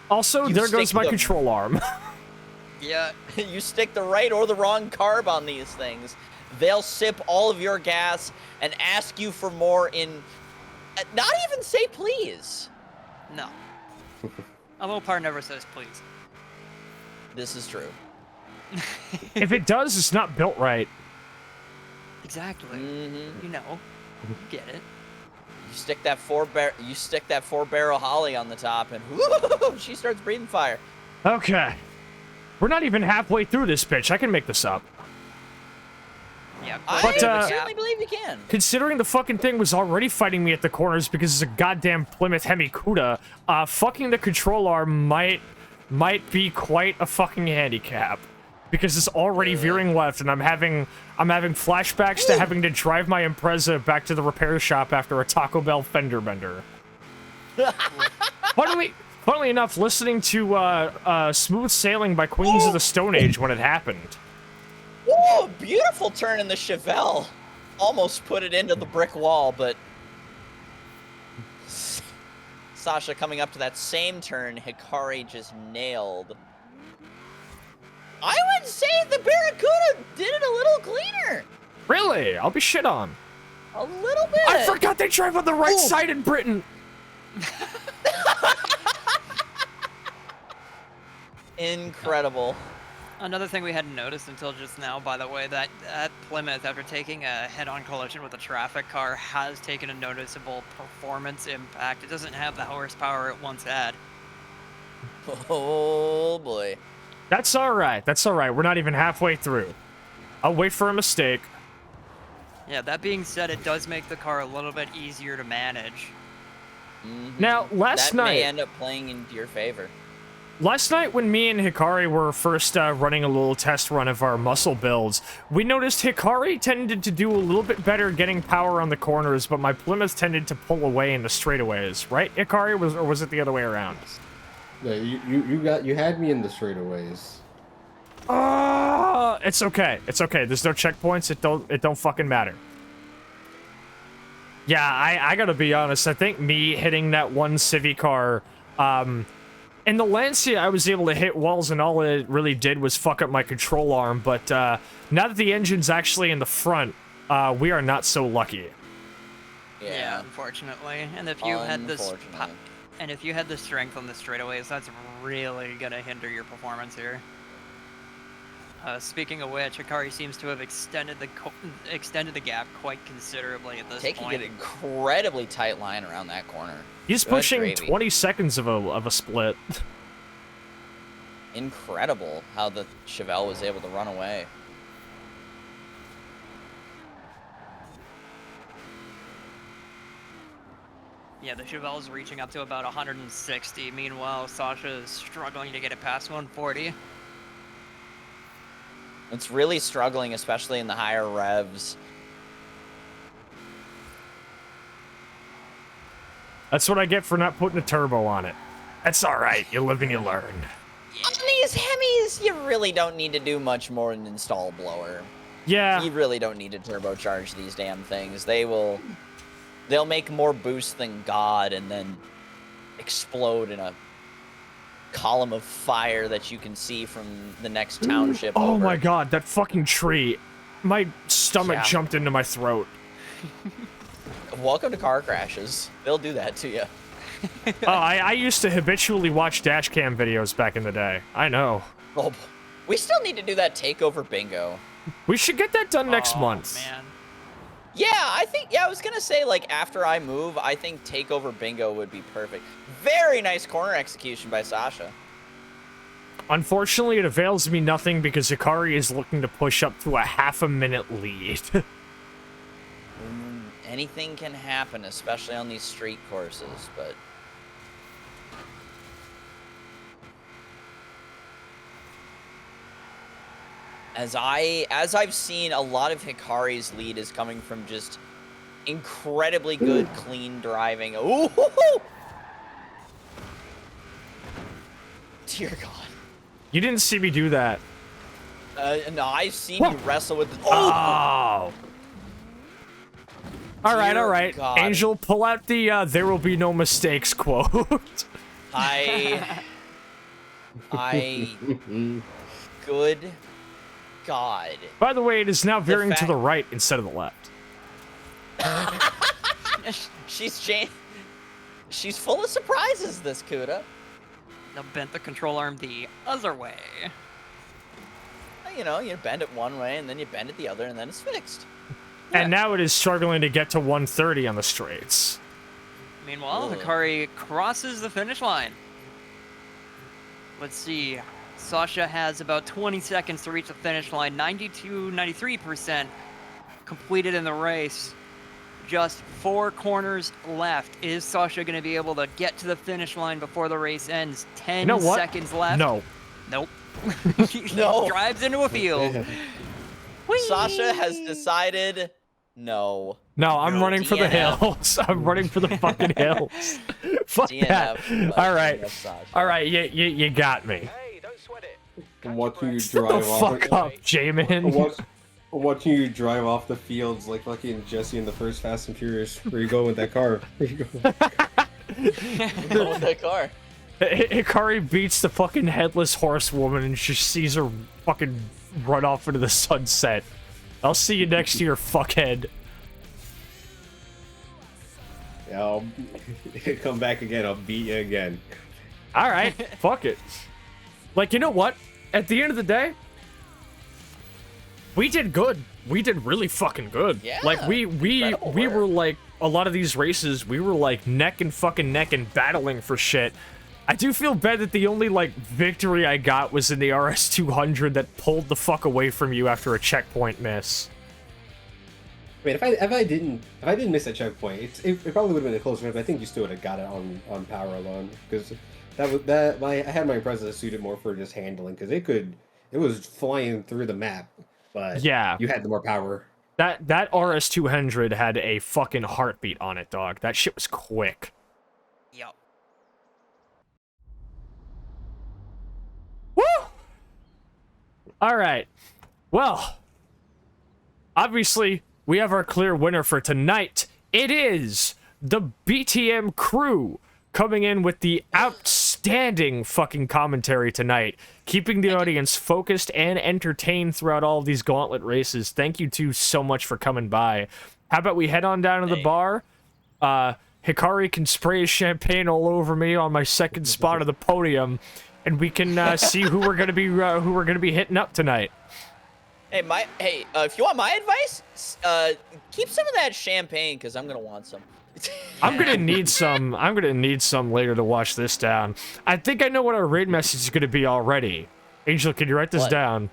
Also, there goes my control arm. Yeah, you stick the right or the wrong carb on these things. They'll sip all of your gas and ask you for more in... not even say please. No. A Mopar never says please. This is true. If it does, it's not built right. Exactly. You know. You get it. You stick that four barrel Holly on the top and whoo, she starts breathing fire. Okay. We're not even halfway through this pitch. I can make this up. Yeah, I certainly believe you can. Considering the fucking thing was already fighting me at the corners because it's a goddamn Plymouth Hemi Cuda, fucking the control arm might be quite a fucking handicap. Because it's already veering left, and I'm having flashbacks to having to drive my Impreza back to the repair shop after a Taco Bell fender bender. Funnily enough, listening to Smooth Sailing by Queens of the Stone Age when it happened. Oh, beautiful turn in the Chevelle. Almost put it into the brick wall, but Sasha coming up to that same turn, Hikari just nailed. I would say the Barracuda did it a little cleaner. Really? I'll be shit on. A little bit. I forgot they drive on the right side in Britain. Incredible. Another thing we hadn't noticed until just now, by the way, that Plymouth, after taking a head-on collision with a traffic car, has taken a noticeable performance impact. It doesn't have the horsepower it once had. Oh, boy. That's all right. That's all right. We're not even halfway through. I'll wait for a mistake. Yeah, that being said, it does make the car a little bit easier to manage. Now, last night... That may end up playing into your favor. Last night when me and Hikari were first running a little test run of our muscle builds, we noticed Hikari tended to do a little bit better getting power on the corners, but my Plymouth tended to pull away in the straightaways, right, Hikari? Or was it the other way around? Yeah, you had me in the straightaways. It's okay. It's okay. There's no checkpoints. It don't fucking matter. Yeah, I gotta be honest. I think me hitting that one Civic car, in the Lancia, I was able to hit walls, and all it really did was fuck up my control arm. But now that the engine's actually in the front, we are not so lucky. Yeah, unfortunately. And if you had this, and if you had the strength on the straightaways, that's really gonna hinder your performance here. Speaking of which, Hikari seems to have extended the gap quite considerably at this Taking point. an incredibly tight line around that corner. He's Good pushing gravy. 20 seconds of a split. Incredible how the Chevelle was able to run away. Yeah, the Chevelle's reaching up to about 160. Meanwhile, Sasha is struggling to get it past 140. It's really struggling, especially in the higher revs. That's what I get for not putting a turbo on it. That's all right. You live and you learn. On these Hemis, you really don't need to do much more than install a blower. Yeah. You really don't need to turbocharge these damn things. They'll make more boost than God and then explode in a column of fire that you can see from the next township. Oh over. my god, that fucking tree. My stomach jumped into my throat. Welcome to car crashes. They'll do that to you. I used to habitually watch dash cam videos back in the day. I know. Oh, we still need to do that takeover bingo. We should get that done next month. Man. Yeah, I was gonna say, like, after I move, I think takeover bingo would be perfect. Very nice corner execution by Sasha. Unfortunately, it avails me nothing because Hikari is looking to push up to a half-a-minute lead. Anything can happen, especially on these street courses, but... As I've seen, a lot of Hikari's lead is coming from just incredibly good, clean driving. Ooh! Dear God. You didn't see me do that. No, I've seen you wrestle with the... Oh! Alright. God. Angel, pull out the there will be no mistakes quote. Good God. By the way, it is now veering to the right instead of the left. She's full of surprises, this Cuda. Now bent the control arm the other way. You know, you bend it one way, and then you bend it the other, and then it's fixed. And now it is struggling to get to 130 on the straights. Meanwhile, Hikari crosses the finish line. Let's see. Sasha has about 20 seconds to reach the finish line. 93% completed in the race. Just 4 corners left. Is Sasha going to be able to get to the finish line before the race ends? 10 seconds left. No. Nope. No. Drives into a field. Sasha has decided no. No, I'm running for the DNF. hills. I'm running for the fucking hills. Fuck that. All right, you got me. I'm watching you Shut drive the off. fuck up, Jamin. I'm watching you drive off the fields like fucking Jesse in the first Fast and Furious. Where you going with that car? Where you going? Go with that car. Hikari beats the fucking headless horsewoman and she sees her fucking run off into the sunset. I'll see you next year, fuckhead. Yeah, I'll come back again. I'll beat you again. All right, fuck it. Like, you know what? At the end of the day, we did good. We did really fucking good. Yeah, like we were like a lot of these races, we were like neck and battling for shit. I do feel bad that the only like victory I got was in the RS200 that pulled the fuck away from you after a checkpoint miss. mean, if I didn't miss that checkpoint, it probably would have been a closer. But I think you still would have got it on power alone, because I had my Impreza suited more for just handling, because it was flying through the map, but yeah, you had the more power. That RS200 had a fucking heartbeat on it, dog. That shit was quick. Yep. Woo! All right. Well, obviously, we have our clear winner for tonight. It is the BTM crew coming in with the outstanding fucking commentary tonight, keeping the audience focused and entertained throughout all of these gauntlet races. Thank you two so much for coming by. How about we head on down to the bar? Hikari can spray his champagne all over me on my second spot of the podium, and we can see who we're gonna be hitting up tonight. Hey, if you want my advice, keep some of that champagne, because I'm gonna want some. I'm gonna need some. I'm gonna need some later to wash this down. I think I know what our raid message is gonna be already. Angel, can you write this down?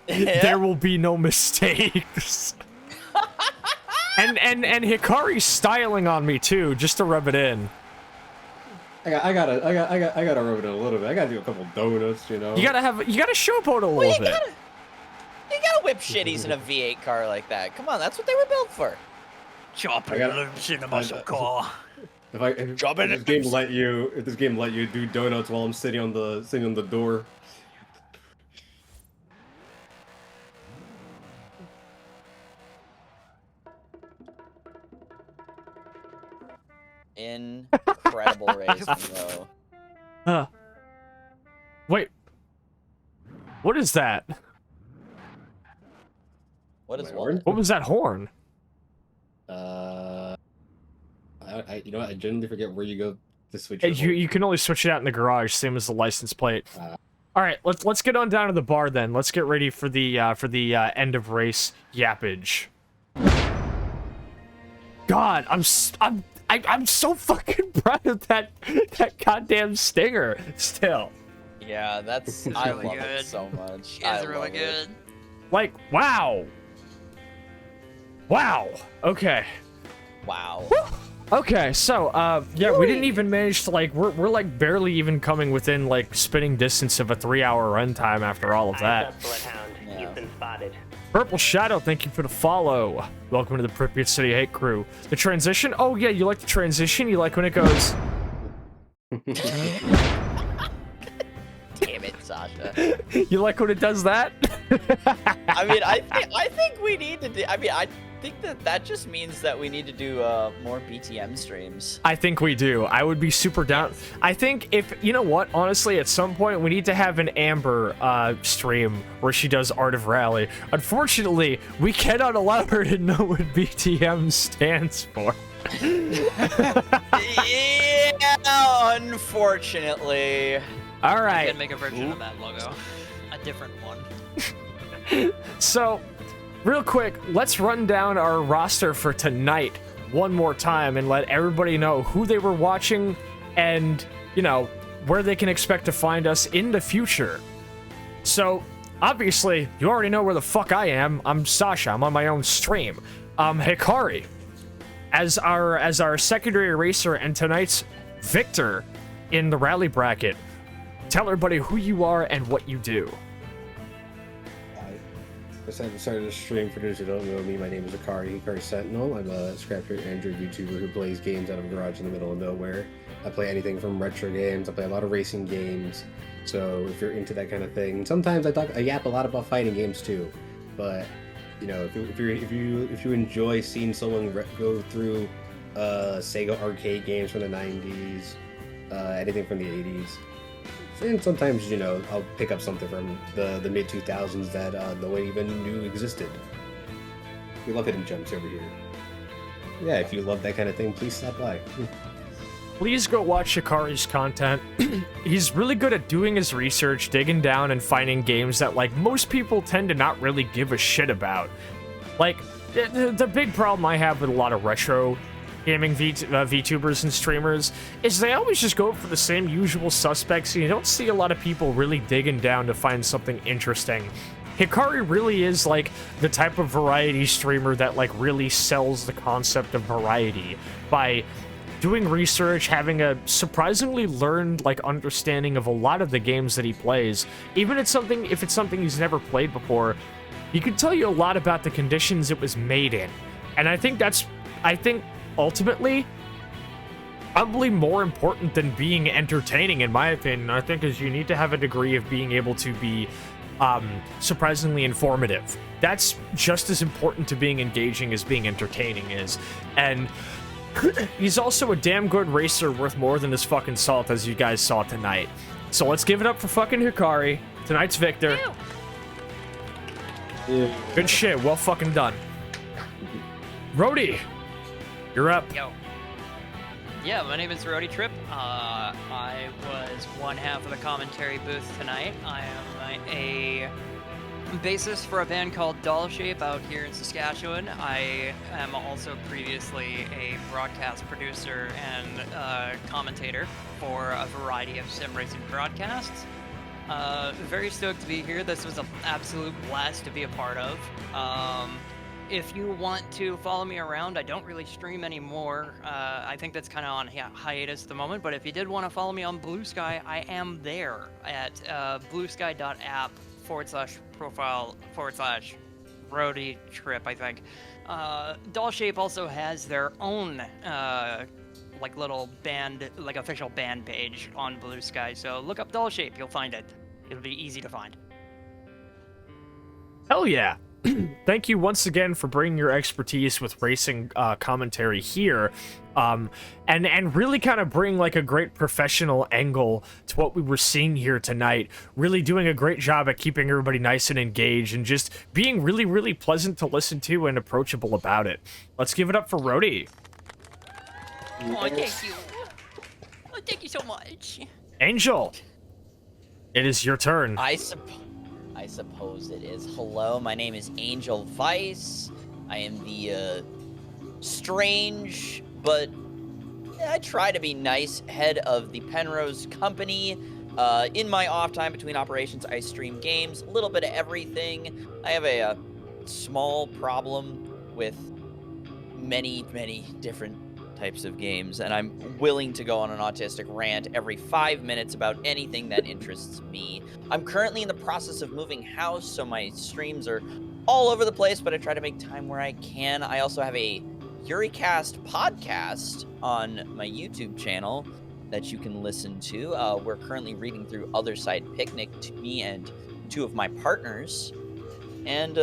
There will be no mistakes. and Hikari's styling on me too, just to rub it in. I gotta rub it in a little bit. I gotta do a couple donuts, you know. You gotta showboat a little bit. You gotta whip shitties in a V8 car like that. Come on, that's what they were built for. Chopping loops in a muscle car. If this game let you do donuts while I'm sitting on the door. Incredible race, bro. Wait. What is that? What is what? What was that horn? You know what? I generally forget where you go to switch. You can only switch it out in the garage, same as the license plate. All right, let's get on down to the bar then. Let's get ready for the end of race yappage. God, I'm so fucking proud of that goddamn stinger still. Yeah, that's I love it so much. It's really good. Like, wow. Wow. Okay. Wow. Woo. Okay, so yeah, we didn't even manage to we're like barely even coming within like spitting distance of a 3-hour runtime after all of that. You've been spotted. Purple Shadow, thank you for the follow. Welcome to the Pripyat City Hate Crew. The transition? Oh yeah, you like the transition? You like when it goes... Damn it, Sasha. You like when it does that? I mean, I think we need to do... I think that just means that we need to do more BTM streams. I think we do. I would be super down. I think if, you know what, honestly, at some point we need to have an Amber stream where she does Art of Rally. Unfortunately, we cannot allow her to know what BTM stands for. Yeah, unfortunately. All right. You can make a version of that logo. A different one. So... real quick, let's run down our roster for tonight one more time and let everybody know who they were watching and, you know, where they can expect to find us in the future. So, obviously, you already know where the fuck I am. I'm Sasha. I'm on my own stream. Hikari, as our secondary racer and tonight's victor in the rally bracket. Tell everybody who you are and what you do. At the start of the stream, for those who don't know me, my name is HikariSentinel. I'm a scrapyard Android YouTuber who plays games out of a garage in the middle of nowhere. I play anything from retro games. I play a lot of racing games. So if you're into that kind of thing, sometimes I yap a lot about fighting games too. But you know, if you enjoy seeing someone go through Sega arcade games from the 90s, anything from the 80s. And sometimes, you know, I'll pick up something from the mid-2000s that no one even knew existed. We love hidden gems over here. Yeah, if you love that kind of thing, please stop by. Please go watch Hikari's content. He's really good at doing his research, digging down, and finding games that, like, most people tend to not really give a shit about. Like, the big problem I have with a lot of retro gaming VTubers and streamers is they always just go for the same usual suspects, and you don't see a lot of people really digging down to find something interesting. Hikari really is like the type of variety streamer that like really sells the concept of variety by doing research, having a surprisingly learned like understanding of a lot of the games that he plays. Even if it's something he's never played before, he could tell you a lot about the conditions it was made in. And I think ultimately probably more important than being entertaining, in my opinion. I think is you need to have a degree of being able to be surprisingly informative. That's just as important to being engaging as being entertaining is. And he's also a damn good racer worth more than his fucking salt, as you guys saw tonight. So let's give it up for fucking Hikari, tonight's victor. Yeah. Good shit, well fucking done. Roadie, you're up. Yo. Yeah, my name is Roadie Trip. I was one half of the commentary booth tonight. I am a bassist for a band called Doll Shape out here in Saskatchewan. I am also previously a broadcast producer and commentator for a variety of sim racing broadcasts. Very stoked to be here. This was an absolute blast to be a part of. If you want to follow me around, I don't really stream anymore. I think that's kind of on hiatus at the moment, but if you did want to follow me on Blue Sky, I am there at bluesky.app/profile/Roadie Trip, I think. Doll Shape also has their own like little band, like official band page on Blue Sky, so look up Doll Shape, you'll find it. It'll be easy to find. Hell yeah. Thank you once again for bringing your expertise with racing commentary here, and really kind of bring like a great professional angle to what we were seeing here tonight. Really doing a great job at keeping everybody nice and engaged and just being really, really pleasant to listen to and approachable about it. Let's give it up for Roadie. Oh, thank you. Oh, thank you so much. Angel, it is your turn. I suppose it is. Hello, my name is Angel Vice. I am the strange, but I try to be nice, head of the Penrose Company. In my off time between operations, I stream games, a little bit of everything. I have a small problem with many, many different types of games, and I'm willing to go on an autistic rant every 5 minutes about anything that interests me. I'm currently in the process of moving house, so my streams are all over the place, but I try to make time where I can. I also have a HikariCast podcast on my YouTube channel that you can listen to. We're currently reading through Other Side Picnic, to me and two of my partners. And,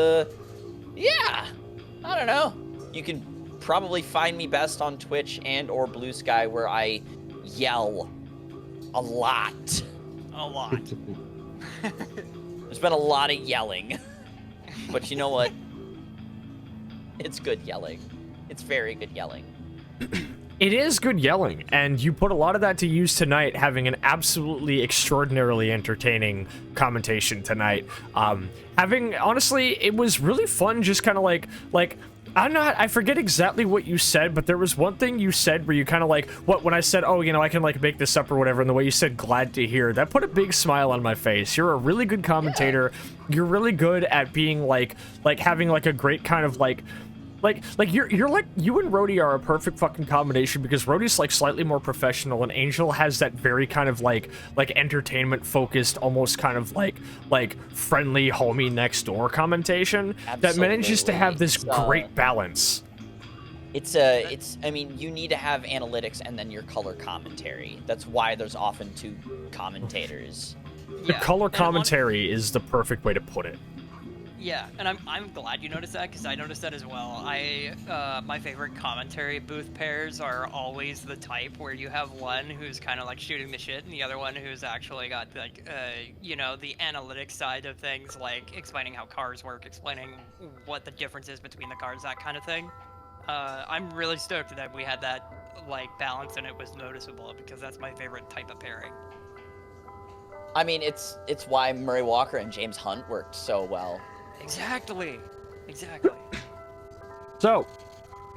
yeah, I don't know. You can probably find me best on Twitch and or Blue Sky, where I yell a lot. A lot. There's been a lot of yelling. But you know what? It's good yelling. It's very good yelling. It is good yelling, and you put a lot of that to use tonight, having an absolutely extraordinarily entertaining commentation tonight. Honestly, it was really fun, just kind of like I forget exactly what you said, but there was one thing you said where you kind of when I said, oh, I can like make this up or whatever, and the way you said glad to hear, that put a big smile on my face. You're a really good commentator. Yeah. You're really good at being like having like a great kind of you're like, you and Roadie are a perfect fucking combination, because Roadie's like slightly more professional and Angel has that very kind of like entertainment focused, almost kind of like friendly homie next door commentation. Absolutely. That manages to have this great balance. I mean, you need to have analytics and then your color commentary. That's why there's often two commentators. The color commentary is the perfect way to put it. Yeah, and I'm glad you noticed that, because I noticed that as well. My favorite commentary booth pairs are always the type where you have one who's kind of like shooting the shit and the other one who's actually got like the analytics side of things, like explaining how cars work, explaining what the difference is between the cars, that kind of thing. I'm really stoked that we had that like balance and it was noticeable, because that's my favorite type of pairing. I mean, it's why Murray Walker and James Hunt worked so well. Exactly. So,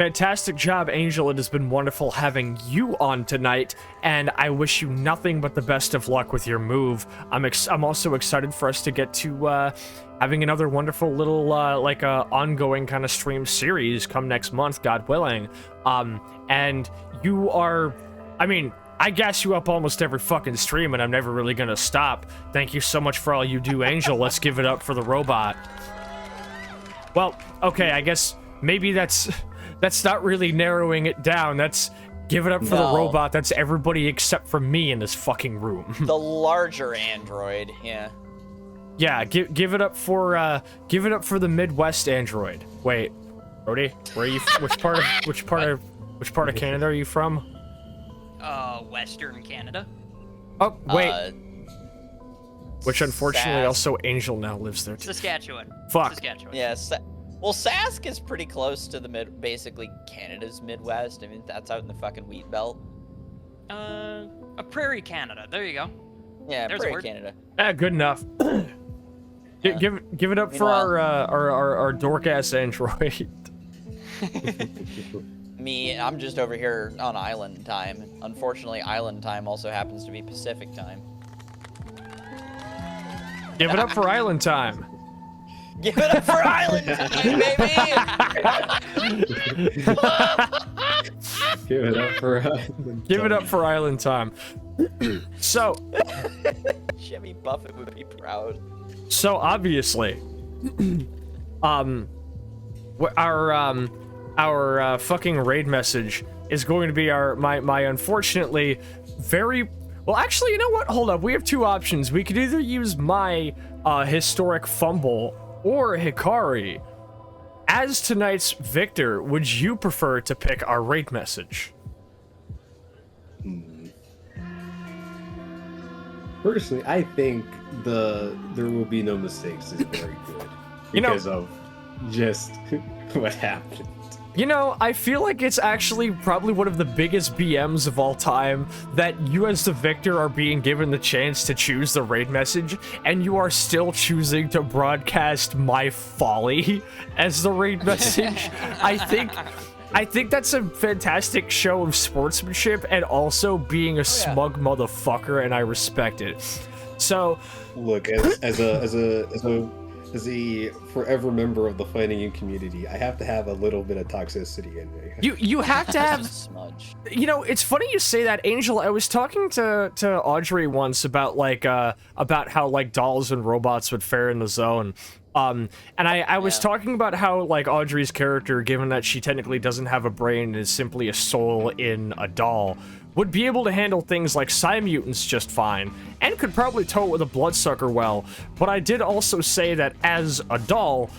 Fantastic job, Angel. It has been wonderful having you on tonight, and I wish you nothing but the best of luck with your move. I'm also excited for us to get to having another wonderful little like ongoing kind of stream series come next month, God willing. And you are, I mean, I gas you up almost every fucking stream, and I'm never really gonna stop. Thank you so much for all you do, Angel. Let's give it up for the robot. Well, okay, I guess maybe that's not really narrowing it down. That's give it up for the robot. That's everybody except for me in this fucking room. The larger android, yeah. Yeah, give it up for the Midwest android. Wait, Roadie, where are you? Which part of Canada are you from? Western Canada. Oh, wait. Which unfortunately also Angel now lives there too. Saskatchewan. Fuck. Saskatchewan. Yeah, well, Sask is pretty close to the basically Canada's Midwest. I mean, that's out in the fucking wheat belt. A Prairie Canada. There you go. Yeah, There's Prairie Canada. Good enough. Yeah. Give it up for our dork ass android. Me, I'm just over here on island time. Unfortunately, island time also happens to be Pacific time. Give it up for island time. Give it up for island time, baby! Give it up for Give it up for island time. So, Jimmy Buffett would be proud. so obviously, our fucking raid message is going to be my unfortunately very well. Actually, you know what? Hold up. We have two options. We could either use my historic fumble or Hikari. As tonight's victor, would you prefer to pick our raid message? Personally, I think there will be no mistakes is very good because of just what happened. You know, I feel like it's actually probably one of the biggest BMs of all time that you as the victor are being given the chance to choose the raid message, and you are still choosing to broadcast my folly as the raid message. I think that's a fantastic show of sportsmanship and also being a smug motherfucker, and I respect it. So, look, as a forever member of the fighting game community, I have to have a little bit of toxicity in me. You have to have smudge. You know, it's funny you say that, Angel. I was talking to Audrey once about about how like dolls and robots would fare in the zone. And I was talking about how like Audrey's character, given that she technically doesn't have a brain and is simply a soul in a doll, would be able to handle things like Psy-mutants just fine, and could probably tow it with a bloodsucker well. But I did also say that as a doll,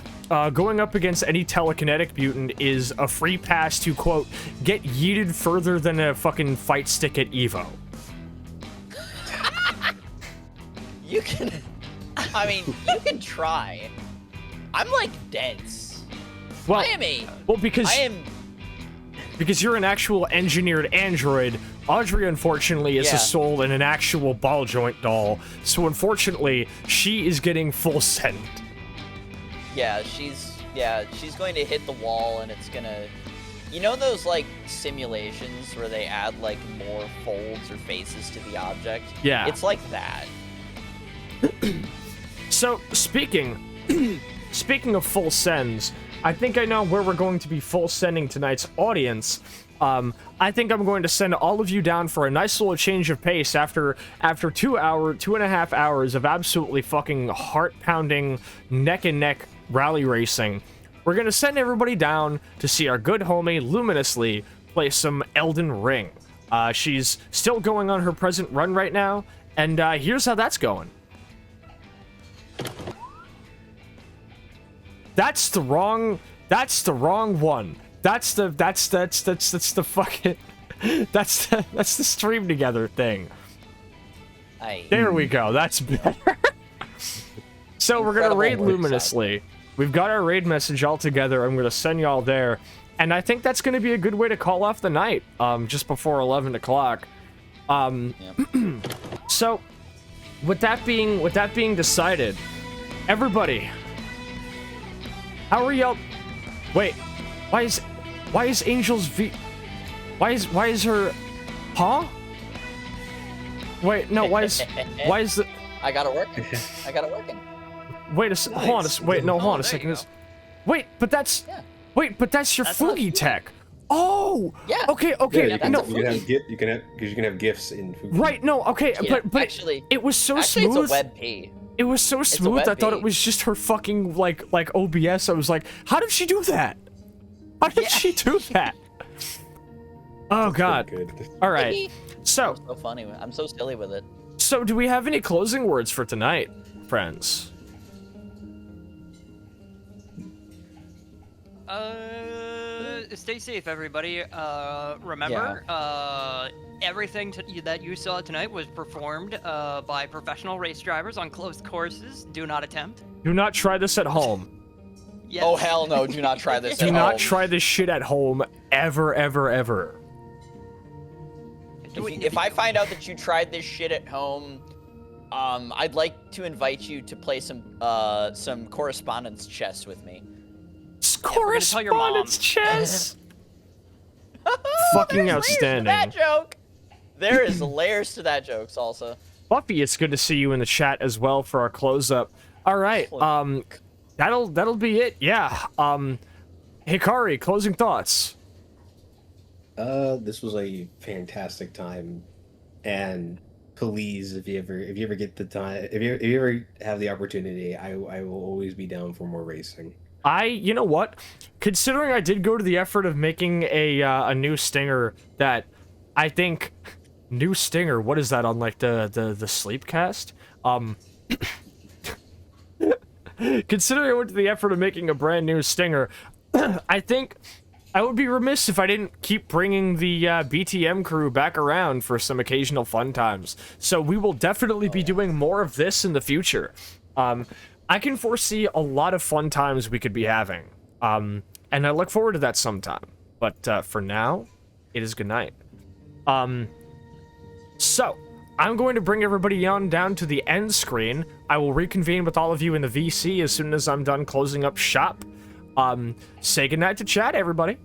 going up against any telekinetic mutant is a free pass to, quote, get yeeted further than a fucking fight stick at Evo. You can... I mean, you can try. I'm like dense. Well, I am a... Well, because you're an actual engineered android, Audrey, unfortunately, is a soul in an actual ball joint doll. So, unfortunately, she is getting full send. Yeah, she's going to hit the wall, and it's gonna... You know those, like, simulations where they add, like, more folds or faces to the object? Yeah. It's like that. So, speaking of full sends, I think I know where we're going to be full sending tonight's audience. I think I'm going to send all of you down for a nice little change of pace after 2.5 hours of absolutely fucking heart-pounding, neck-and-neck rally racing. We're going to send everybody down to see our good homie Luminously play some Elden Ring. She's still going on her present run right now, and here's how that's going. That's the wrong one. That's the fucking that's the stream together thing. There we go. That's better. So we're gonna raid Luminously. We've got our raid message all together. I'm gonna send y'all there, and I think that's gonna be a good way to call off the night. Just before 11 o'clock. So, with that being decided, everybody, how are y'all? Wait, why is Why is Angel's why is her... Huh? Wait, no, why is the... I got it working. I got it working. Wait a hold on wait, no, hold on a second. Wait, but that's... Yeah. Wait, but that's your Fugi tech. Oh! Yeah. Okay, Yeah, no. you can have gifts in Fugi. Right, no, okay, Yeah, but actually, it was so actually, smooth. it's a WebP. It was so a smooth, I thought it WebP. was just her fucking, like OBS. I was like, how did she do that? How did she do that? Oh, God. Good. All right. So, So funny. I'm so silly with it. so do we have any closing words for tonight, friends? Stay safe, everybody. Remember, everything that you saw tonight was performed by professional race drivers on closed courses. Do not attempt. Do not try this at home. Yes. Oh, hell no. Do not try this Do at not home. try this shit at home, ever, ever, ever. If I find out that you tried this shit at home, I'd like to invite you to play some correspondence chess with me. Correspondence chess. Fucking outstanding. That joke. There is layers to that joke, Salsa. Buffy, it's good to see you in the chat as well for our close-up. All right, that'll be it. Yeah. Hikari, closing thoughts. This was a fantastic time, and please, if you ever get the time, if you ever have the opportunity, I will always be down for more racing. You know what? Considering I did go to the effort of making a new stinger that I think new stinger. What is that on like the sleep cast? Considering I went to the effort of making a brand new stinger, I think I would be remiss if I didn't keep bringing the BTM crew back around for some occasional fun times. So we will definitely be doing more of this in the future. I can foresee a lot of fun times we could be having. And I look forward to that sometime. But for now, it is good night. So, I'm going to bring everybody on down to the end screen. I will reconvene with all of you in the VC as soon as I'm done closing up shop. Say goodnight to chat, everybody.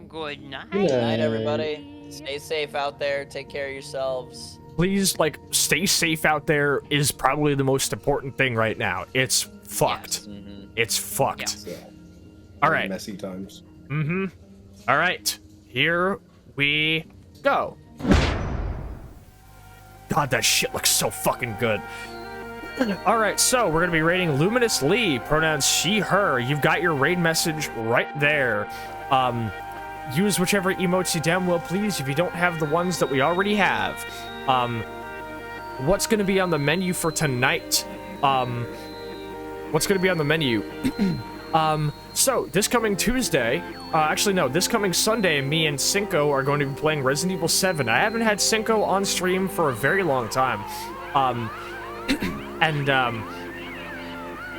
Good night. Good night, everybody. Stay safe out there. Take care of yourselves. Please, like, stay safe out there is probably the most important thing right now. It's fucked. Yes. Mm-hmm. It's fucked. Yeah. All right. Messy times. Mm-hmm. All right. Here we go. God, that shit looks so fucking good. All right, so we're going to be rating Luminous Lee, pronouns she, her. You've got your raid message right there. Use whichever emotes you damn well please if you don't have the ones that we already have. What's going to be on the menu for tonight? What's going to be on the menu? So, this coming Tuesday, actually no, this coming Sunday, me and Cinco are going to be playing Resident Evil 7. I haven't had Cinco on stream for a very long time.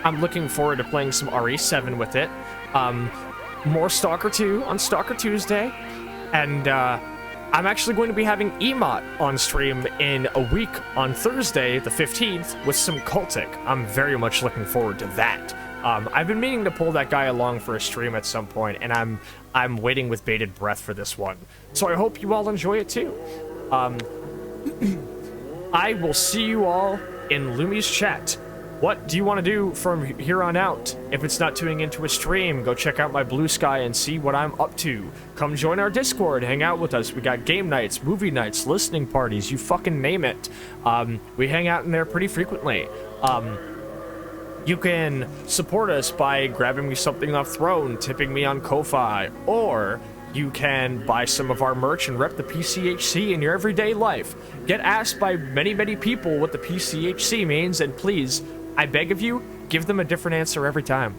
I'm looking forward to playing some RE7 with it. More Stalker 2 on Stalker Tuesday. And, I'm actually going to be having Emot on stream in a week on Thursday, the 15th, with some Cultic. I'm very much looking forward to that. I've been meaning to pull that guy along for a stream at some point, and I'm waiting with bated breath for this one. So I hope you all enjoy it too. I will see you all in Lumi's chat. What do you want to do from here on out? If it's not tuning into a stream, go check out my Blue Sky and see what I'm up to. Come join our Discord, hang out with us. We got game nights, movie nights, listening parties, you fucking name it. We hang out in there pretty frequently. You can support us by grabbing me something off Throne, tipping me on Ko-Fi, or you can buy some of our merch and rep the PCHC in your everyday life. Get asked by many, many people what the PCHC means, and please, I beg of you, give them a different answer every time.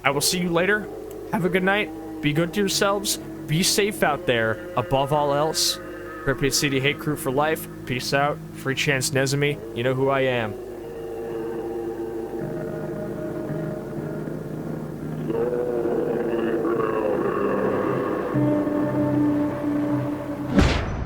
I will see you later. Have a good night. Be good to yourselves. Be safe out there. Above all else, Pripyat City Hate Crew for life. Peace out. Free Chance Nezumi. You know who I am.